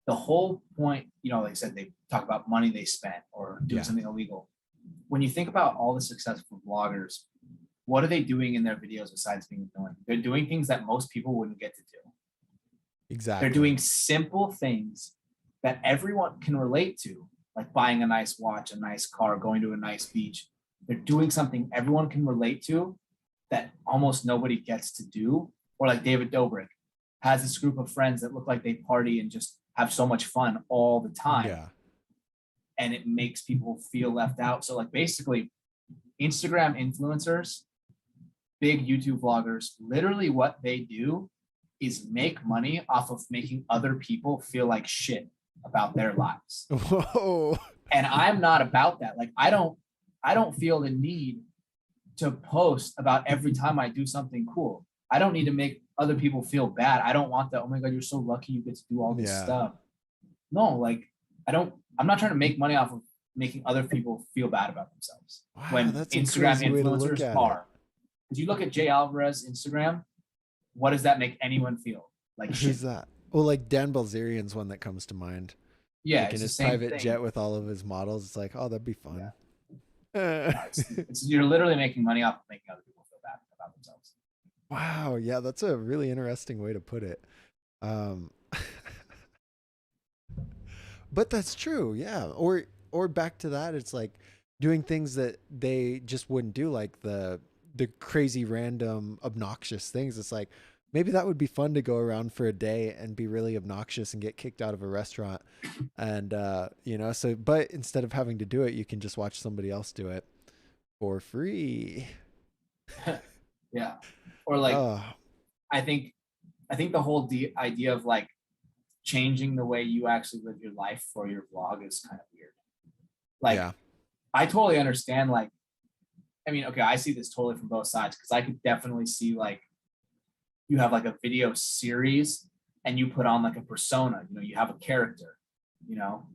the whole point, like I said, they talk about money they spent or doing Yeah, something illegal. When you think about all the successful vloggers, what are they doing in their videos besides being annoying? They're doing things that most people wouldn't get to do. They're exactly. doing simple things that everyone can relate to, like buying a nice watch, a nice car, going to a nice beach. They're doing something everyone can relate to that almost nobody gets to do. Or like David Dobrik has this group of friends that look like they party and just have so much fun all the time. Yeah. And it makes people feel left out. So like basically Instagram influencers, big YouTube vloggers, literally what they do is make money off of making other people feel like shit about their lives. Whoa. And I'm not about that. Like I don't feel the need to post about every time I do something cool. I don't need to make other people feel bad. I don't want that. Oh my God, you're so lucky you get to do all this Yeah. stuff. No, like I'm not trying to make money off of making other people feel bad about themselves. Wow, When that's a Instagram crazy way to look influencers at it. are. Because you look at Jay Alvarez Instagram, what does that make anyone feel? Like Who's shit. that? Well, like Dan Bilzerian's one that comes to mind. Yeah, Like in it's the his same private thing. jet with all of his models. It's like, oh, that'd be Yeah. fun. No, it's you're literally making money off of making other people feel bad about themselves. Wow. Yeah, that's a really interesting way to put it. Um, but that's true. Yeah. Or back to that, it's like doing things that they just wouldn't do, like the crazy, random, obnoxious things. It's like maybe that would be fun to go around for a day and be really obnoxious and get kicked out of a restaurant. And so but instead of having to do it, you can just watch somebody else do it for free. Yeah. Or like Oh, I think I think the whole idea of like changing the way you actually live your life for your vlog is kind of weird. Like yeah. I totally understand like I mean, okay, I see this totally from both sides because I could definitely see like you have like a video series and you put on like a persona, you have a character, you know,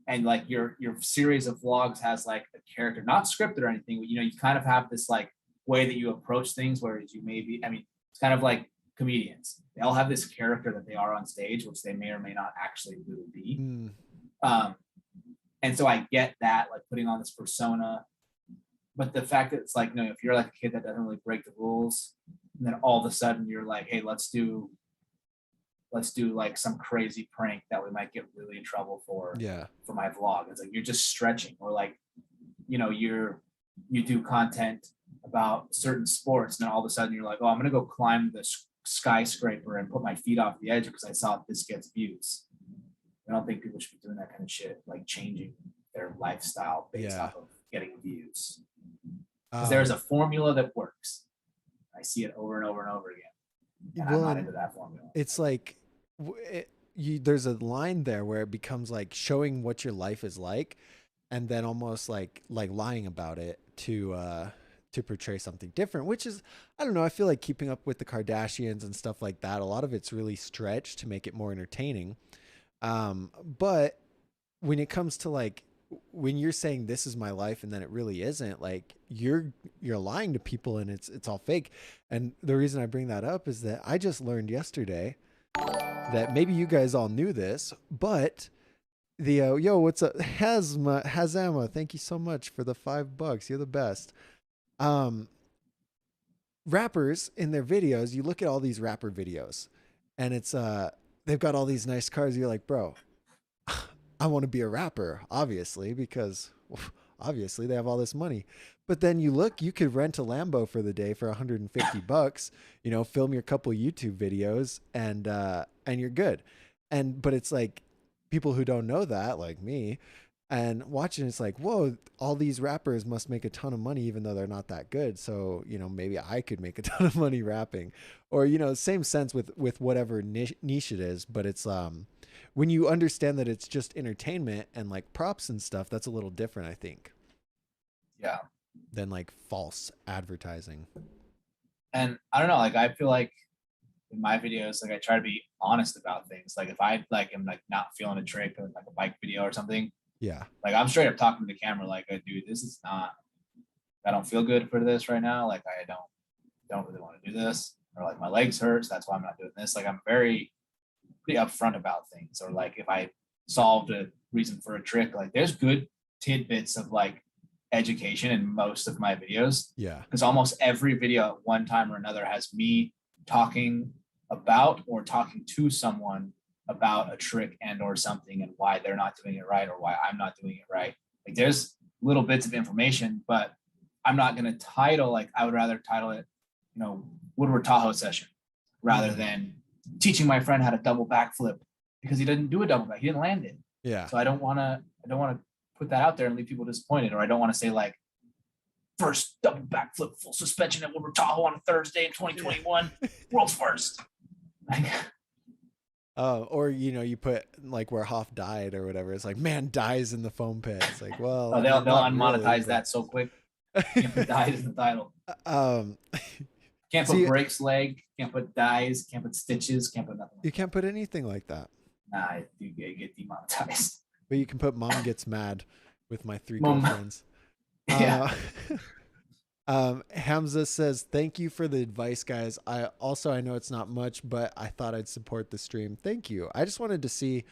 and like your series of vlogs has like a character, not scripted or anything, but you kind of have this like way that you approach things, whereas you maybe, I mean, it's kind of like comedians. They all have this character that they are on stage, which they may or may not actually really be. Mm, Um, and so I get that, like putting on this persona, but the fact that it's like, if you're like a kid that doesn't really break the rules, and then all of a sudden you're like, hey, let's do like some crazy prank that we might get really in trouble yeah. for my vlog. It's like you're just stretching, or like, you do content about certain sports, and then all of a sudden you're like, oh, I'm gonna go climb this skyscraper and put my feet off the edge because I saw this gets views. I don't think people should be doing that kind of shit, like changing their lifestyle based Yeah. off of getting views. Because there's a Um, formula that works. I see it over and over and over again, and I'm well, not and into that formula. it's like there's a line there where it becomes like showing what your life is like, and then almost like lying about it to portray something different, which is, I don't know, I feel like Keeping Up with the Kardashians and stuff like that, a lot of it's really stretched to make it more entertaining. But when it comes to like when you're saying this is my life and then it really isn't, like you're lying to people and it's all fake. And the reason I bring that up is that I just learned yesterday that maybe you guys all knew this, but the yo, what's up, Hazama, thank you so much for the $5. You're the best. um Rappers in their videos, you look at all these rapper videos, and it's they've got all these nice cars. You're like, bro, I want to be a rapper, obviously, because obviously they have all this money. But then you look, you could rent a Lambo for the day for $150, film your couple YouTube videos, and you're good. But it's like people who don't know that, like me, and watching, it's like, whoa, all these rappers must make a ton of money even though they're not that good. So, maybe I could make a ton of money rapping. Or, same sense with whatever niche it is, but it's when you understand that it's just entertainment and like props and stuff, that's a little different, I think, Yeah. than like false advertising. And I don't know, like I feel like in my videos, like I try to be honest about things. Like if I like am like not feeling a trick or like a bike video or something, yeah, like I'm straight up talking to the camera, like, dude, this is not. I don't feel good for this right now. Like I don't really want to do this, or like my legs hurts. That's why I'm not doing this. Like I'm very pretty upfront about things. Or like if I solved a reason for a trick, like there's good tidbits of like education in most of my videos. yeah, Because almost every video at one time or another has me talking about or talking to someone about a trick and or something and why they're not doing it right or why I'm not doing it right. Like there's little bits of information, but I'm not going to title, like I would rather title it, you know, Woodward Tahoe session rather than teaching my friend how to double backflip because he didn't do a double back. He didn't land it. yeah. So I don't want to put that out there and leave people disappointed. Or I don't want to say like first double backflip full suspension at Woodward Tahoe on a Thursday in 2021, world's first. Or you put like where Hoff died or whatever. It's like, man dies in the foam pit. It's like, well, they'll unmonetize that so quick. Can't put dies in the title. Can't put breaks leg. Can't put dies. Can't put stitches. Can't put nothing. You can't put anything like that. Nah, you get demonetized. But you can put mom gets mad with my 3 girlfriends. Yeah. Hamza says, thank you for the advice, guys. I know it's not much, but I thought I'd support the stream. Thank you. I just wanted to see,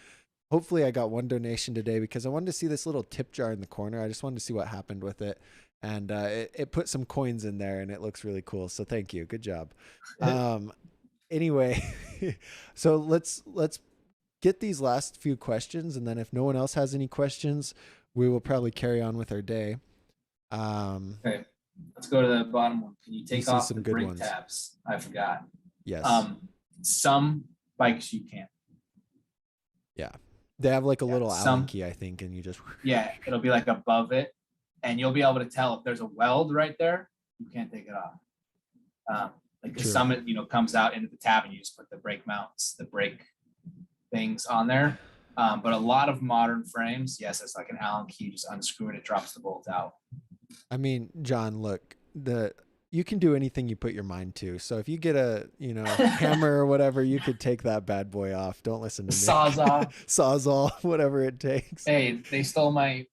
hopefully I got one donation today because I wanted to see this little tip jar in the corner. I just wanted to see what happened with it. And it put some coins in there and it looks really cool. So thank you. Good job. Anyway, so let's get these last few questions. And then if no one else has any questions, we will probably carry on with our day. Okay. Let's go to the bottom one. Can you take off some the good brake ones. tabs? I forgot. Yes. Some bikes you can't. Yeah. They have like a little Allen key, I think, and you just. Yeah, it'll be like above it, and you'll be able to tell if there's a weld right there. You can't take it off. Like the Summit, comes out into the tab, and you just put the brake mounts, the brake things on there. But a lot of modern frames, yes, it's like an Allen key. You just unscrew it, it drops the bolt out. I mean, John, look, you can do anything you put your mind to. So if you get a, hammer or whatever, you could take that bad boy off. Don't listen to me. Sawzall, whatever it takes. Hey, they stole my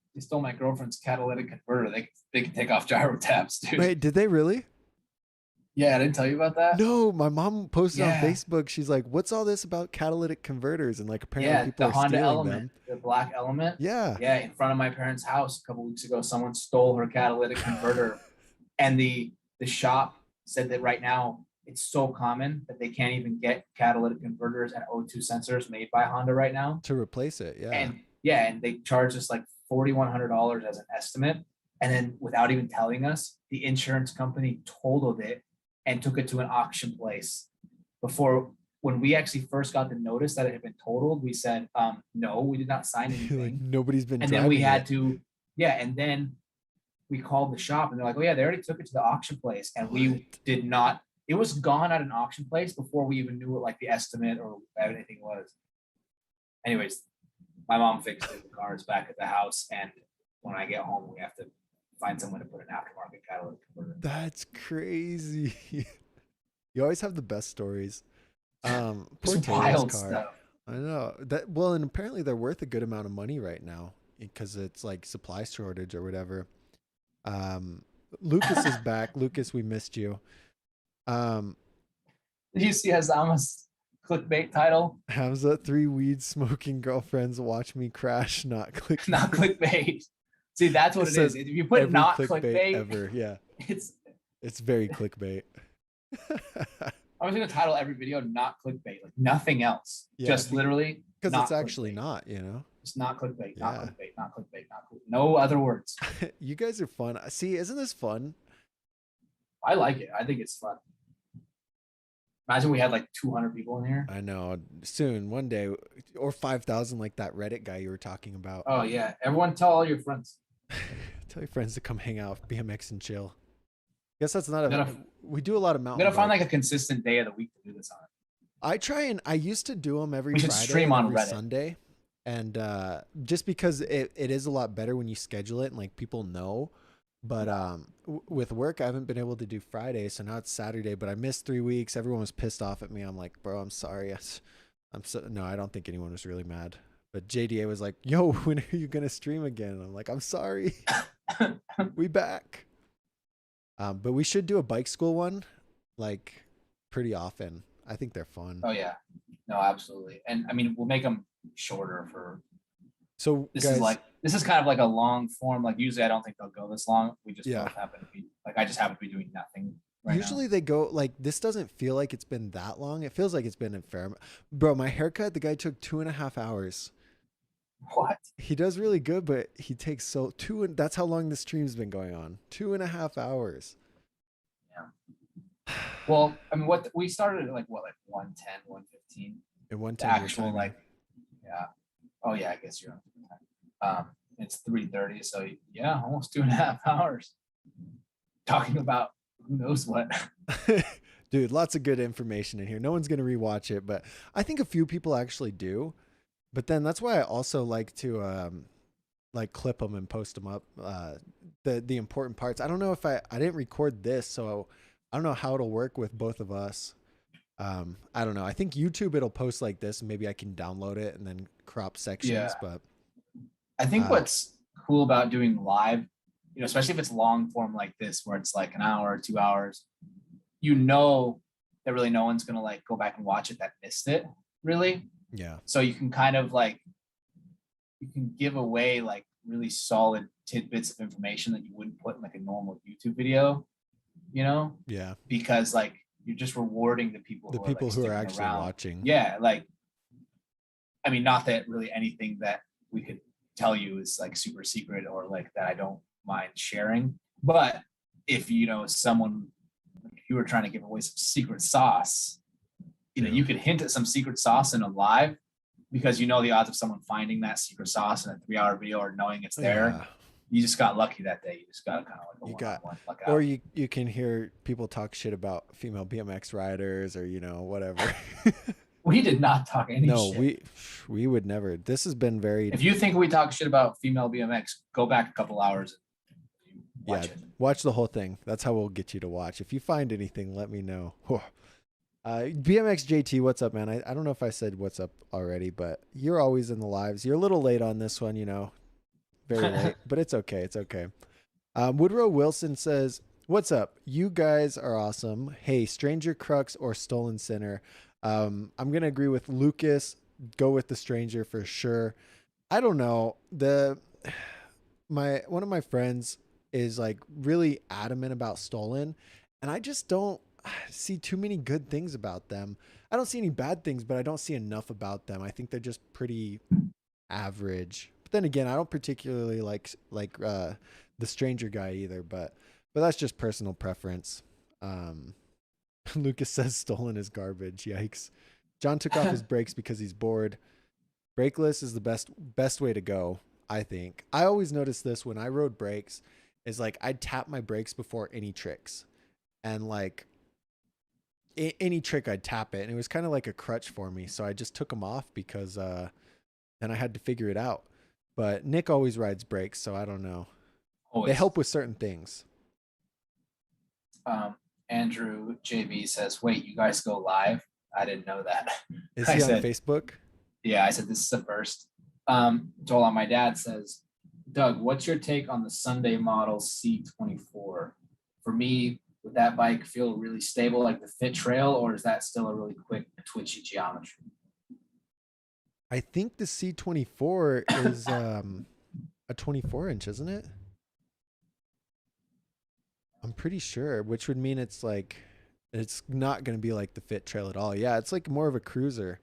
girlfriend's catalytic converter. They can take off gyro tabs, dude. Wait, did they really? Yeah, I didn't tell you about that. No, my mom posted on Facebook. She's like, "What's all this about catalytic converters?" And like, apparently people are Honda stealing Element, them. the black Element. Yeah, in front of my parents' house a couple weeks ago, someone stole her catalytic converter, and the shop said that right now it's so common that they can't even get catalytic converters and O2 sensors made by Honda right now to replace it. Yeah, and they charge us like $4,100 as an estimate, and then without even telling us, the insurance company totaled it and took it to an auction place. Before, when we actually first got the notice that it had been totaled, we said, no, we did not sign anything. Like, nobody's been. And then we had to, and then we called the shop and they're like, oh yeah, they already took it to the auction place. And we did not, it was gone at an auction place before we even knew what like the estimate or anything was. Anyways, my mom fixed it. The car is back at the house. And when I get home, we have to find someone to put an aftermarket catalytic converter. That's crazy. You always have the best stories. Poor wild car. Stuff. I know that. Well, and apparently they're worth a good amount of money right now because it's like supply shortage or whatever. Lucas is back. Lucas, we missed you. Did you see Hazama's clickbait title? Hamza, 3 weed smoking girlfriends watch me crash. Not clickbait. Not clickbait. See, that's what it is. If you put not clickbait ever, yeah, it's very clickbait. I was going to title every video "not clickbait," like nothing else, just literally because it's actually not, it's not clickbait, not clickbait, not clickbait, not clickbait. No other words. You guys are fun. See, isn't this fun? I like it. I think it's fun. Imagine we had like 200 people in here. I know. Soon, one day, or 5,000, like that Reddit guy you were talking about. Oh yeah, everyone tell all your friends. Tell your friends to come hang out with BMX and Chill. Guess that's not we do a lot of mountain. I'm gonna find like a consistent day of the week to do this on. I used to do them every Friday, stream on every Reddit. Sunday, and just because it is a lot better when you schedule it and like people know. But with work, I haven't been able to do Friday, so now it's Saturday. But I missed 3 weeks. Everyone was pissed off at me. I'm like, bro, I'm sorry. I'm so no. I don't think anyone was really mad. But JDA was like, yo, when are you gonna stream again? And I'm like, I'm sorry. We back. But we should do a bike school one, like pretty often. I think they're fun. Oh yeah, no, absolutely. And I mean, we'll make them shorter for. So This guys, is like this is kind of like a long form. Like usually, I don't think they'll go this long. We just yeah. both happen to be like I just happen to be doing nothing right now. Usually they go like this doesn't feel like it's been that long. It feels like it's been a fair amount. Bro, my haircut, the guy took 2.5 hours. What? He does really good, but he takes so two and that's how long the stream's been going on. 2.5 hours. Yeah. Well, I mean, what we started at like what, like 110, 115. And one The time actual like, yeah. Oh yeah, I guess you're on time. It's 3:30, so yeah, almost 2.5 hours talking about who knows what. Dude, lots of good information in here. No one's gonna rewatch it, but I think a few people actually do. But then that's why I also like to like clip them and post them up. The important parts. I don't know if I didn't record this, so I don't know how it'll work with both of us. I don't know. I think YouTube it'll post like this, and maybe I can download it and then crop sections. Yeah. But I think what's cool about doing live, you know, especially if it's long form like this, where it's like an hour, 2 hours, you know that really no one's gonna like go back and watch it that missed it, really. yeah. So you can kind of like you can give away like really solid tidbits of information that you wouldn't put in like a normal YouTube video, you know? Yeah. Because like you're just rewarding the people who are actually around. watching. Yeah, like I mean, not that really anything that we could tell you is like super secret or like that I don't mind sharing. But if you know someone, if you were trying to give away some secret sauce, you know, you could hint at some secret sauce in a live because you know the odds of someone finding that secret sauce in a 3-hour video or knowing it's there. Yeah. You just got lucky that day. You just got kind of like luck out. Or you can hear people talk shit about female BMX riders or, you know, whatever. We did not talk any shit. No, we would never. This has been very. If you think we talk shit about female BMX, go back a couple hours. And watch the whole thing. That's how we'll get you to watch. If you find anything, let me know. BMX JT, what's up, man? I don't know if I said what's up already, but you're always in the lives. You're a little late on this one, you know, very late, but it's okay. It's okay. Woodrow Wilson says, "What's up? You guys are awesome. Hey, Stranger Crux or Stolen Sinner? I'm gonna agree with Lucas. Go with the Stranger for sure. I don't know. One of my friends is like really adamant about Stolen, and I just don't see too many good things about them. I don't see any bad things, but I don't see enough about them. I think they're just pretty average. But then again, I don't particularly like the Stranger guy either, but that's just personal preference. Lucas says Stolen is garbage. Yikes. John took off his brakes because he's bored. Brakeless is the best way to go, I think. I always noticed this when I rode brakes is like I'd tap my brakes before any tricks. And like any trick I'd tap it, and it was kind of like a crutch for me. So I just took them off because then I had to figure it out. But Nick always rides brakes, so I don't know. Always. They help with certain things. Andrew JB says, "Wait, you guys go live? I didn't know that." Is he on Facebook? Yeah, I said this is a first. Dolan, my dad says, "Doug, what's your take on the Sunday model C24? For me, would that bike feel really stable like the Fit Trail, or is that still a really quick, twitchy geometry?" I think the C24 is a 24-inch, isn't it? I'm pretty sure, which would mean it's like it's not going to be like the Fit Trail at all. Yeah, it's like more of a cruiser.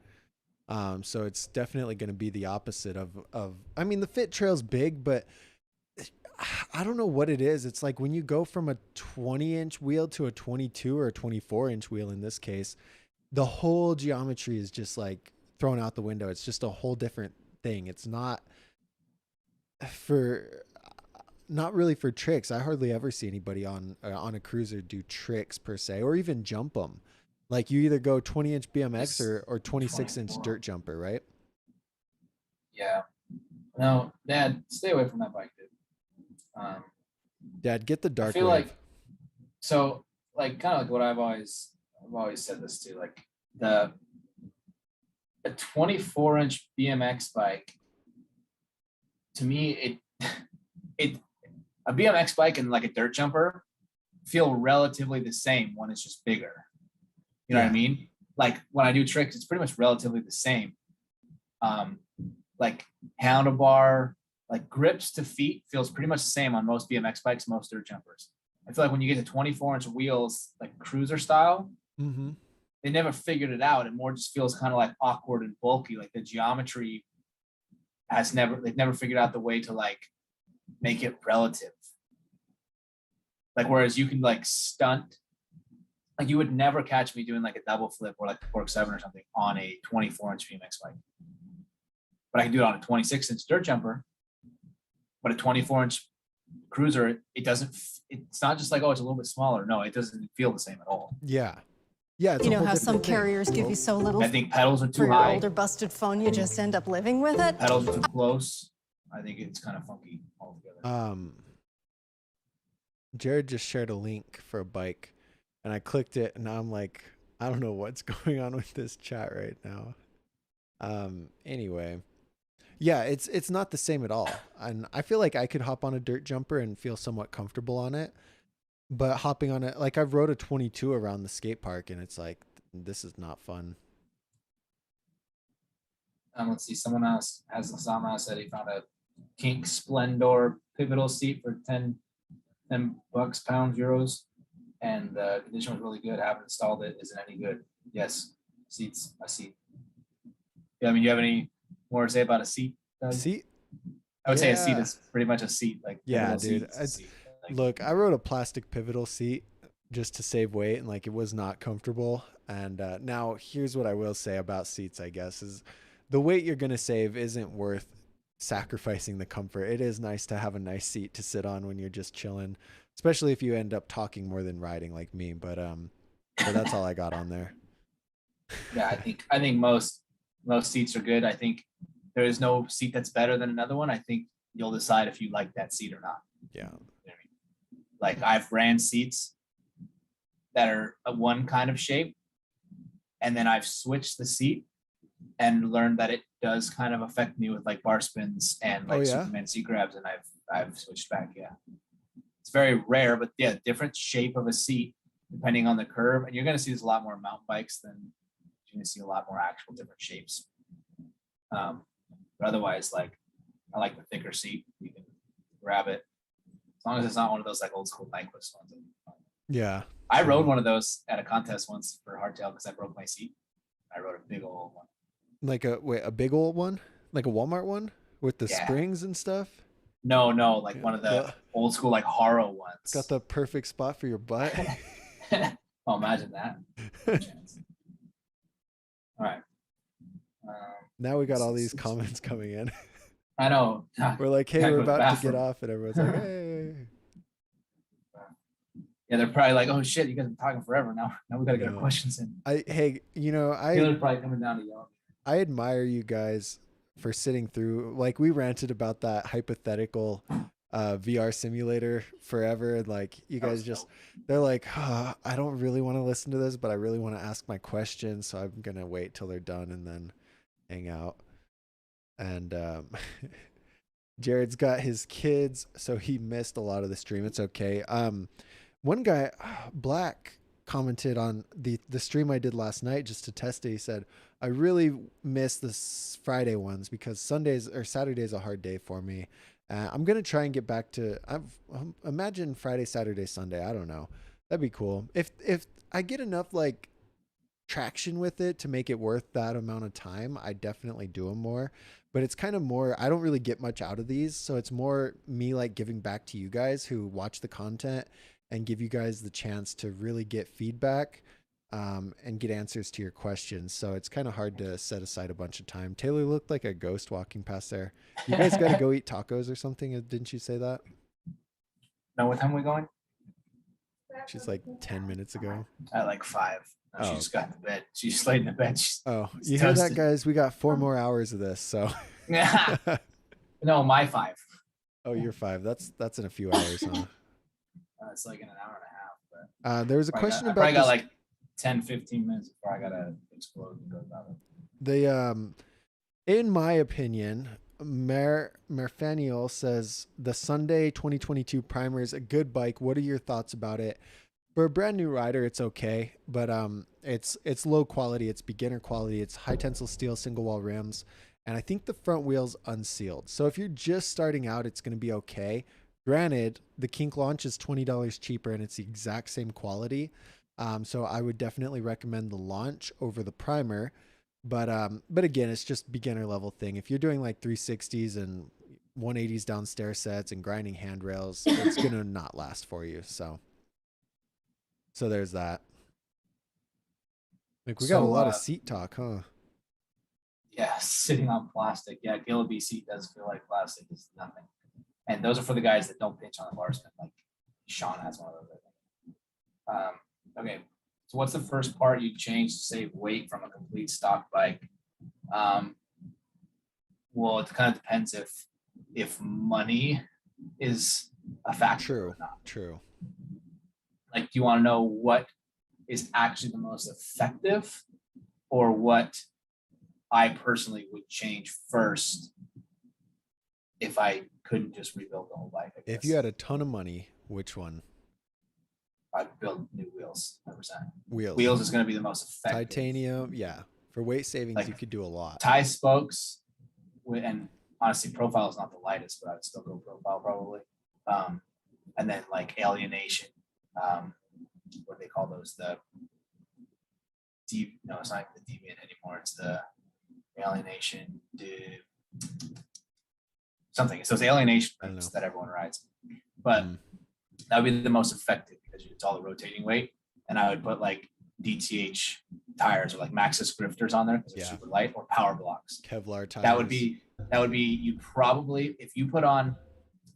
So it's definitely going to be the opposite of I mean, the Fit Trail's big, but I don't know what it is. It's like when you go from a 20-inch wheel to a 22 or a 24-inch wheel in this case, the whole geometry is just like thrown out the window. It's just a whole different thing. It's not really for tricks. I hardly ever see anybody on a cruiser do tricks per se, or even jump them. Like you either go 20-inch BMX or 26-inch dirt jumper, right? Yeah. No, Dad, stay away from that bike, dude. Dad, get the I dark feel wave. like, so like kind of like what I've always said this too, like a 24-inch BMX bike, to me, it a BMX bike and like a dirt jumper feel relatively the same when it's just bigger. You know what I mean? Like when I do tricks, it's pretty much relatively the same. Like handlebar, like grips to feet feels pretty much the same on most BMX bikes, most dirt jumpers. I feel like when you get to 24-inch wheels, like cruiser style, they never figured it out. It more just feels kind of like awkward and bulky. Like the geometry they've never figured out the way to like make it relative. Like whereas you can like stunt, like you would never catch me doing like a double flip or like a cork 7 or something on a 24-inch BMX bike. But I can do it on a 26-inch dirt jumper. But a 24-inch cruiser, it's not just like, oh, it's a little bit smaller. No, it doesn't feel the same at all. Yeah. Yeah. You know how some carriers give you so little? I think pedals are too for your high. older busted phone, you just end up living with it? Pedals are too close. I think it's kind of funky altogether. Jared just shared a link for a bike and I clicked it and I'm like, I don't know what's going on with this chat right now. Anyway, yeah, it's not the same at all. And I feel like I could hop on a dirt jumper and feel somewhat comfortable on it, but hopping on it, like I've rode a 22 around the skate park and it's like, this is not fun. Let's see, someone else said he found a Kink Splendor pivotal seat for 10 bucks, pounds, euros. And the condition was really good. I haven't installed it. Is it any good? Yes. Seats, a seat. Yeah, I mean, you have any more to say about a seat? A seat? I would say a seat is pretty much a seat. Like, yeah, dude. Look, I rode a plastic pivotal seat just to save weight, and like it was not comfortable. And now here's what I will say about seats, I guess, is the weight you're going to save isn't worth sacrificing the comfort. It is nice to have a nice seat to sit on when you're just chilling, especially if you end up talking more than riding like me. But that's all I got on there. Yeah, I think most seats are good. I think there is no seat that's better than another one. I think you'll decide if you like that seat or not. Yeah. You know what I mean? Like I've ran seats that are one kind of shape, and then I've switched the seat and learned that it does kind of affect me with like bar spins and like Superman seat grabs, and I've switched back. Yeah, it's very rare, but yeah, different shape of a seat depending on the curve, and you're going to see there's a lot more mountain bikes than you're going to see a lot more actual different shapes. But otherwise, like I like the thicker seat. You can grab it as long as it's not one of those like old school Nyquist ones. Yeah, I rode one of those at a contest once for hardtail because I broke my seat. I rode a big old one. Like a big old one, like a Walmart one with the springs and stuff. No, like one of the old school like Haro ones. It's got the perfect spot for your butt. Oh, imagine that. All right. Now we got all these comments coming in. I know. We're like, hey, we're about to get off, and everyone's like, hey. Yeah, they're probably like, oh shit, you guys have been talking forever. Now we gotta get our questions in. Taylor's probably coming down to y'all. I admire you guys for sitting through. Like we ranted about that hypothetical VR simulator forever, and like you guys they're like, I don't really want to listen to this, but I really want to ask my questions, so I'm gonna wait till they're done and then hang out. And Jared's got his kids, so he missed a lot of the stream. It's okay. One guy, Black, commented on the stream I did last night just to test it. He said, I really miss the Friday ones because Sundays or Saturday is a hard day for me. I'm going to try and get back to, imagine Friday, Saturday, Sunday. I don't know. That'd be cool. If I get enough like traction with it to make it worth that amount of time, I definitely do them more. But it's kind of more, I don't really get much out of these. So it's more me like giving back to you guys who watch the content and give you guys the chance to really get feedback and get answers to your questions. So it's kind of hard to set aside a bunch of time. Taylor looked like a ghost walking past there. You guys got to go eat tacos or something. Didn't you say that? No, what time are we going? She's like 10 minutes ago. At like 5. No, she just got in the bed. She just laid in the bed. You hear that, guys? We got 4 more hours of this. So no, my 5. Oh, you're 5. That's in a few hours, huh? It's like in an hour and a half. But there was a question I about probably got like 10, 15 minutes before I gotta explode and go about it. In my opinion, Merfaniel says the Sunday 2022 Primer is a good bike. What are your thoughts about it? For a brand new rider, it's okay, but it's low quality, it's beginner quality, it's high tensile steel single wall rims, and I think the front wheel's unsealed. So if you're just starting out, it's going to be okay. Granted, the Kink launch is $20 cheaper and it's the exact same quality. So I would definitely recommend the launch over the Primer. But again, it's just beginner level thing. If you're doing like 360s and 180s down stair sets and grinding handrails, it's going to not last for you. So there's that. Like we got a lot of seat talk, huh? Yeah, sitting on plastic. Yeah, Gillibee seat does feel like plastic is nothing. And those are for the guys that don't pitch on a Barspin. Like Sean has one of those. Okay, so what's the first part you change to save weight from a complete stock bike? Well, it kind of depends if money is a factor or not. True. Like, do you want to know what is actually the most effective, or what I personally would change first if I couldn't just rebuild the whole bike? If you had a ton of money, which one? I'd build new wheels, 100%. Wheels is going to be the most effective. Titanium, yeah. For weight savings, like, you could do a lot. Tie spokes, and honestly, profile is not the lightest, but I would still go profile probably. And then like alienation, what do they call those? No, it's not the deviant anymore. It's the alienation, something. So it's alienation that everyone rides, but that would be the most effective because it's all the rotating weight. And I would put like DTH tires or like Maxxis grifters on there because they're super light, or power blocks. Kevlar tires. That would be you probably, if you put on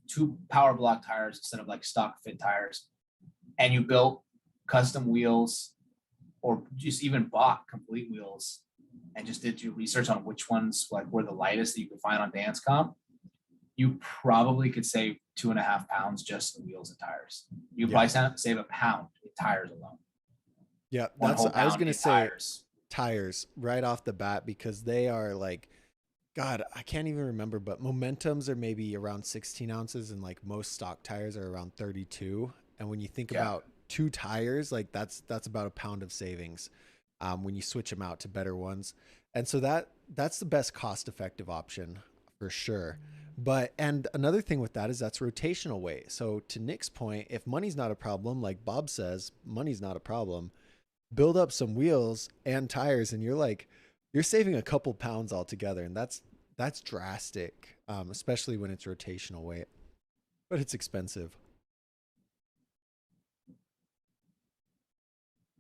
2 power block tires instead of like stock fit tires, and you built custom wheels or just even bought complete wheels and just did your research on which ones like were the lightest that you could find on Dance Comp, you probably could save 2.5 pounds just in wheels and tires. You could probably save a pound in tires alone. Yeah, that's what I was gonna say. Tires right off the bat, because they are like, God, I can't even remember, but Momentums are maybe around 16 ounces, and like most stock tires are around 32. And when you think about 2 tires, like that's about a pound of savings when you switch them out to better ones. And so that's the best cost-effective option for sure. But, and another thing with that is that's rotational weight. So to Nick's point, if money's not a problem, like Bob says, money's not a problem, build up some wheels and tires, and you're saving a couple pounds altogether. And that's drastic, especially when it's rotational weight, but it's expensive.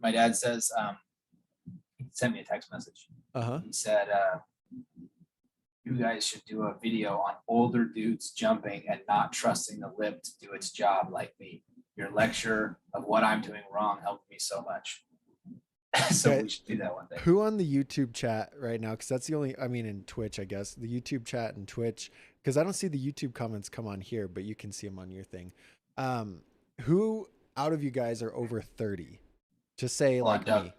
My dad says, he sent me a text message. He said, you guys should do a video on older dudes jumping and not trusting the lip to do its job like me. Your lecture of what I'm doing wrong helped me so much. So we should do that one day. Who on the YouTube chat right now? Because that's the only, I mean, in Twitch, I guess, the YouTube chat and Twitch, because I don't see the YouTube comments come on here, but you can see them on your thing. Who out of you guys are over 30? Just say like Doug. me.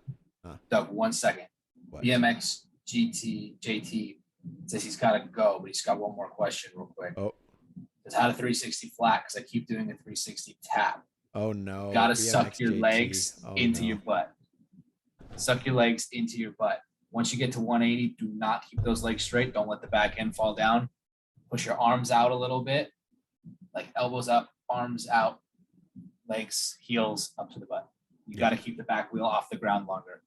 Doug, 1 second. What? BMX JT says he's got to go, but he's got one more question real quick. Oh. Says how to 360 flat, because I keep doing a 360 tap. Oh no. Got to suck your legs into your butt. Suck your legs into your butt. Once you get to 180, do not keep those legs straight. Don't let the back end fall down. Push your arms out a little bit, like elbows up, arms out, legs, heels up to the butt. You got to keep the back wheel off the ground longer.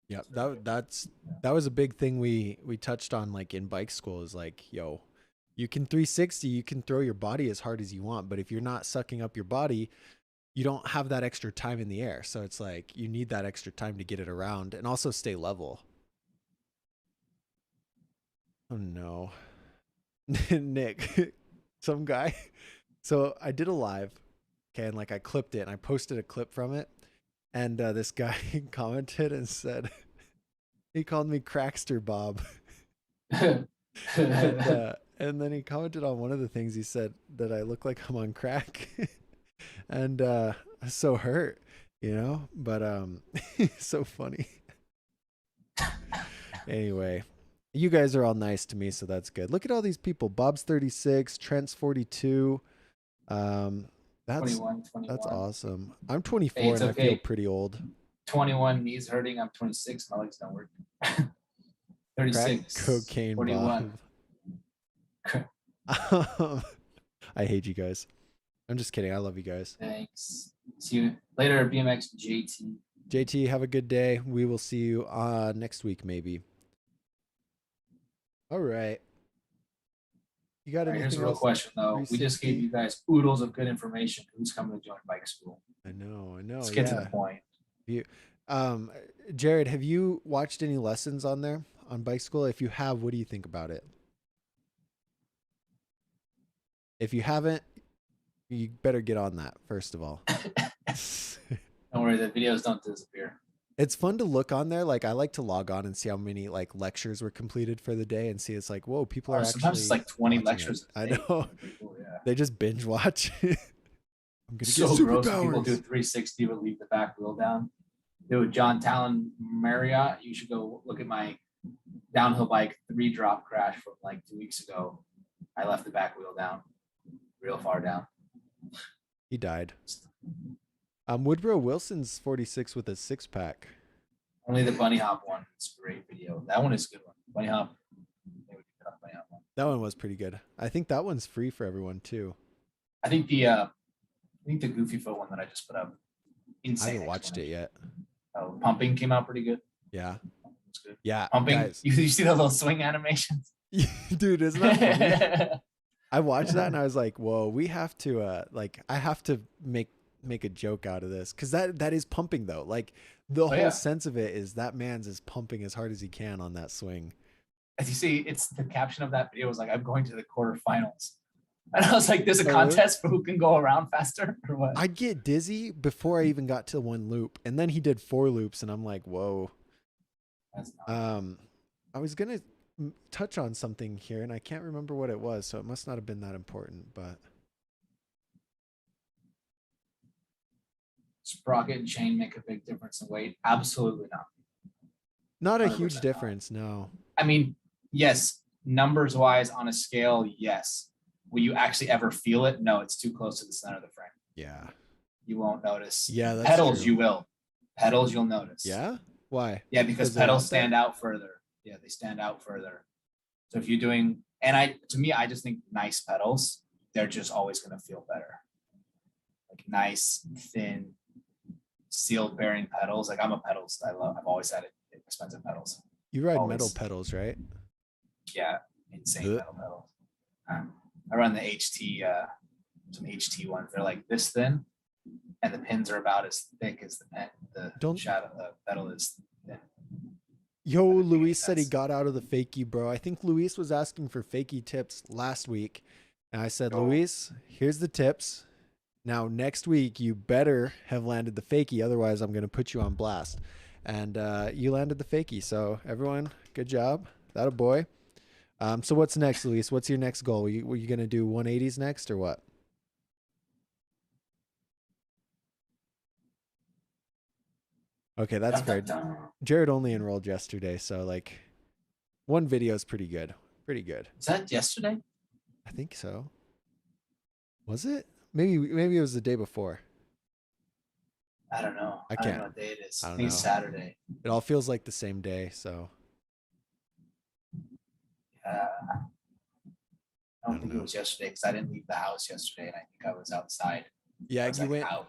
Yeah, that was a big thing we touched on, like in bike school, is like, yo, you can 360, you can throw your body as hard as you want, but if you're not sucking up your body, you don't have that extra time in the air. So it's like you need that extra time to get it around and also stay level. Oh no. Nick, some guy. So I did a live, okay, and like I clipped it and I posted a clip from it. And this guy commented and said, he called me Crackster Bob. And then he commented on one of the things he said that I look like I'm on crack. and so hurt, but so funny. Anyway, you guys are all nice to me, so that's good. Look at all these people. Bob's 36, Trent's 42. That's 21. that's awesome. I'm 24 Hey, it's and okay. I feel pretty old. 21, knees hurting. I'm 26. My legs don't work. 36. Crack cocaine 41. Bob. I hate you guys. I'm just kidding. I love you guys. Thanks. See you later, BMX JT. JT, have a good day. We will see you next week, maybe. All right. You got anything Here's a real else? question, though. We just gave you guys oodles of good information. Who's coming to join bike school? I know. Let's get to the point. Jared, have you watched any lessons on there on bike school? If you have, what do you think about it? If you haven't, you better get on that, first of all. Don't worry, the videos don't disappear. It's fun to look on there. Like, I like to log on and see how many like lectures were completed for the day and see it's like, whoa, people are sometimes actually it's like 20 lectures. I know. Cool, yeah. They just binge watch. I'm gonna so get gross. superpowers. People do 360 but leave the back wheel down. Dude, John Talon Marriott, you should go look at my downhill bike 3-drop crash from like 2 weeks ago. I left the back wheel down, real far down. He died. Woodrow Wilson's 46 with a 6-pack. Only the bunny hop one. It's a great video. That one is a good one. Bunny hop. That one was pretty good. I think that one's free for everyone too. I think the Goofy Foot one that I just put up. Insane. I haven't watched it yet. Pumping came out pretty good. Yeah. It's good. Yeah. Pumping. Guys. You see those little swing animations? Dude, isn't that funny? I watched that and I was like, whoa, we have to I have to make a joke out of this, because that is pumping though. Like the whole sense of it is that man's is pumping as hard as he can on that swing. As you see, it's the caption of that video was like, I'm going to the quarterfinals. And I was like, there's a contest for who can go around faster or what? I'd get dizzy before I even got to one loop, and then he did 4 loops and I'm like, whoa. I was gonna touch on something here and I can't remember what it was, so it must not have been that important, but sprocket and chain make a big difference in weight? Absolutely not. Not a huge difference, no. I mean, yes, numbers wise on a scale, yes. Will you actually ever feel it? No, it's too close to the center of the frame. Yeah. You won't notice. Yeah, that's pedals true. You will. Pedals you'll notice. Yeah? Why? Yeah, because pedals stand out further. Yeah, they stand out further. So if you're doing, and to me, I just think nice pedals, they're just always going to feel better. Like nice, thin, sealed bearing pedals. Like I'm a pedals. I've always had expensive pedals. You ride metal pedals, right? Yeah, insane metal pedals. I run the HT, some HT ones. They're like this thin, and the pins are about as thick as the pen. The shadow, the pedal is thin. Yo, Luis said he got out of the fakie, bro. I think Luis was asking for fakie tips last week, and I said, Luis, here's the tips. Now, next week, you better have landed the fakie. Otherwise, I'm going to put you on blast. And you landed the fakie. So, everyone, good job. That a boy. So, what's next, Luis? What's your next goal? Were you going to do 180s next or what? Okay, that's fair. Jared only enrolled yesterday. So, like, one video is pretty good. Pretty good. Is that yesterday? I think so. Was it? Maybe it was the day before. I don't know. I don't know what day it is. I think it's Saturday. It all feels like the same day, so. I don't think it was yesterday because I didn't leave the house yesterday and I think I was outside. Yeah,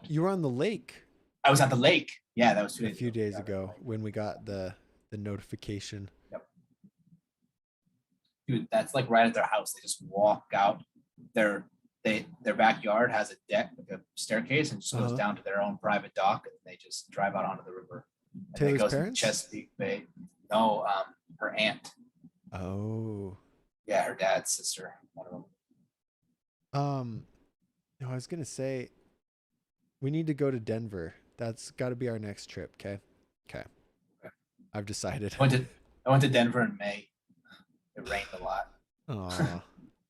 you were on the lake. I was at the lake. Yeah, that was a few days ago when we got the notification. Yep. Dude, that's like right at their house. They just walk out. Their backyard has a deck, like a staircase, and just goes down to their own private dock, and they just drive out onto the river. Taylor's parents? Chesapeake Bay. No, her aunt. Oh. Yeah, her dad's sister. One of them. No, I was gonna say, we need to go to Denver. That's got to be our next trip. Okay. I've decided. I went to Denver in May. It rained a lot. Oh.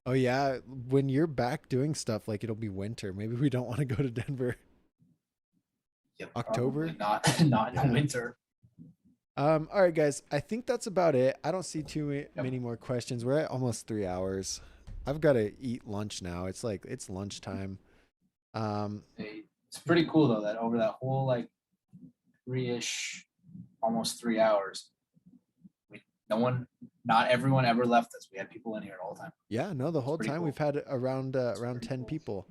Oh yeah, when you're back doing stuff, like it'll be winter. Maybe we don't want to go to Denver. Yeah, October? Not in the winter. All right, guys. I think that's about it. I don't see too many more questions. We're at almost 3 hours. I've got to eat lunch now. It's like it's lunchtime. It's pretty cool though that over that whole like 3-ish, almost 3 hours, not everyone ever left us. We had people in here all the time. Yeah, no, the whole time cool. We've had around 10 cool. people.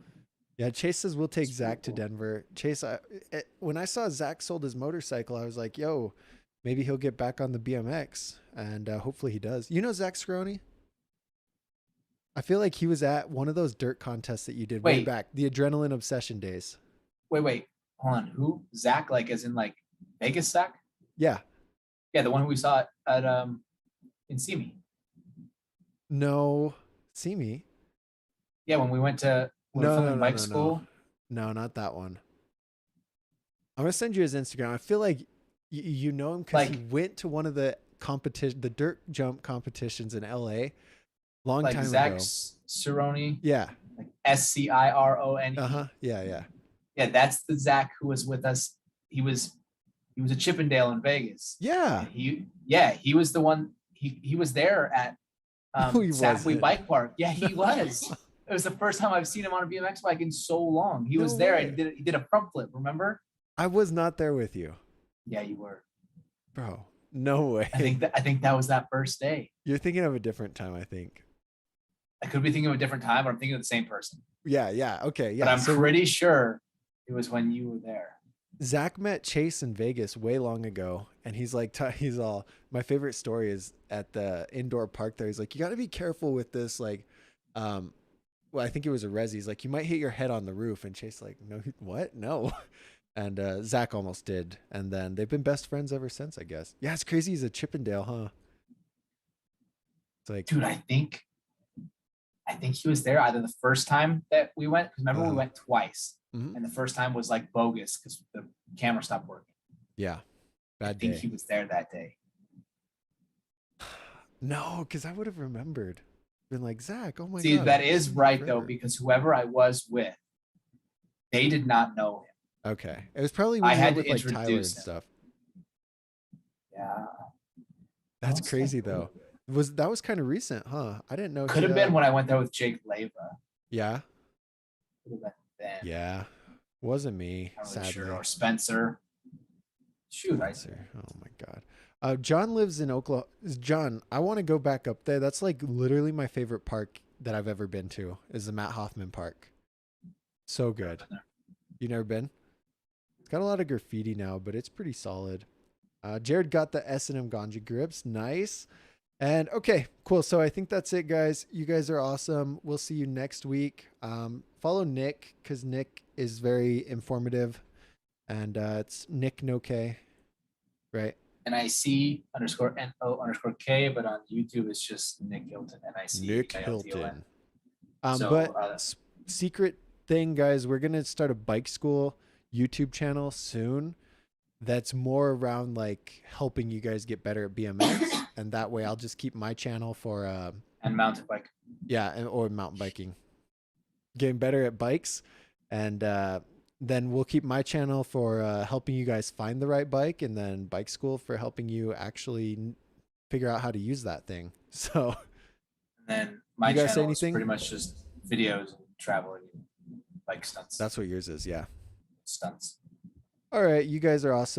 Yeah, Chase says we'll take Zach to Denver. Chase, when I saw Zach sold his motorcycle, I was like, yo, maybe he'll get back on the BMX, and hopefully he does. You know Zach Scaroni? I feel like he was at one of those dirt contests that you did way back, the Adrenaline Obsession days. Wait. Hold on. Who? Zach, like as in like Vegas Zach? Yeah. Yeah, the one who we saw at in Simi. No, Simi? Yeah, when we went to bike school. No, not that one. I'm going to send you his Instagram. I feel like you know him because he went to one of the dirt jump competitions in LA long time Zach ago. Cironi. Yeah. Like Scirone. Yeah. Yeah, that's the Zach who was with us. He was a Chippendale in Vegas. Yeah. And he was the one. He was there at Safeway Bike Park. Yeah, he was. It was the first time I've seen him on a BMX bike in so long. He was there and he did a front flip, remember? I was not there with you. Yeah, you were. Bro, no way. I think that was that first day. You're thinking of a different time, I think. I could be thinking of a different time, but I'm thinking of the same person. Yeah. Okay, yeah. But I'm pretty sure it was when you were there. Zach met Chase in Vegas way long ago, and he's like, my favorite story is at the indoor park there. He's like, you got to be careful with this, like, well, I think it was a resi. He's like, you might hit your head on the roof. And Chase like, no, what? No. And Zach almost did. And then they've been best friends ever since, I guess. Yeah, it's crazy. He's a Chippendale, huh? It's like, dude, I think he was there either the first time that we went. Because remember, we went twice. Mm-hmm. And the first time was like bogus because the camera stopped working. Yeah. Bad day. I think he was there that day. No, because I would have remembered. Been like, Zach, oh my God. See, that is right though, because whoever I was with, they did not know him. Okay. It was probably when I had to with like introduce Tyler him. and stuff. Yeah. That's crazy though. That was kind of recent, huh? I didn't know. Could have been when I went there with Jake Leva. Yeah. Could have been then. Yeah. Wasn't me, sadly. Sure. Or Spencer. Shoot, Spencer. Oh my God. John lives in Oklahoma. John, I want to go back up there. That's like literally my favorite park that I've ever been to is the Matt Hoffman Park. So good. You never been? It's got a lot of graffiti now, but it's pretty solid. Jared got the S&M Ganja grips. Nice. And okay, cool. So I think that's it, guys. You guys are awesome. We'll see you next week. Follow Nick because Nick is very informative. And it's Nick No K, right? NIC_NO_K, but on YouTube it's just Nick Hilton. Nick Hilton. But secret thing, guys, we're gonna start a bike school YouTube channel soon. That's more around like helping you guys get better at BMX, and that way I'll just keep my channel for and mountain bike. Yeah, or mountain biking, getting better at bikes, and then we'll keep my channel for helping you guys find the right bike, and then bike school for helping you actually figure out how to use that thing. So, and then my channel is pretty much just videos and traveling, bike stunts. That's what yours is, yeah. Stunts. All right, you guys are awesome.